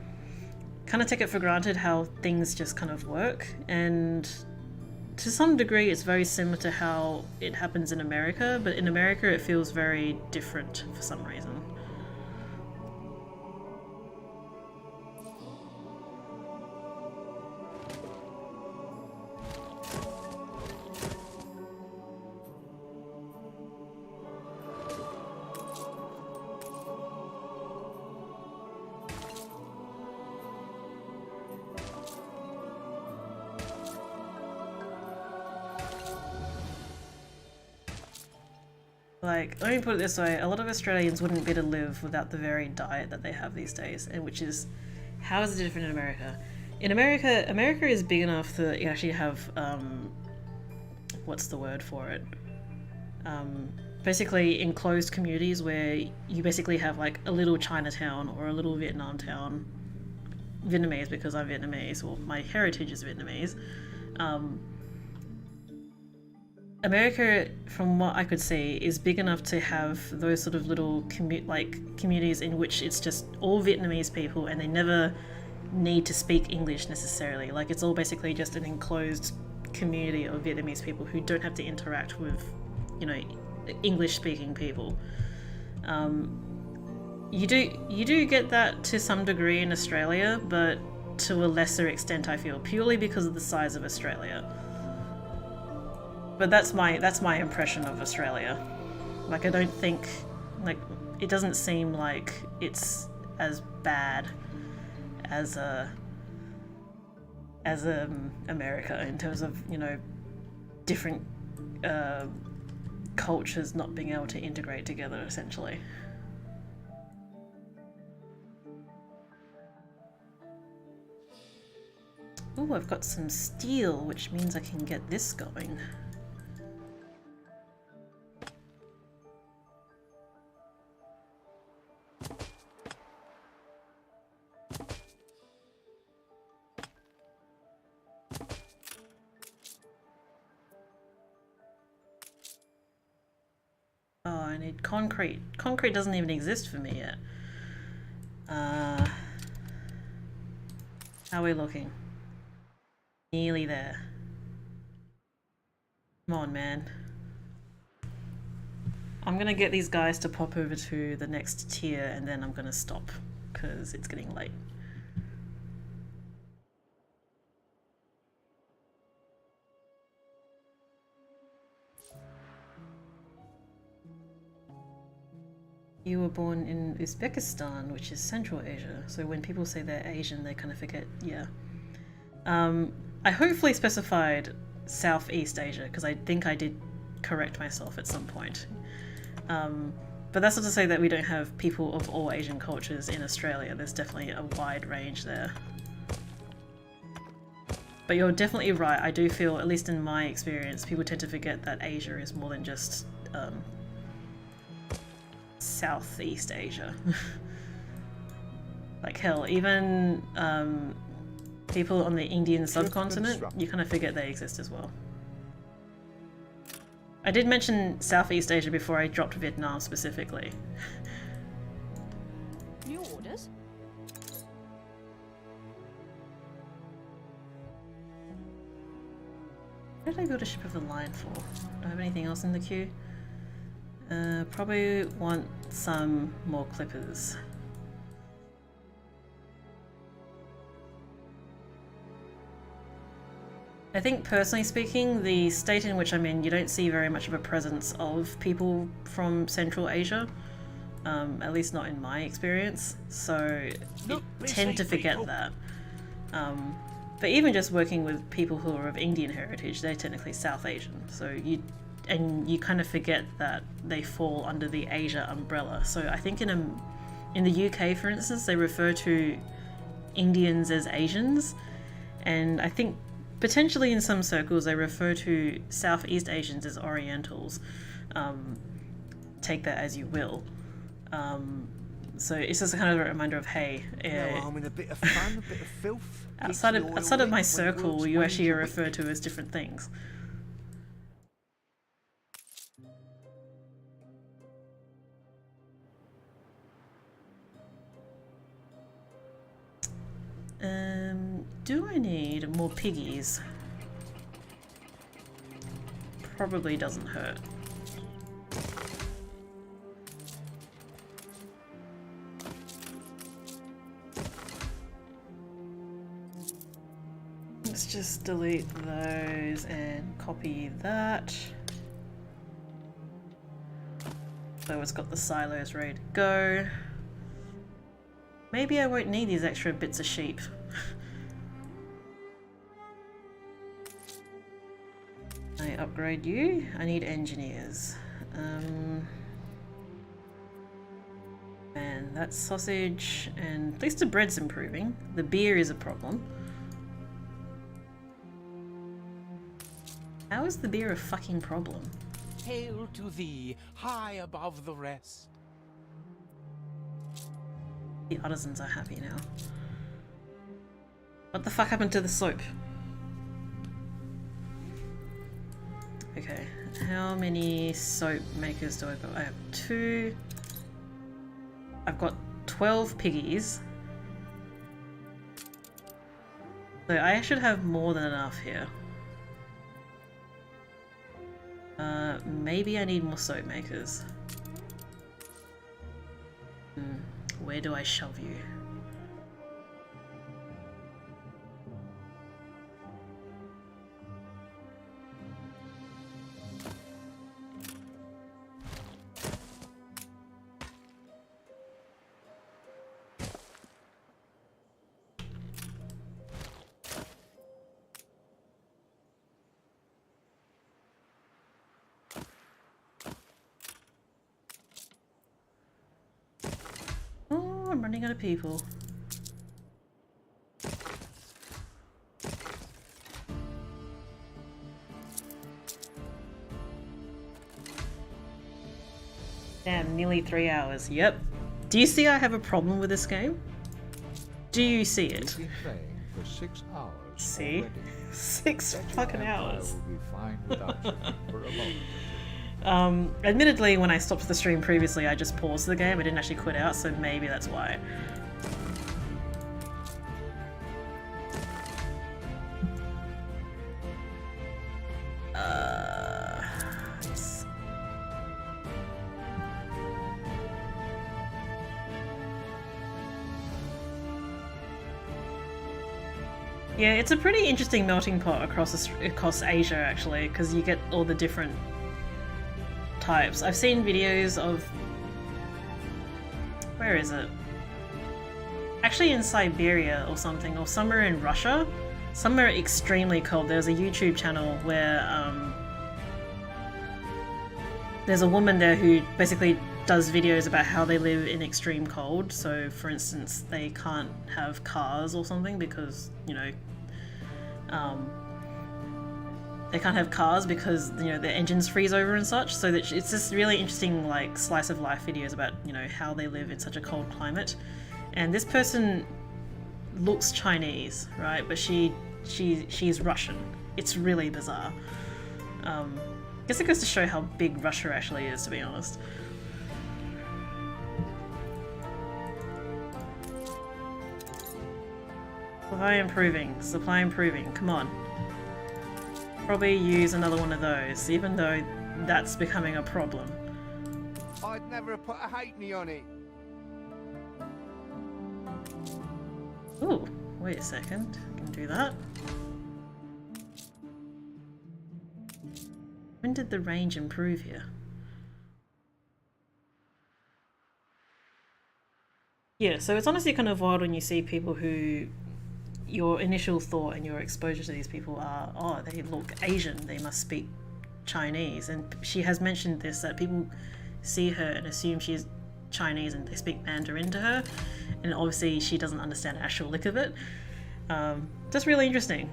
of take it for granted how things just kind of work, and to some degree it's very similar to how it happens in America, but in America it feels very different for some reason. Like, let me put it this way, a lot of Australians wouldn't be able to live without the varied diet that they have these days, and which is, how is it different in America? In America, America is big enough that you actually have, what's the word for it? Basically enclosed communities where you basically have like a little Chinatown or a little Vietnam town. Vietnamese because I'm Vietnamese, or my heritage is Vietnamese. America, from what I could see, is big enough to have those sort of little communities in which it's just all Vietnamese people and they never need to speak English necessarily. Like, it's all basically just an enclosed community of Vietnamese people who don't have to interact with, you know, English-speaking people. You do get that to some degree in Australia, but to a lesser extent, I feel, purely because of the size of Australia. But that's my impression of Australia. Like, I don't think, like, it doesn't seem like it's as bad as America in terms of, you know, different cultures not being able to integrate together, essentially. Oh, I've got some steel, which means I can get this going. Oh, I need concrete. Concrete doesn't even exist for me yet. How are we looking? Nearly there. Come on, man. I'm gonna get these guys to pop over to the next tier and then I'm gonna stop because it's getting late. You were born in Uzbekistan, which is Central Asia, so when people say they're Asian, they kind of forget, yeah. I hopefully specified Southeast Asia, because I think I did correct myself at some point. But that's not to say that we don't have people of all Asian cultures in Australia. There's definitely a wide range there. But you're definitely right, I do feel, at least in my experience, people tend to forget that Asia is more than just Southeast Asia. Like, hell, even people on the Indian subcontinent, you kind of forget they exist as well. I did mention Southeast Asia before I dropped Vietnam specifically. New orders? What did I build a ship of the line for? Do I have anything else in the queue? Probably want some more clippers. I think, personally speaking, the state in which I'm in, you don't see very much of a presence of people from Central Asia. At least not in my experience. So you tend to forget that. But even just working with people who are of Indian heritage, they're technically South Asian. So you kind of forget that they fall under the Asia umbrella. So I think in the UK, for instance, they refer to Indians as Asians, and I think potentially in some circles they refer to Southeast Asians as Orientals. Take that as you will. So it's just kind of a reminder of, hey, I'm in a bit of fun, a bit of filth. outside of my circle, you actually are referred to as different things. Do I need more piggies? Probably doesn't hurt. Let's just delete those and copy that. So it's got the silos ready to go. Maybe I won't need these extra bits of sheep. I upgrade you. I need engineers. that's sausage, and at least the bread's improving. The beer is a problem. How is the beer a fucking problem? Hail to thee, high above the rest. The artisans are happy now. What the fuck happened to the soap? Okay, how many soap makers do I got? I have 2. I've got 12 piggies. So I should have more than enough here. Maybe I need more soap makers. Where do I shove you? I'm running out of people. Damn, nearly 3 hours. Yep. Do you see I have a problem with this game? Do you see it? We've been playing for 6 hours. See? Already. 6 fucking hours. Will be fine without you for a moment. Admittedly, when I stopped the stream previously, I just paused the game. I didn't actually quit out, so maybe that's why. Yeah, it's a pretty interesting melting pot across Asia, actually, because you get all the different types. I've seen videos of... Where is it? Actually in Siberia or something, or somewhere in Russia. Somewhere extremely cold. There's a YouTube channel where there's a woman there who basically does videos about how they live in extreme cold. So, for instance, they can't have cars or something because, you know, they can't have cars because, you know, the engines freeze over and such. So that it's just really interesting, like, slice of life videos about, you know, how they live in such a cold climate. And this person looks Chinese, right? But she's Russian. It's really bizarre. I guess it goes to show how big Russia actually is, to be honest. Supply improving. Supply improving. Come on. Probably use another one of those, even though that's becoming a problem. I'd never have put a halfpenny on it. Ooh, wait a second. I can do that. When did the range improve here? Yeah, so it's honestly kind of wild when you see people who your initial thought and your exposure to these people are, oh, they look Asian, they must speak Chinese. And she has mentioned this, that people see her and assume she's Chinese and they speak Mandarin to her. And obviously she doesn't understand an actual lick of it. Just really interesting.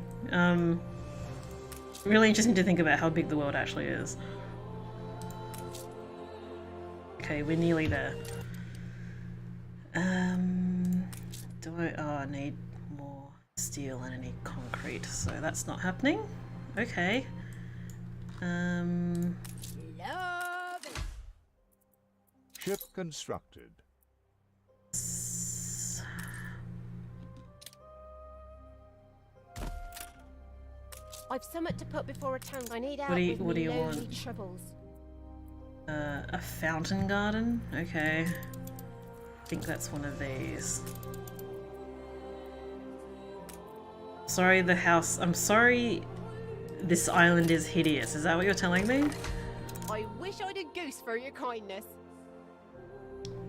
Really interesting to think about how big the world actually is. Okay, we're nearly there. Do I... Oh, I need more steel and I need concrete, so that's not happening. Okay. Ship constructed. I've somewhat to put before a town. I need out What do you with want? lowly troubles. A fountain garden? Okay. I think that's one of these. Sorry, the house. I'm sorry this island is hideous. Is that what you're telling me? I wish I'd a goose for your kindness.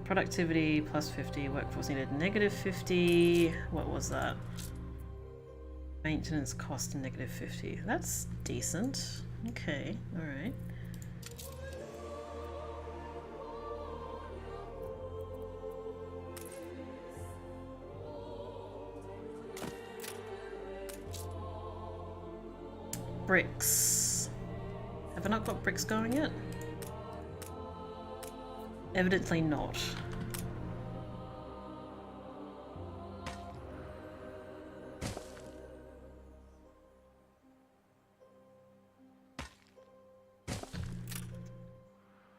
Productivity plus 50, workforce needed negative 50. What was that? Maintenance cost negative 50. That's decent. Okay, alright. bricks. Have I not got bricks going yet? Evidently not.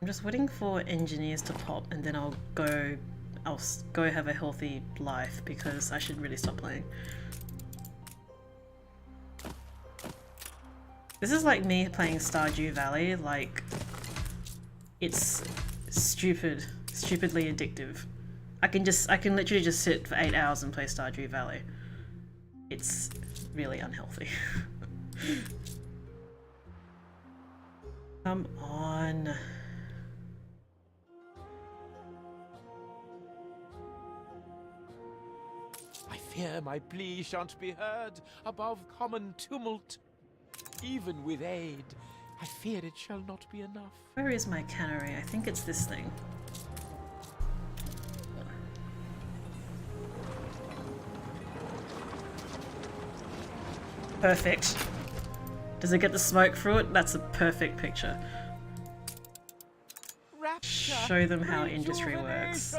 I'm just waiting for engineers to pop and then I'll go have a healthy life because I should really stop playing. This is like me playing Stardew Valley, like it's stupidly addictive. I can literally just sit for 8 hours and play Stardew Valley. It's really unhealthy. Come on. I fear my plea shan't be heard above common tumult. Even with aid, I fear it shall not be enough. Where is my cannery? I think it's this thing. Perfect. Does it get the smoke through it? That's a perfect picture. Show them how industry works.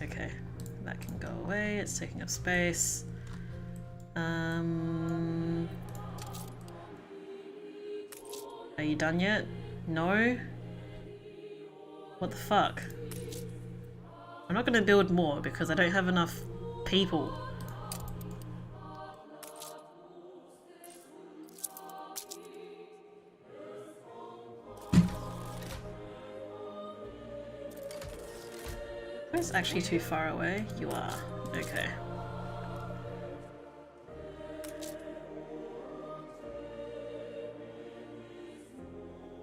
Okay, that can go away. It's taking up space. Are you done yet? No? What the fuck? I'm not gonna build more because I don't have enough people. Where's actually too far away? You are. Okay.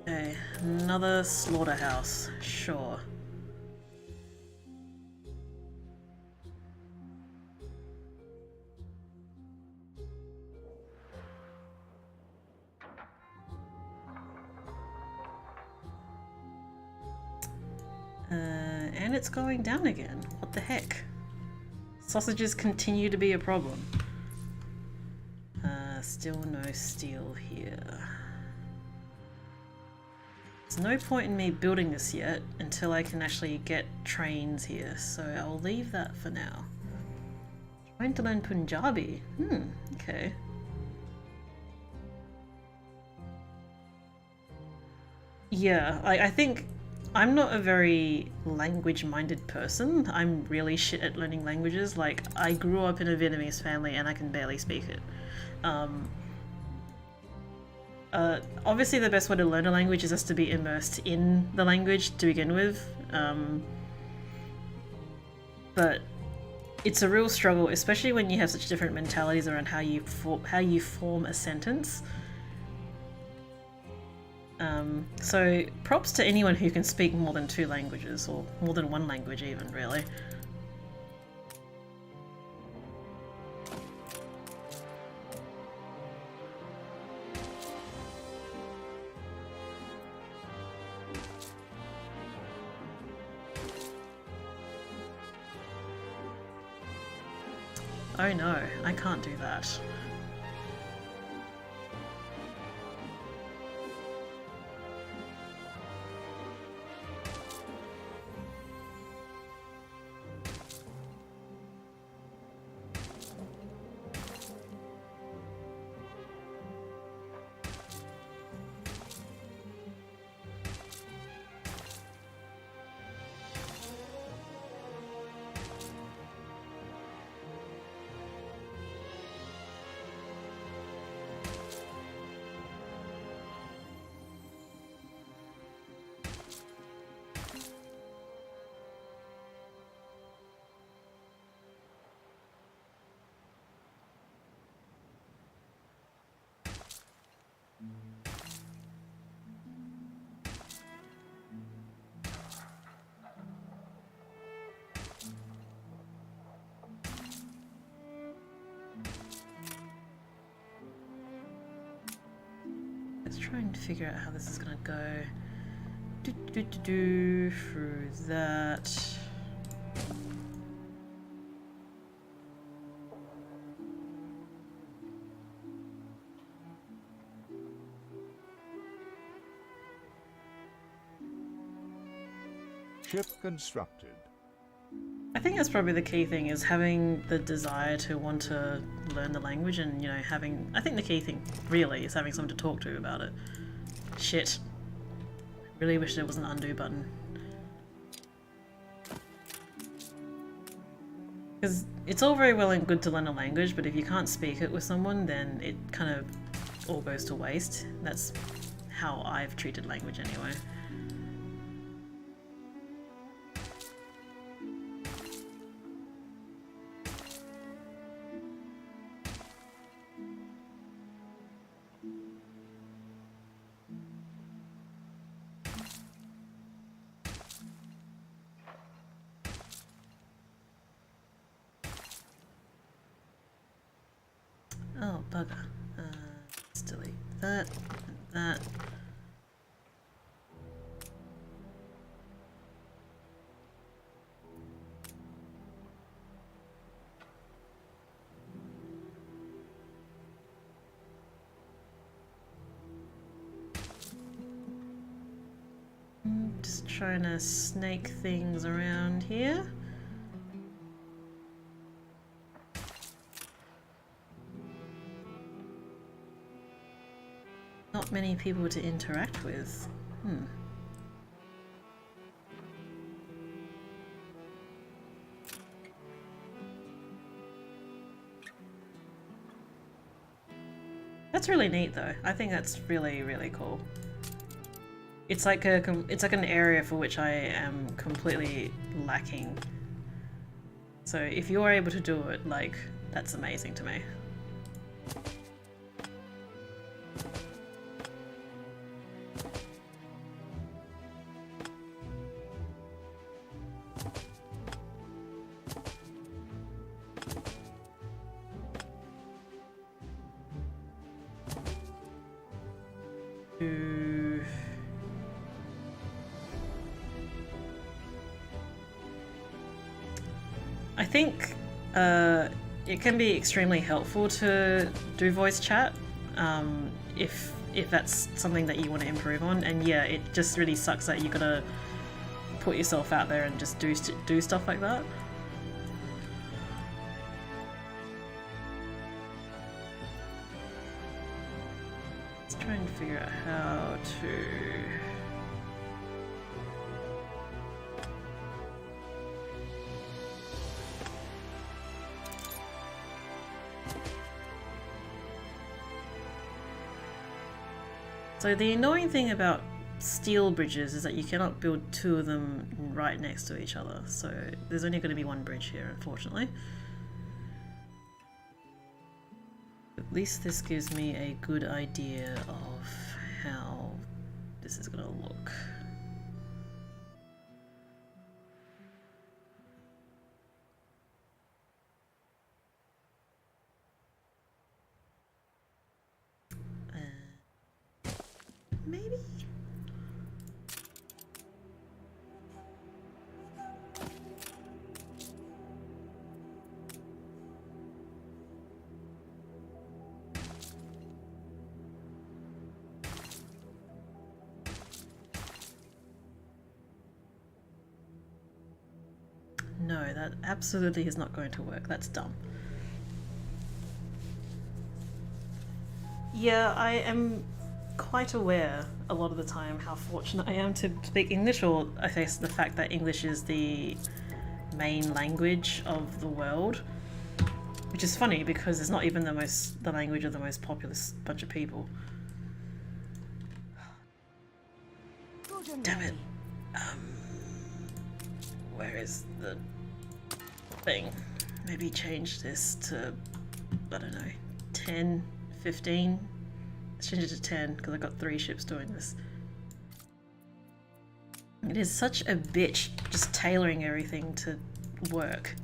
Okay, another slaughterhouse. Sure. And it's going down again. What the heck? Sausages continue to be a problem. Still no steel here. There's no point in me building this yet until I can actually get trains here, so I'll leave that for now. Trying to learn Punjabi. Okay. Yeah, I think I'm not a very language-minded person. I'm really shit at learning languages. Like, I grew up in a Vietnamese family and I can barely speak it. Obviously the best way to learn a language is just to be immersed in the language to begin with. But it's a real struggle, especially when you have such different mentalities around how you form a sentence. So props to anyone who can speak more than 2 languages, or more than 1 language even, really. Oh no, I can't do that. Let's try and figure out how this is gonna go. Through that. Ship constructed. I think that's probably the key thing, is having the desire to want to learn the language and, you know, having... I think the key thing, really, is having someone to talk to about it. Shit. Really wish there was an undo button. Because it's all very well and good to learn a language, but if you can't speak it with someone, then it kind of all goes to waste. That's how I've treated language anyway. Oh, bugger. Let's delete that and that. Just trying to snake things around here. Not many people to interact with. That's really neat though. I think that's really, really cool. It's like an area for which I am completely lacking. So if you're able to do it, like, that's amazing to me. I think it can be extremely helpful to do voice chat if that's something that you want to improve on. And yeah, it just really sucks that you gotta put yourself out there and just do stuff like that. Let's try and figure out how to... So the annoying thing about steel bridges is that you cannot build two of them right next to each other. So there's only going to be one bridge here, unfortunately. At least this gives me a good idea of how this is going to look. Maybe? No, that absolutely is not going to work. That's dumb. Yeah, I am quite aware a lot of the time how fortunate I am to speak English, or I guess the fact that English is the main language of the world, which is funny because it's not even the language of the most populous bunch of people. Damn it. Where is the thing? Maybe change this to, I don't know, 10, 15? Let's change it to 10 because I've got 3 ships doing this. It is such a bitch just tailoring everything to work.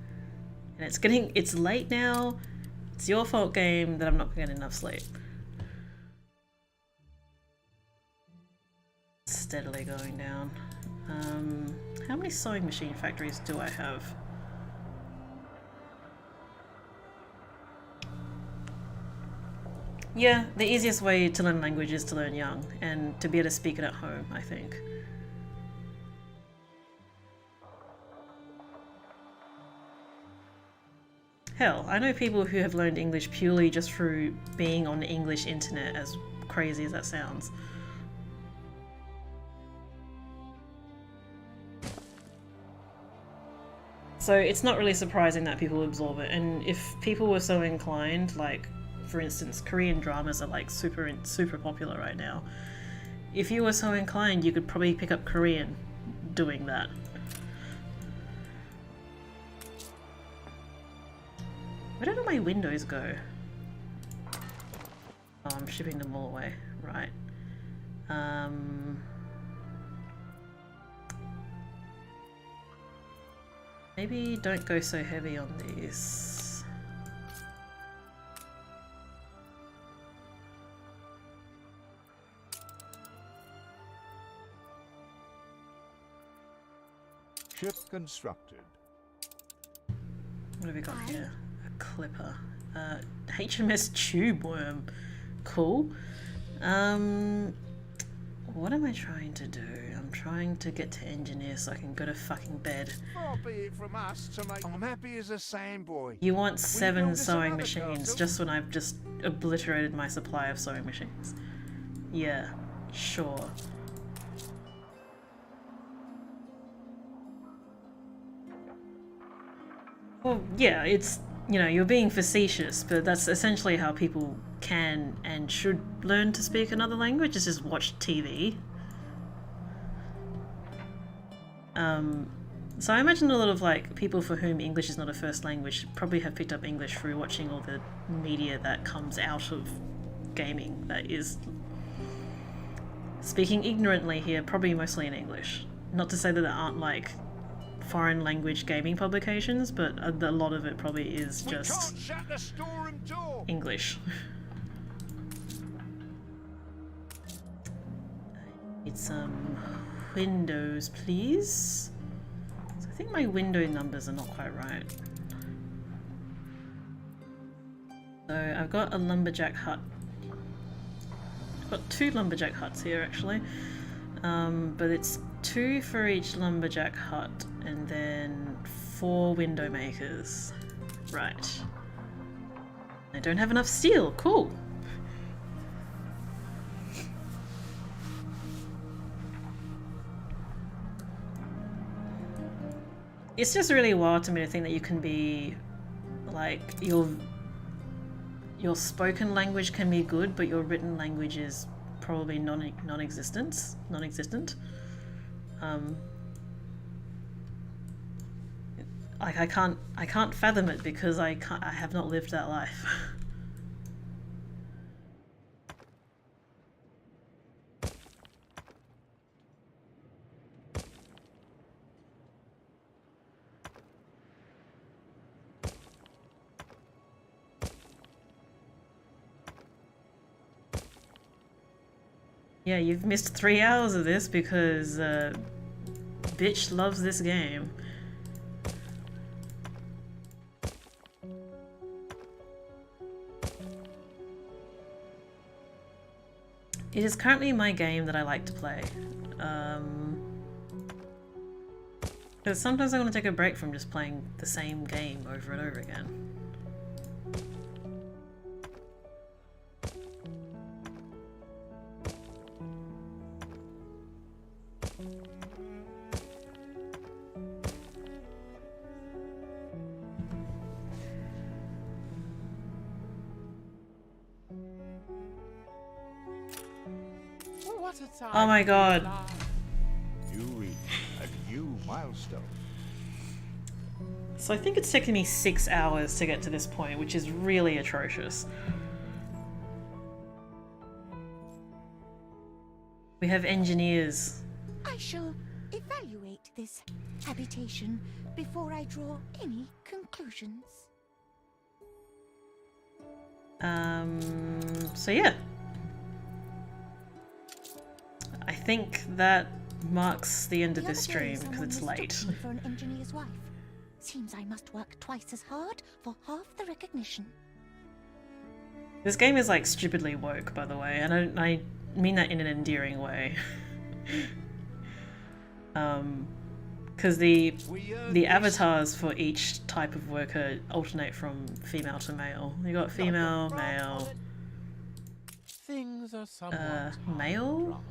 And it's late now. It's your fault, game, that I'm not getting enough sleep. Steadily going down. How many sewing machine factories do I have? Yeah, the easiest way to learn language is to learn young and to be able to speak it at home, I think. Hell, I know people who have learned English purely just through being on the English internet, as crazy as that sounds. So it's not really surprising that people absorb it, and if people were so inclined, like, for instance, Korean dramas are like super popular right now. If you were so inclined, you could probably pick up Korean doing that. Where did all my windows go? Oh, I'm shipping them all away. Right. Maybe don't go so heavy on these. Ship constructed. What have we got here? A clipper. HMS Tube Worm. Cool. What am I trying to do? I'm trying to get to engineer so I can go to fucking bed. Far be it from us to make. I'm happy as a sandboy. You want 7 sewing machines just when I've just obliterated my supply of sewing machines. Yeah, sure. Well, yeah, it's, you know, you're being facetious, but that's essentially how people can and should learn to speak another language, is just watch TV. So I imagine a lot of like people for whom English is not a first language probably have picked up English through watching all the media that comes out of gaming that is, speaking ignorantly here, probably mostly in English. Not to say that there aren't like foreign language gaming publications, but a lot of it probably is just English. Need some windows, please. So I think my window numbers are not quite right. So I've got a lumberjack hut. I've got 2 lumberjack huts here actually, but it's 2 for each lumberjack hut and then 4 window makers. Right. I don't have enough steel. Cool. It's just really wild to me to think that you can be like your spoken language can be good, but your written language is probably non-existent. Like I can't fathom it because I have not lived that life. Yeah, you've missed 3 hours of this because bitch loves this game. It is currently my game that I like to play. Because sometimes I want to take a break from just playing the same game over and over again. Oh my god. You reach a new milestone. So I think it's taken me 6 hours to get to this point, which is really atrocious. We have engineers. I shall evaluate this habitation before I draw any conclusions. So yeah. I think that marks the end of this stream because it's late. For an engineer's wife. Seems I must work twice as hard for half the recognition. This game is like stupidly woke, by the way, and I mean that in an endearing way. because the avatars for each type of worker alternate from female to male. You got female, male, Things are somewhat male?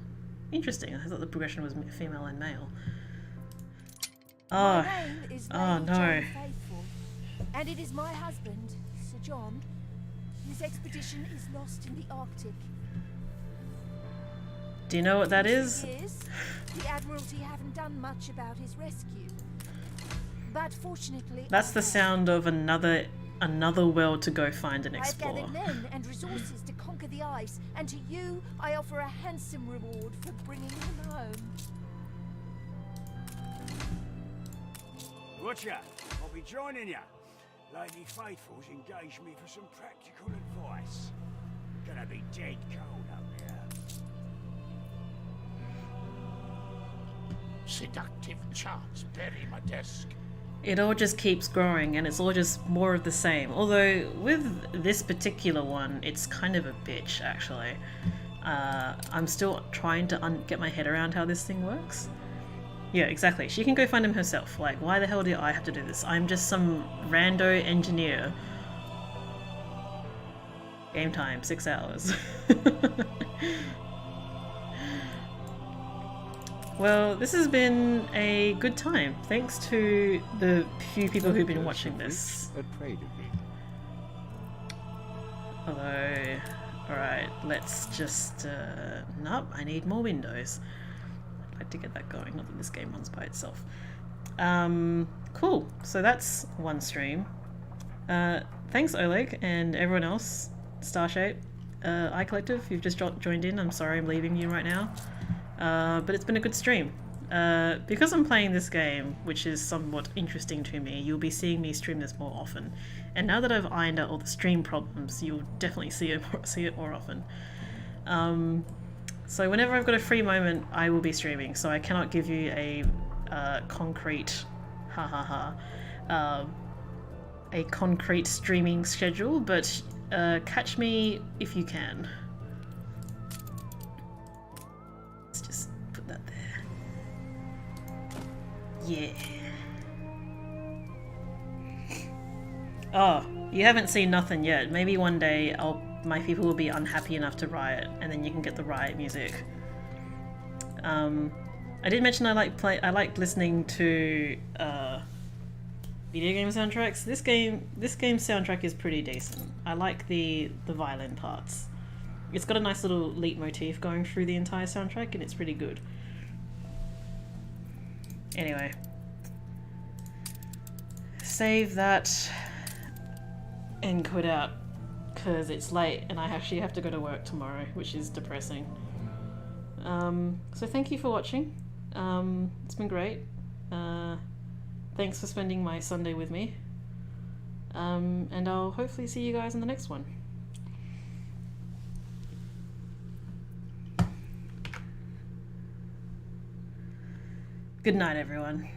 Interesting, I thought the progression was female and male. My Oh, name is oh Lady no. John Faithful, and it is my husband, Sir John. His expedition is lost in the Arctic. Do you know what that is? Years, the Admiralty haven't done much about his rescue. But fortunately, That's the sound of another world to go find and I've explore. gathered men and resources to conquer the ice, and to you, I offer a handsome reward for bringing him home. Butcher, I'll be joining you. Lady Faithful's engaged me for some practical advice. Gonna be dead cold up there. Seductive charts bury my desk. It all just keeps growing and it's all just more of the same. Although with this particular one, it's kind of a bitch actually. I'm still trying to get my head around how this thing works. Yeah, exactly. She can go find him herself. Like, why the hell do I have to do this? I'm just some rando engineer. Game time, 6 hours. Well, this has been a good time. Thanks to the few people who've been watching this. Although, alright, let's just... nope, I need more windows. I'd like to get that going, not that this game runs by itself. Cool, so that's one stream. Thanks Oleg and everyone else, Starshape, iCollective, you've just joined in. I'm sorry I'm leaving you right now. But it's been a good stream. Because I'm playing this game, which is somewhat interesting to me, you'll be seeing me stream this more often. And now that I've ironed out all the stream problems, you'll definitely see it more often. So whenever I've got a free moment, I will be streaming. So I cannot give you a concrete, a concrete streaming schedule, but catch me if you can. Let's just put that there. Yeah. Oh, you haven't seen nothing yet. Maybe one day my people will be unhappy enough to riot, and then you can get the riot music. I did mention I like listening to video game soundtracks. This game's soundtrack is pretty decent. I like the violin parts. It's got a nice little leitmotif going through the entire soundtrack, and it's pretty good. Anyway, save that and quit out because it's late and I actually have to go to work tomorrow, which is depressing. So thank you for watching. It's been great. Thanks for spending my Sunday with me. And I'll hopefully see you guys in the next one. Good night, everyone.